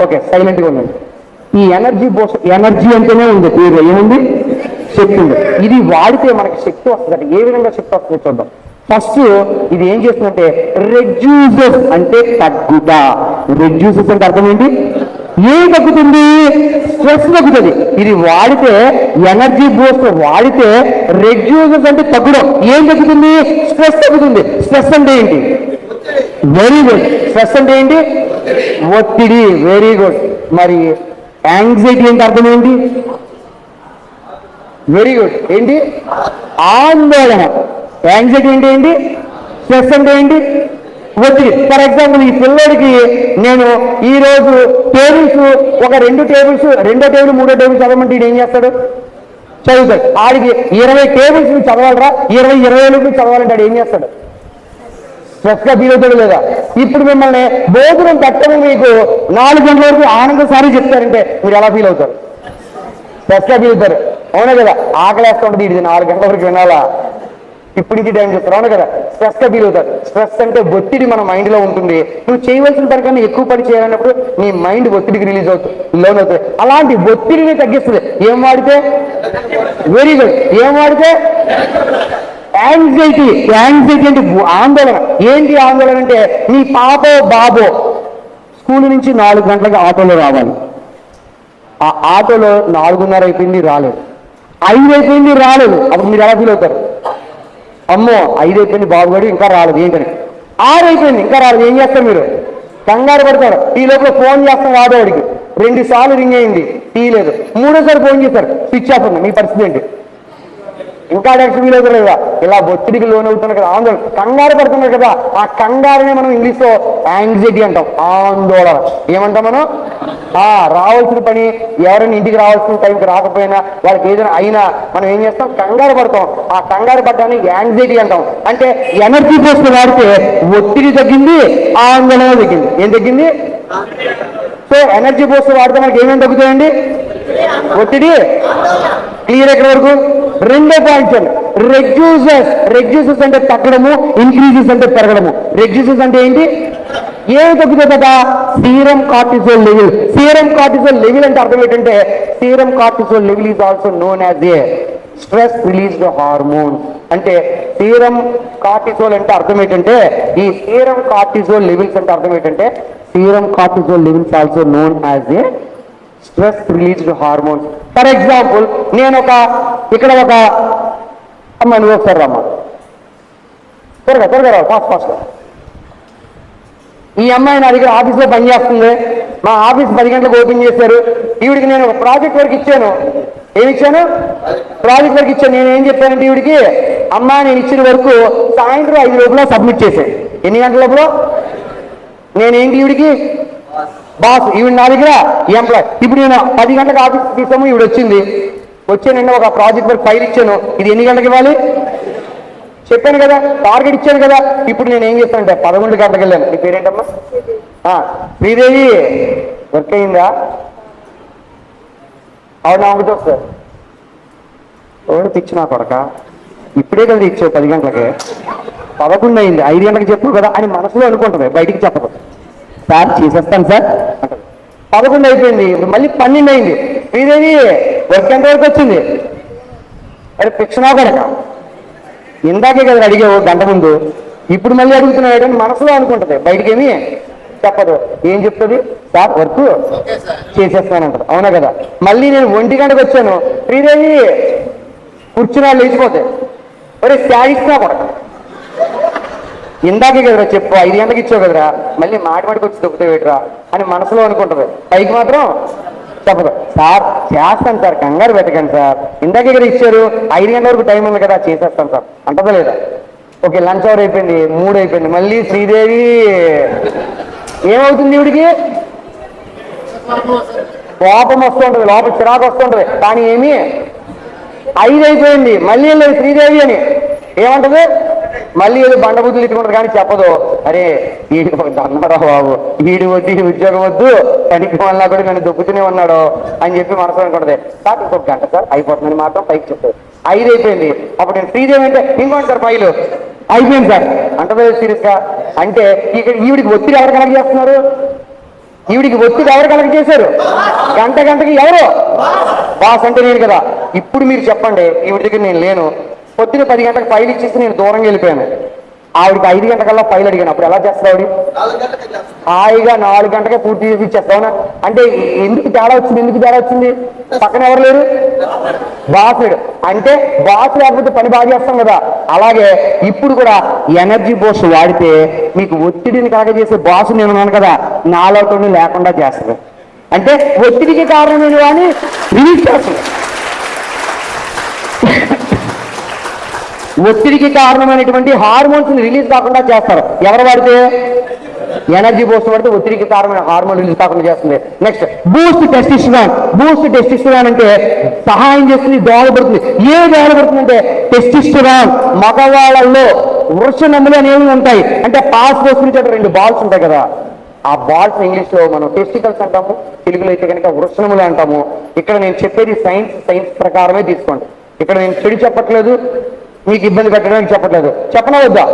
ఓకే, సైలెంట్గా ఉండండి. ఈ ఎనర్జీ బూస్ట్, ఎనర్జీ అంటేనే ఉంది పేరు, ఏముంది? శక్తి ఉంది. ఇది వాడితే మనకి శక్తి వస్తుంది. ఏ విధంగా శక్తి వస్తుంది చూద్దాం. ఫస్ట్ ఇది ఏం చేస్తుందంటే రెడ్యూసెస్ అంటే తగ్గుట. రెడ్యూసెస్ అంటే అర్థం ఏంటి? ఏం తగ్గుతుంది? స్ట్రెస్ తగ్గుతుంది. ఇది వాడితే, ఎనర్జీ బూస్ట్ వాడితే రెడ్యూసెస్ అంటే తగ్గడం. ఏం తగ్గుతుంది? స్ట్రెస్ తగ్గుతుంది. స్ట్రెస్ అంటే ఏంటి? Very good. స్ట్రెస్ అంటే ఏంటి? ఒత్తిడి. Very good. మరి యాంగ్జైటీ అంటే అర్థం ఏంటి? Very good. ఏంటి? ఆందోళన. యాంగ్జైటీ అంటే ఏంటి? స్ట్రెస్ అంటే ఏంటి? ఒత్తిడి. ఫర్ ఎగ్జాంపుల్, ఈ పిల్లడికి నేను ఈరోజు టేబుల్స్ ఒక 2 టేబుల్స్, 2వ టేబుల్ 3వ టేబుల్ చదవమంటే ఏం చేస్తాడు? చదువుతాడు. ఆడికి 20 టేబుల్స్ చదవాలరా, 20 చదవాలంటే ఆడు ఏం చేస్తాడు? స్ట్రెస్గా ఫీల్ అవుతాడు లేదా? ఇప్పుడు మిమ్మల్ని భోజనం పెట్టడం మీకు 4 గంటల వరకు ఆనందసారి చెప్తారంటే మీరు ఎలా ఫీల్ అవుతారు? స్ట్రెస్గా ఫీల్ అవుతారు, అవునా కదా? ఆకలేస్తూ ఉంటుంది, ఇది 4 గంటల వరకు వినాలా, ఇప్పుడు ఇది టైం చేస్తారు, అవును కదా? స్ట్రెస్గా ఫీల్ అవుతారు. స్ట్రెస్ అంటే ఒత్తిడి మన మైండ్లో ఉంటుంది. నువ్వు చేయవలసిన పనికన్నా ఎక్కువ పని చేయాలన్నప్పుడు నీ మైండ్ ఒత్తిడికి రిలీజ్ అవుతుంది, లోన్ అవుతుంది. అలాంటి ఒత్తిడిని తగ్గిస్తుంది ఏం వాడితే? Very good. ఏం వాడితే? యాంగ్జైటీ. యాంగ్జైటీ అంటే ఆందోళన. ఏంటి ఆందోళన అంటే, మీ పాపో బాబో స్కూల్ నుంచి 4 గంటలకు ఆటోలో రావాలి. ఆ ఆటోలో 4:30 అయిపోయింది రాలేదు, 5 అయిపోయింది రాలేదు. అప్పుడు మీరు ఎలా ఫీల్ అవుతారు? అమ్మో 5 అయిపోయింది బాబుగాడు ఇంకా రాలేదు ఏంటని. 6 అయిపోయింది ఇంకా రాలేదు. ఏం చేస్తారు మీరు? కంగారు పడతారు. ఈ లోపల ఫోన్ చేస్తాం వాడేవాడికి, 2 సార్లు రింగ్ అయింది, టీ లేదు. 3వ సారి ఫోన్ చేస్తారు, స్విచ్ ఆఫ్ ఉంది. మీ పరిస్థితి ఏంటి? ఇంకా నెక్స్ట్ ఫీల్ అవుతారు కదా, ఇలా ఒత్తిడికి లోన్ అవుతున్నారు కదా, ఆందోళన, కంగారు పడుతున్నారు కదా, ఆ కంగారుని మనం ఇంగ్లీష్ లో యాంగ్జైటీ అంటాం, ఆందోళన. ఏమంటాం మనం? రావాల్సిన పని ఎవరైనా ఇంటికి రావాల్సిన టైంకి రాకపోయినా, వాళ్ళకి ఏదైనా అయినా మనం ఏం చేస్తాం? కంగారు పడతాం. ఆ కంగారు పడ్డాన్ని యాంగ్జైటీ అంటాం. అంటే ఎనర్జీ బూస్ట్ వాడితే ఒత్తిడి తగ్గింది, ఆందోళన తగ్గింది. ఏం తగ్గింది? సో ఎనర్జీ బూస్ట్ వాడితే మనకి ఏమేమి తగ్గుతాయండి? ఒత్తిడి. క్లియర్ ఎక్కడి వరకు? రెండో పాయింట్స్ అండి. రెడ్యూసెస్ అంటే తగ్గడము, ఇంక్రీజెస్ అంటే పెరగడము. రెడ్యూసెస్ అంటే ఏంటి? ఏమి తగ్గుతుంది కదా? Serum cortisol level. Serum cortisol level అంటే అర్థం ఏంటంటే, serum cortisol level is also known as a stress released hormone. అంటే సీరం కార్టిసోల్ అంటే అర్థం ఏంటంటే, ఈ సీరం కార్టిసోల్ లెవెల్స్ అంటే అర్థం ఏంటంటే, serum cortisol levels also known as a stress released hormones. For example, నేను ఇక్కడ ఒక అమ్మ, నువ్వు ఒకసారి రమ్మా, త్వరగా రావు, ఫాస్ట్. ఈ అమ్మాయి నా దగ్గర ఆఫీస్లో పనిచేస్తుంది. మా ఆఫీస్ 10 గంటలకు ఓపెన్ చేశారు. ఈవిడికి నేను ఒక ప్రాజెక్ట్ వర్క్ ఇచ్చాను. ఏమి ఇచ్చాను? ప్రాజెక్ట్ వర్క్ ఇచ్చాను. నేను ఏం చెప్పానంటే ఈవిడికి, అమ్మా నేను ఇచ్చిన వరకు సాయంత్రం 5 లోపల సబ్మిట్ చేశాను. ఎన్ని గంటల లోపల? నేనేంటి ఈవిడికి బాస్, ఈవిడ నా దగ్గర ఎంప్లాయ్. ఇప్పుడు నేను 10 గంటలకు ఆఫీస్ తీసాము, ఈవిడ వచ్చింది. నిన్న ఒక ప్రాజెక్ట్ వర్క్ ఫైల్ ఇచ్చాను. ఇది ఎన్ని గంటలకు ఇవ్వాలి? చెప్పాను కదా, టార్గెట్ ఇచ్చాను కదా. ఇప్పుడు నేను ఏం చేస్తానంటే 11 గంటలకు వెళ్ళాను. నీ పేరేంటమ్మా? శ్రీదేవి. వర్క్ అయిందా? అవునా? అమ్ముతా సార్. ఓడి పిచ్చి నా కొడక, ఇప్పుడే కదా ఇచ్చావు 10 గంటలకే, 11 అయింది, 5 గంటలకు చెప్పు కదా అని మనసులో అనుకుంటుంది, బయటికి చెప్పదు. సార్ చేసేస్తాను సార్ అంటారు. 11 అయిపోయింది, ఇప్పుడు మళ్ళీ 12 అయింది. శ్రీదేవి వర్క్ ఎంత వరకు వచ్చింది? అరే పిచ్చినా కొడక, ఇందాకే కదా అడిగావు గంట ముందు, ఇప్పుడు మళ్ళీ అడుగుతున్నాడు అని మనసులో అనుకుంటుంది, బయటికి ఏమి చెప్పదు. ఏం చెప్తుంది? సార్ వర్క్ చేసేస్తానంటారు. అవునా కదా? మళ్ళీ నేను 1 గంటకు వచ్చాను, శ్రీదేవి కూర్చున్నా లేచిపోతే, ఒరే శాడిస్తా కొడక, ఇందాకే కదరా చెప్పు, 5 గంటలకు ఇచ్చావు కదరా, మళ్ళీ మాటికి వచ్చి దొక్కుతావు ఏట్రా అని మనసులో అనుకుంటుంది, పైకి మాత్రం చెప్పదు. సార్ చేస్తాను సార్, కంగారు పెట్టకండి సార్, ఇందాకే కదా ఇచ్చారు, 5 గంటల వరకు టైం ఉంది కదా, చేసేస్తాను సార్ అంటదా లేదా? ఓకే, లంచ్ అవర్ అయిపోయింది, 3 అయిపోయింది, మళ్ళీ శ్రీదేవి ఏమవుతుంది? ఈవిడికి కోపం వస్తుంటది, లోపల చిరాకు వస్తుంటది, కానీ ఏమి 5 అయిపోయింది, మళ్ళీ వెళ్ళదు శ్రీదేవి అని ఏమంటది? మళ్ళీ ఏదో బండబుద్ధులు ఇట్టుకుంటారు కానీ చెప్పదు, అరే వీడి అన్నారా బాబు, వీడి వద్దు, ఈ ఉద్యోగం వద్దు, పనికి వల్ల కూడా నన్ను దొబ్బుతూనే ఉన్నాడు అని చెప్పి మనసు అనుకుంటుంది. సార్ ఇంకొక గంట సార్ అయిపోతుందని మాత్రం పైకి చెప్తారు. 5 అయిపోయింది. అప్పుడు నేను శ్రీదేవి అంటే ఇంకోండి సార్ ఫైలు అయిపోయింది సార్ అంటది సీరియస్ గా. అంటే ఇక్కడ ఈవిడికి ఒత్తిడి ఎవరు కలెక్ట్ చేస్తున్నారు? ఈవిడికి ఒత్తిడి ఎవరు కలెక్ట్ చేశారు? గంటకి ఎవరు? బాస్ అంటే నేను కదా. ఇప్పుడు మీరు చెప్పండి, ఈవిడి దగ్గర నేను లేను, పొద్దున 10 గంటలకు ఫైల్ ఇచ్చేసి నేను దూరంగా వెళ్ళిపోయాను, ఆవిడకి 5 గంటకల్లా ఫైల్ అడిగాను, అప్పుడు ఎలా చేస్తావు? ఆవిడ హాయిగా 4 గంటకే పూర్తి చేసి ఇచ్చేస్తావునా? అంటే ఎందుకు తేడా వచ్చింది? పక్కన ఎవరు లేరు? బాస్ లేడు. అంటే బాస్ లేకపోతే పని బాగా చేస్తాం కదా, అలాగే ఇప్పుడు కూడా ఎనర్జీ బూస్ట్ వాడితే మీకు ఒత్తిడిని కలగజేసే బాస్ నేను ఉన్నాను కదా, నాలో లేకుండా చేస్తుంది. అంటే ఒత్తిడికి కారణమైన వాడిని రిలీజ్ చేస్తుంది. ఒత్తిడికి కారణమైనటువంటి హార్మోన్స్ రిలీజ్ కాకుండా చేస్తారు. ఎవరు వాడితే? ఎనర్జీ బూస్ట్ వాడితే ఒత్తిడికి కారణమైన హార్మోన్ రిలీజ్ కాకుండా చేస్తుంది. Next Boost టెస్టిస్టెరాన్. బూస్ట్ టెస్టిస్టెరాన్ అంటే సహాయం చేస్తుంది, దోహదపడుతుంది. ఏ దోహదపడుతుంది అంటే టెస్టిస్టెరాన్ మగవాళ్ళల్లో వృషణములు అనేవి ఉంటాయి. అంటే పాస్ పోసుకునే 2 బాల్స్ ఉంటాయి కదా, ఆ బాల్స్ ఇంగ్లీష్ లో మనం టెస్టికల్స్ అంటాము, తెలుగులో అయితే కనుక వృషణములు అంటాము. ఇక్కడ నేను చెప్పేది సైన్స్ ప్రకారమే తీసుకోండి. ఇక్కడ నేను చెడు చెప్పట్లేదు, మీకు ఇబ్బంది పెట్టడానికి చెప్పట్లేదు. చెప్పనా వద్దా?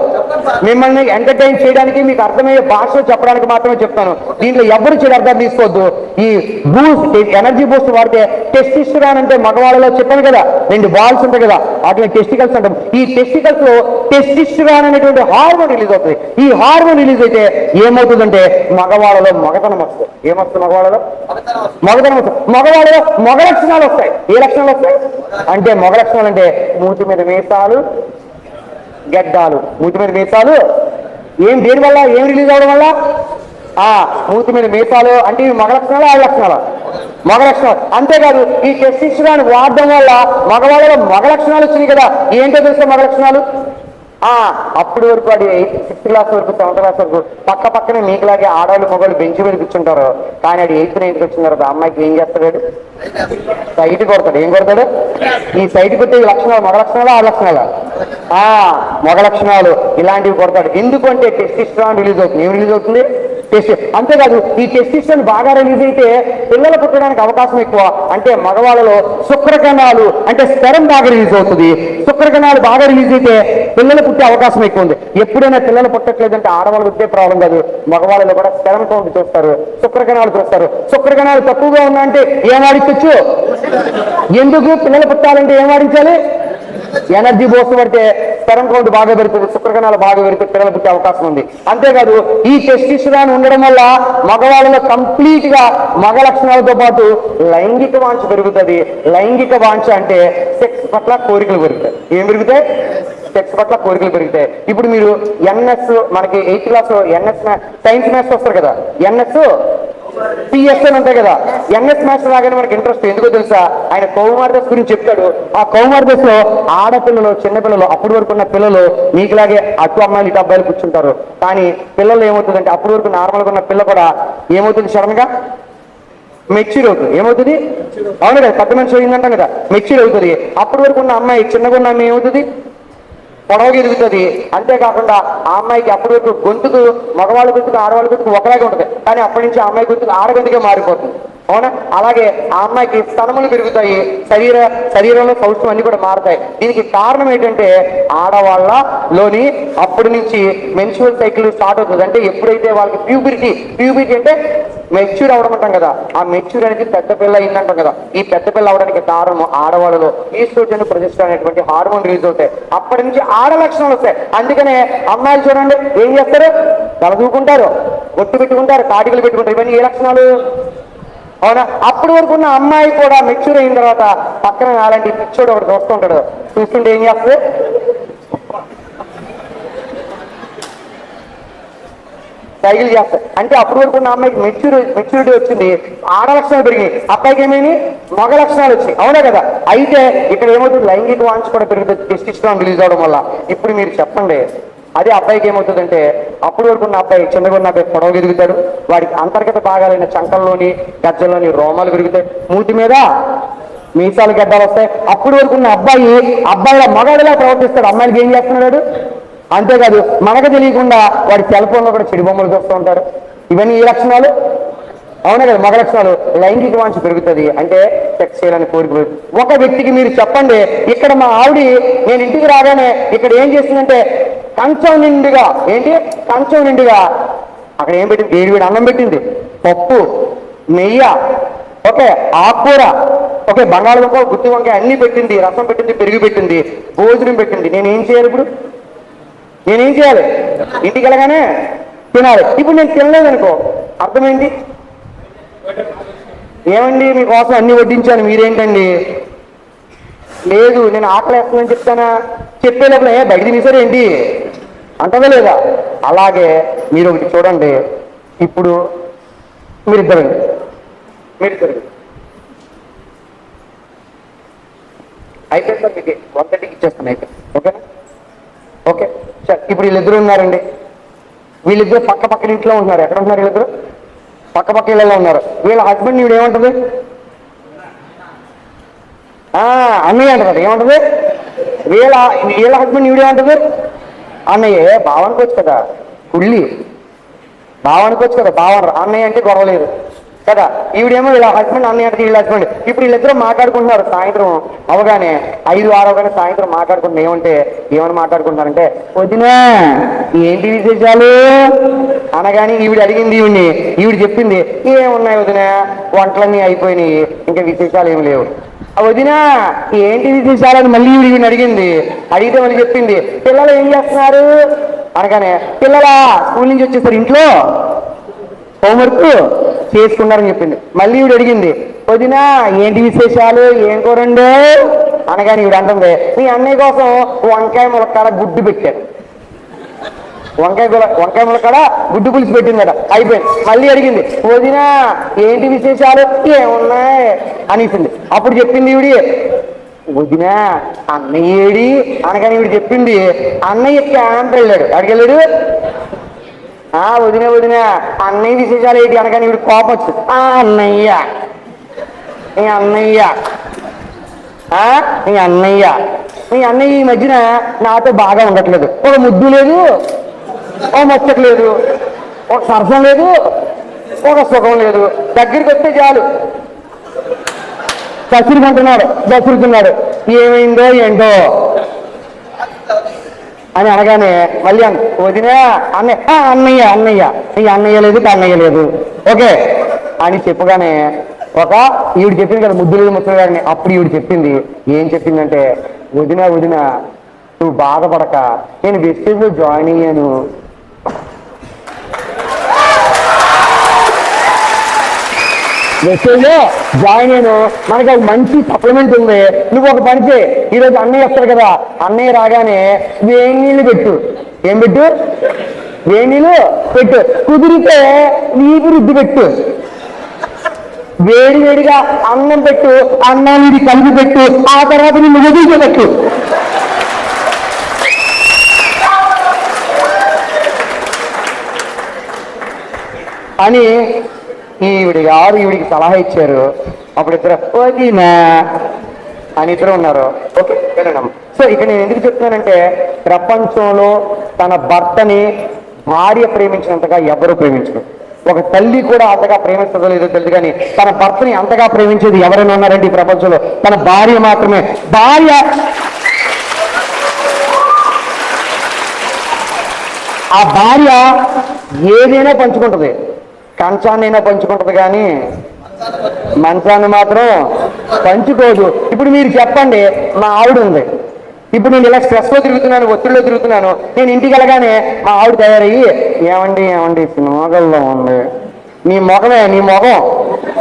మిమ్మల్ని ఎంటర్టైన్ చేయడానికి, మీకు అర్థమయ్యే భాషలో చెప్పడానికి మాత్రమే చెప్తాను. దీంట్లో ఎవరు చెడు అర్థం తీసుకోవద్దు. ఈ బూస్ట్ ఎనర్జీ బూస్ట్ వాడితే టెస్టిస్టెరాన్ అంటే మగవాళ్ళలో చెప్పాను కదా 2 బాల్స్ ఉంటాయి కదా, వాటిని టెస్టికల్స్ అంటాం. ఈ టెస్టికల్స్ లో టెస్టిస్టెరాన్ అనేటువంటి హార్మోన్ రిలీజ్ అవుతుంది. ఈ హార్మోన్ రిలీజ్ అయితే ఏమవుతుందంటే మగవాళ్ళలో మగతనం వస్తుంది. ఏమొస్తుంది? మగవాళ్ళలో మగతనం వస్తుంది. మగవాళ్ళలో మగ లక్షణాలు వస్తాయి. ఏ లక్షణాలు వస్తాయి అంటే, మగ లక్షణాలు అంటే మూతి మీద మీసాలు, గడ్డాలు. మూతి మీద మీసాలు దేని వల్ల ఏం రిలీజ్ అవడం వల్ల? మూతి మీద మీసాలు అంటే ఇవి మగ లక్షణాలు, ఆడ లక్షణాలు? మగ లక్షణాలు. అంతేకాదు ఈ టెస్టిస్టెరాన్ వాడడం వల్ల మగవాళ్ళలో మగ లక్షణాలు వచ్చినాయి కదా. ఏంటో తెలుసా మగ లక్షణాలు? అప్పటి వరకు అది 6th క్లాస్ వరకు 7th క్లాస్ వరకు పక్క పక్కనే మీకులాగే ఆడవాళ్ళు మగవాళ్ళు బెంచ్ మీద కూర్చుంటారు. కానీ అది 8th 9th వచ్చిన తర్వాత అమ్మాయికి ఏం చేస్తాడు? సైట్ కొడతాడు. ఏం కొడతాడు? ఈ సైట్ కొట్టే లక్షణాలు మగ లక్షణాలు, ఆ లక్షణాలు మగ లక్షణాలు ఇలాంటివి కొడతాడు. ఎందుకంటే టెస్టిస్టెరాన్ రిలీజ్ అవుతుంది. ఏం రిలీజ్ అవుతుంది? అంతేకాదు ఈ టెస్టిస్టెరాన్ బాగా రిలీజ్ అయితే పిల్లలు పుట్టడానికి అవకాశం ఎక్కువ. అంటే మగవాళ్ళలో శుక్రకణాలు అంటే స్పెరం బాగా రిలీజ్ అవుతుంది. శుక్రకణాలు బాగా రిలీజ్ అయితే పిల్లలు పుట్టే అవకాశం ఎక్కువ ఉంది. ఎప్పుడైనా పిల్లలు పుట్టట్లేదంటే ఆడవాళ్ళకి వచ్చే ప్రాబ్లం కాదు, మగవాళ్ళలో కూడా స్పెరం కౌంట్ చూస్తారు, శుక్రకణాలు చూస్తారు. శుక్రకణాలు తక్కువగా ఉన్నాయంటే ఏం వాడించవచ్చు? ఎందుకు పిల్లలు పుట్టాలంటే ఏం వాడించాలి? ఎనర్జీ బోస్ట్ పడితే స్పెరం కౌంట్ బాగా పెరుగుతుంది, శుక్రకణాలు బాగా పెరిగితే పిల్లలు పుట్టే అవకాశం ఉంది. అంతేకాదు ఈ టెస్టిస్టెరాన్ ఉండడం వల్ల మగవాళ్ళలో కంప్లీట్ గా మగ లక్షణాలతో పాటు లైంగిక వాంఛ పెరుగుతుంది. లైంగిక వాంఛ అంటే సెక్స్ పట్ల కోరికలు పెరుగుతాయి. ఏం పెరుగుతాయి? సెక్స్ పట్ల కోరికలు పెరుగుతాయి. ఇప్పుడు మీరు ఎన్ఎస్ మనకి 8th క్లాస్ లో ఎన్ఎస్ సైన్స్ మ్యాథ్స్ వస్తారు కదా, ఎన్ఎస్ పిఎస్ అని ఉంటాయి కదా. ఎన్ఎస్ మ్యాథ్స్ లాగానే మనకి ఇంట్రెస్ట్. ఎందుకో తెలుసా? ఆయన కౌమార్దశ గురించి చెప్తాడు. ఆ కౌమార్దశలో ఆడపిల్లలు, చిన్నపిల్లలు, అప్పటి వరకు ఉన్న పిల్లలు మీకులాగే అటు అమ్మాయిలు ఇటు అబ్బాయిలు కూర్చుంటారు. కానీ పిల్లలు ఏమవుతుందంటే అప్పటి వరకు నార్మల్గా ఉన్న పిల్ల కూడా ఏమవుతుంది? సడన్ గా మెచ్యూర్ అవుతుంది. ఏమవుతుంది? అవును కదా, పెద్ద మనిషి అయిందంటాం కదా, మెచ్యూర్ అవుతుంది. అప్పటి వరకు ఉన్న అమ్మాయి, చిన్నగా ఉన్న అమ్మాయి ఏమవుతుంది? పొడవగా ఎదుగుతుంది. అంతేకాకుండా ఆ అమ్మాయికి అప్పటి వరకు గొంతుకు మగవాళ్ళ గొంతుకు ఆడవాళ్ళ గొంతుకు ఒకలాగే ఉంటుంది. కానీ అప్పటి నుంచి ఆ అమ్మాయి గొంతుకు ఆడగొంతుగా మారిపోతుంది. అవునా? అలాగే ఆ అమ్మాయికి స్తనములు పెరుగుతాయి, శరీరంలో సౌష్ఠం అన్ని కూడా మారుతాయి. దీనికి కారణం ఏంటంటే ఆడవాళ్ళలోని అప్పటి నుంచి మెన్స్ట్రువల్ సైకిల్ స్టార్ట్ అవుతుంది. అంటే ఎప్పుడైతే వాళ్ళకి ప్యూబిరిటీ అంటే మెచ్యూర్ అవడం అంటాం కదా, ఆ మెచ్యూర్ అనేది పెద్ద పిల్ల అయిందంటాం కదా. ఈ పెద్ద పిల్ల అవడానికి కారణం ఆడవాళ్ళలో ఈస్ట్రోజన్, ప్రొజెస్టెరాన్ అనేటువంటి హార్మోన్ రిలీజ్ అవుతాయి. అప్పటి నుంచి ఆడ లక్షణాలు వస్తాయి. అందుకనే అమ్మాయిలు చూడండి ఏం చేస్తారు? తలదూకుంటారు, ఒట్టు పెట్టుకుంటారు, కాటికలు పెట్టుకుంటారు. ఇవన్నీ ఏ లక్షణాలు? అవునా? అప్పటి వరకు ఉన్న అమ్మాయి కూడా మెచ్యూర్ అయిన తర్వాత పక్కన అలాంటి పిచ్చోడు ఒకటి చూస్తుంటాడు. చూస్తుంటే ఏం చేస్తుంది? సైకిల్ చేస్తారు. అంటే అప్పటి వరకు ఉన్న అమ్మాయికి మెచ్యూరిటీ వచ్చింది, ఆడ లక్షణాలు పెరిగి, అబ్బాయికి ఏమైనా మగ లక్షణాలు వచ్చినాయి. అవునా కదా? అయితే ఇక్కడ ఏమవుతుంది? లైంగిక వాంఛ కూడా పెరుగుతుంది టెస్టిస్టెరాన్ రిలీజ్ అవడం వల్ల. ఇప్పుడు మీరు చెప్పండి, అదే అబ్బాయికి ఏమవుతుందంటే అప్పటి వరకు ఉన్న అబ్బాయి, చిన్నగా ఉన్న అబ్బాయి పొడవ పెరుగుతాడు. వాడికి అంతర్గత భాగాలైన చంకల్లోని గజ్జల్లోని రోమాలు పెరుగుతాయి, మూతి మీద మీసాలు గడ్డలు వస్తాయి. అప్పటి వరకు ఉన్న అబ్బాయిల మగాడిలా ప్రవర్తిస్తాడు. అమ్మాయికి ఏం చేస్తున్నాడు? అంతేకాదు మనకు తెలియకుండా వాడి సెల్ ఫోన్లో కూడా చెడు బొమ్మలు చూస్తూ ఉంటారు. ఇవన్నీ ఈ లక్షణాలు. అవునా కదా? మగ లక్షణాలు. లైంగిక వాంఛ పెరుగుతుంది అంటే సెక్స్ చేయాలని కోరిక. ఒక వ్యక్తికి మీరు చెప్పండి, ఇక్కడ మా ఆవిడ నేను ఇంటికి రాగానే ఇక్కడ ఏం చేసిందంటే కంచం నిండుగా, ఏంటి కంచం నిండుగా అక్కడ ఏం పెట్టింది? వేడివేడి అన్నం పెట్టింది, పప్పు, నెయ్యి, ఓకే ఆకుకూర, ఓకే బంగాళదుంప, గుత్తి వంకాయ అన్ని పెట్టింది, రసం పెట్టింది, పెరుగు పెట్టింది, భోజనం పెట్టింది. నేనేం చేయాలి? ఇప్పుడు నేనేం చేయాలి? ఇంటికి వెళ్ళగానే తినాలి. ఇప్పుడు నేను తినలేదనుకో అర్థమైంది? ఏమండి మీకోసం అన్ని వడ్డించాను, మీరేంటండి? లేదు నేను ఆకలి వేస్తుందని చెప్తానా? చెప్పేటప్పుడు బయట తినేసారు ఏంటి అంటదా లేదా? అలాగే మీరు ఒకటి చూడండి. ఇప్పుడు మీరిద్దరు అయిపోయింది సార్, మీకు 1:30కి ఇచ్చేస్తాను. అయితే ఓకేనా? Okay sir. ఇప్పుడు వీళ్ళిద్దరు ఉన్నారండి, వీళ్ళిద్దరు పక్క పక్కన ఇంట్లో ఉంటున్నారు. ఎక్కడ ఉంటున్నారు వీళ్ళిద్దరు? పక్క పక్క ఇళ్ళలో ఉన్నారు. వీళ్ళ హస్బెండ్ ఈవిడ ఏమంటుంది? అన్నయ్య అంటారు. ఏమంటుంది? వీళ్ళ హస్బెండ్ ఈవిడ ఏమంటుంది? అన్నయ్య. బావ అనుకోవచ్చు కదా, కుళ్ళి బావ అనుకోవచ్చు కదా, బావ అన్నయ్య అంటే గొడవలేదు కదా. ఈవిడేమో వీళ్ళ హస్బెండ్ అన్నయ్య అంటే వీళ్ళ హస్బెండ్. ఇప్పుడు వీళ్ళిద్దరూ మాట్లాడుకుంటున్నారు. సాయంత్రం అవగానే 5-6 అవగానే సాయంత్రం మాట్లాడుకుంటున్నారు. ఏమని మాట్లాడుకుంటున్నారంటే, వదినా ఏంటి విశేషాలు అనగానే ఈవిడ అడిగింది ఈవిడ చెప్పింది, ఏమున్నాయి వదినా, వంటలన్నీ అయిపోయినాయి, ఇంకా విశేషాలు ఏమి లేవు. వదినా ఏంటి విశేషాలని మళ్ళీ ఈవిడ అడిగింది. అడిగితే మళ్ళీ చెప్పింది, పిల్లలు ఏం చేస్తున్నారు అనగానే, పిల్లల స్కూల్ నుంచి వచ్చేసారు, ఇంట్లో హోంవర్క్ చేసుకున్నారని చెప్పింది. మళ్ళీ ఈవిడ అడిగింది, వదినా ఏంటి విశేషాలు, ఏం కూరండి అనగానే ఈవిడ అంటుంది, మీ అన్నయ్య కోసం వంకాయ ములక్కాడ గుడ్డు పెట్టారు. వంకాయ ములక్కడ గుడ్డు పులుసు పెట్టిందట, అయిపోయింది. మళ్ళీ అడిగింది, వదినా ఏంటి విశేషాలు, ఏమున్నాయి అనేసింది. అప్పుడు చెప్పింది ఈవిడి, వదినా అన్నయ్య ఏడి అనగానే ఈవిడ చెప్పింది, అన్నయ్య క్యాంప్ వెళ్ళాడు. అడిగెళ్ళాడు, వదిన వదిన అన్నయ్య విశేషాలు ఏంటి అనగానే ఈవిడ కోపం వచ్చింది. అన్నయ్య నీ అన్నయ్య నీ అన్నయ్య నీ అన్నయ్య ఈ మధ్యన నాతో బాగా ఉండట్లేదు. ఒక ముద్దు లేదు, ఒక ముచ్చట లేదు, ఒక సరసం లేదు, ఒక సుఖం లేదు. దగ్గరికి వస్తే చాలు దసురుకున్నాడు. ఏమైందో ఏంటో అని అనగానే మళ్ళీ వదినా అన్నయ్య నీ అన్నయ్య లేదు అన్నయ్య లేదు ఓకే అని చెప్పగానే ఈవిడ చెప్పింది కదా ముద్దు లేదు ముసలి గారిని. అప్పుడు ఈవిడ చెప్పింది, ఏం చెప్పిందంటే, వదినా నువ్వు బాధపడక, నేను వెస్టేజ్లో జాయిన్ అయ్యాను. వెస్టేజ్లో జాయిన్ అయ్యాను, మనకి ఒక మంచి సప్లిమెంట్ ఉంది. నువ్వు ఒక పని చేయి, ఈరోజు అన్నయ్య వస్తాడు కదా, అన్నయ్య రాగానే వేడి నీళ్ళు పెట్టు. ఏం పెట్టు? వేడి నీళ్ళు పెట్టు. కుదిరితే నీకు రుద్దు పెట్టు. వేడిగా అన్నం పెట్టు, అన్నాన్ని కలిపి పెట్టు, ఆ తర్వాత నిన్ను వదిలిపెట్టు అని ఈవిడికి సలహా ఇచ్చారు. అప్పుడు ఇద్దరు వదినా అని ఇద్దరు ఉన్నారు. ఓకే వినడం. సో ఇక్కడ నేను ఎందుకు చెప్తున్నానంటే, ప్రపంచంలో తన భర్తని భార్య ప్రేమించినంతగా ఎవరు ప్రేమించరు. ఒక తల్లి కూడా అంతగా ప్రేమిస్తుందో లేదో తెలియదు, కానీ తన భర్తని అంతగా ప్రేమించేది ఎవరైనా ఉన్నారంటే ఈ ప్రపంచంలో తన భార్య మాత్రమే. భార్య ఆ భార్య ఏదైనా పంచుకుంటుంది, కంచాన్నైనా పంచుకుంటుంది, కానీ మంచాన్ని మాత్రం పంచుకోదు. ఇప్పుడు మీరు చెప్పండి, మా ఆవిడ ఉంది, ఇప్పుడు నేను ఇలా స్ట్రెస్లో తిరుగుతున్నాను, ఒత్తిడిలో తిరుగుతున్నాను, నేను ఇంటికి వెళ్ళగానే మా ఆవిడ తయారయ్యి, ఏమండి సినిమాగల్లో ఉంది, నీ మొఖం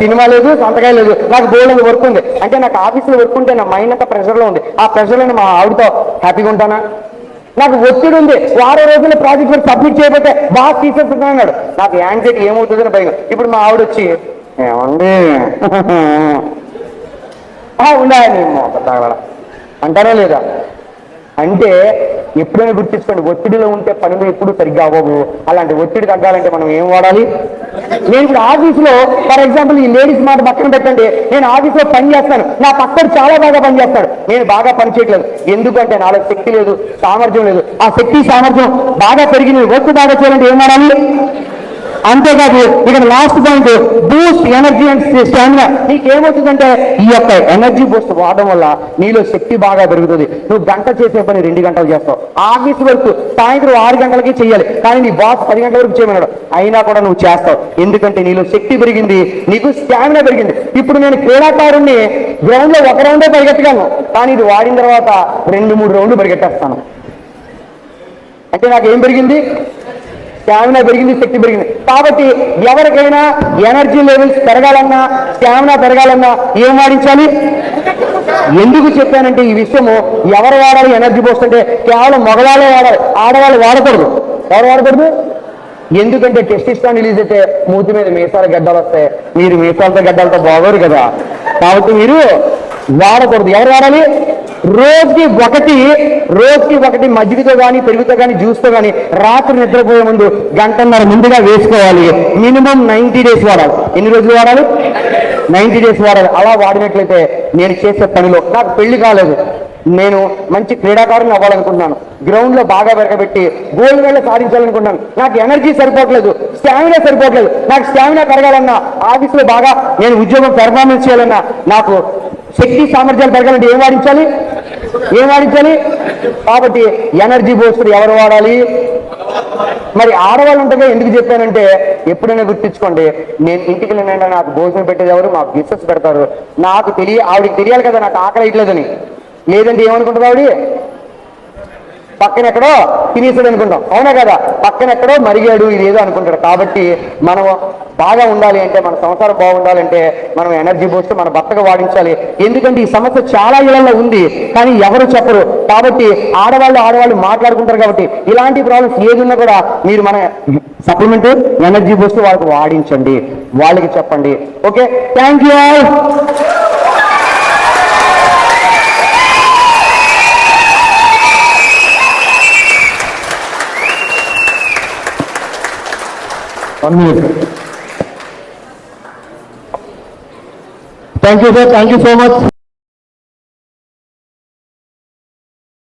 సినిమా లేదు, సంతకాయ లేదు, నాకు బోల్డ్ వర్క్ ఉంది అంటే, నాకు ఆఫీస్లో వర్క్ ఉంటే నా మైండ్ అంతా ప్రెషర్లో ఉంది. ఆ ప్రెషర్లో మా ఆవిడతో హ్యాపీగా ఉంటానా? నాకు ఒత్తిడి ఉంది, వారం రోజుల్లో ప్రాజెక్ట్ వర్క్ సబ్మిట్ చేయకపోతే బాగా తీసేస్తున్నాడు, నాకు యాంగ్జైటీ ఏమవుతుందని భయం. ఇప్పుడు మా ఆవిడ వచ్చి, ఏమండి ఉండాలి నీ మొక్క అంటారా లేదా? అంటే ఎప్పుడైనా గుర్తించుకోండి, ఒత్తిడిలో ఉంటే పనులు ఎప్పుడు సరిగ్గా అవ్వవు. అలాంటి ఒత్తిడి తగ్గాలంటే మనం ఏం వాడాలి? నేను ఇప్పుడు ఆఫీసులో ఫర్ ఎగ్జాంపుల్ ఈ లేడీస్ మాట పక్కన పెట్టండి, నేను ఆఫీస్లో పని చేస్తాను, నా పక్కన చాలా బాగా పని చేస్తాడు, నేను బాగా పని చేయట్లేదు. ఎందుకంటే నాలో శక్తి లేదు, సామర్థ్యం లేదు. ఆ శక్తి సామర్థ్యం బాగా పెరిగింది, వర్క్ బాగా చేయాలంటే ఏం వాడాలి? అంతేకాదు ఇక్కడ last point, boost energy and stamina. నీకేమవుతుందంటే ఈ యొక్క ఎనర్జీ బూస్ట్ వాడడం వల్ల నీలో శక్తి బాగా పెరుగుతుంది. నువ్వు గంట చేసే పని 2 గంటలు చేస్తావు. ఆఫీస్ వరకు సాయంత్రం 6 గంటలకి చేయాలి, కానీ నీ బాస్ 10 గంటల వరకు చేయమన్నాడు, అయినా కూడా నువ్వు చేస్తావు. ఎందుకంటే నీలో శక్తి పెరిగింది, నీకు స్టామినా పెరిగింది. ఇప్పుడు నేను క్రీడాకారుణ్ణి గ్రౌండ్ లో 1 రౌండే పరిగెత్తగాను, కానీ ఇది వాడిన తర్వాత 2-3 రౌండ్లు పరిగెట్టేస్తాను. అంటే నాకేం పెరిగింది? స్టామినా పెరిగింది, శక్తి పెరిగింది. కాబట్టి ఎవరికైనా ఎనర్జీ లెవెల్స్ పెరగాలన్నా, స్టామినా పెరగాలన్నా ఏం వాడించాలి? ఎందుకు చెప్పానంటే ఈ విషయము ఎవరు వాడాలి ఎనర్జీ బూస్ట్ అంటే? కేవలం మగవాళ్ళే వాడాలి, ఆడవాళ్ళు వాడకూడదు. ఎవరు వాడకూడదు? ఎందుకంటే టెస్టిస్ట్రాన్ రిలీజ్ అయితే మూతి మీద మీసాల గడ్డలు వస్తాయి, మీరు మీసాలతో గడ్డలతో బాగోరు కదా, కాబట్టి మీరు వాడకూడదు. ఎవరు వాడాలి? రోజుకి ఒకటి మజ్జిగతో కానీ, పెరుగుతో కానీ, జ్యూస్తో కానీ రాత్రి నిద్రపోయే ముందు 1.5 గంటల ముందుగా వేసుకోవాలి. మినిమం 90 డేస్ వాడాలి. ఎన్ని రోజులు వాడాలి? 90 డేస్ వాడాలి. అలా వాడినట్లయితే నేను చేసే పనిలో, నాకు పెళ్లి కాలేదు, నేను మంచి క్రీడాకారుని అవ్వాలనుకుంటున్నాను, గ్రౌండ్ లో బాగా వెరగబెట్టి గోల్డ్ మెడల్ సాధించాలనుకుంటున్నాను, నాకు ఎనర్జీ సరిపోవట్లేదు, స్టామినా సరిపోవట్లేదు. నాకు స్టామినా పెరగాలన్నా, ఆఫీసులో బాగా నేను ఉద్యోగం పెర్ఫార్మెన్స్ చేయాలన్నా, నాకు శక్తి సామర్థ్యాలు పెరగాలంటే ఏం వాడించాలి? కాబట్టి ఎనర్జీ బూస్టర్ ఎవరు వాడాలి? మరి ఆడవాళ్ళు ఉంటుందో ఎందుకు చెప్పానంటే, ఎప్పుడైనా గుర్తించుకోండి, నేను ఇంటికి వెళ్ళినా నాకు భోజనం పెట్టేది ఎవరు? మా మిస్సెస్ పెడతారు. ఆవిడకి తెలియాలి కదా నాకు ఆకలి ఇట్లేదని. లేదంటే ఏమనుకుంటుంది ఆవిడ? పక్కన ఎక్కడో తినేసాడు అనుకుంటాం, అవునా కదా? పక్కన ఎక్కడో మరిగాడు ఇదేదో అనుకుంటాడు. కాబట్టి మనం బాగా ఉండాలి అంటే, మన సంసారం బాగుండాలంటే మనం ఎనర్జీ బూస్ట్ మన భర్తకు వాడించాలి. ఎందుకంటే ఈ సమస్య చాలా ఇళ్లలో ఉంది, కానీ ఎవరు చెప్పరు. కాబట్టి ఆడవాళ్ళు మాట్లాడుకుంటారు. కాబట్టి ఇలాంటి ప్రాబ్లమ్స్ ఏది ఉన్నా కూడా మీరు మన సప్లిమెంట్ ఎనర్జీ బూస్ట్ వాళ్ళకి వాడించండి, వాళ్ళకి చెప్పండి. Okay, thank you. Thank you, sir. Thank you so much.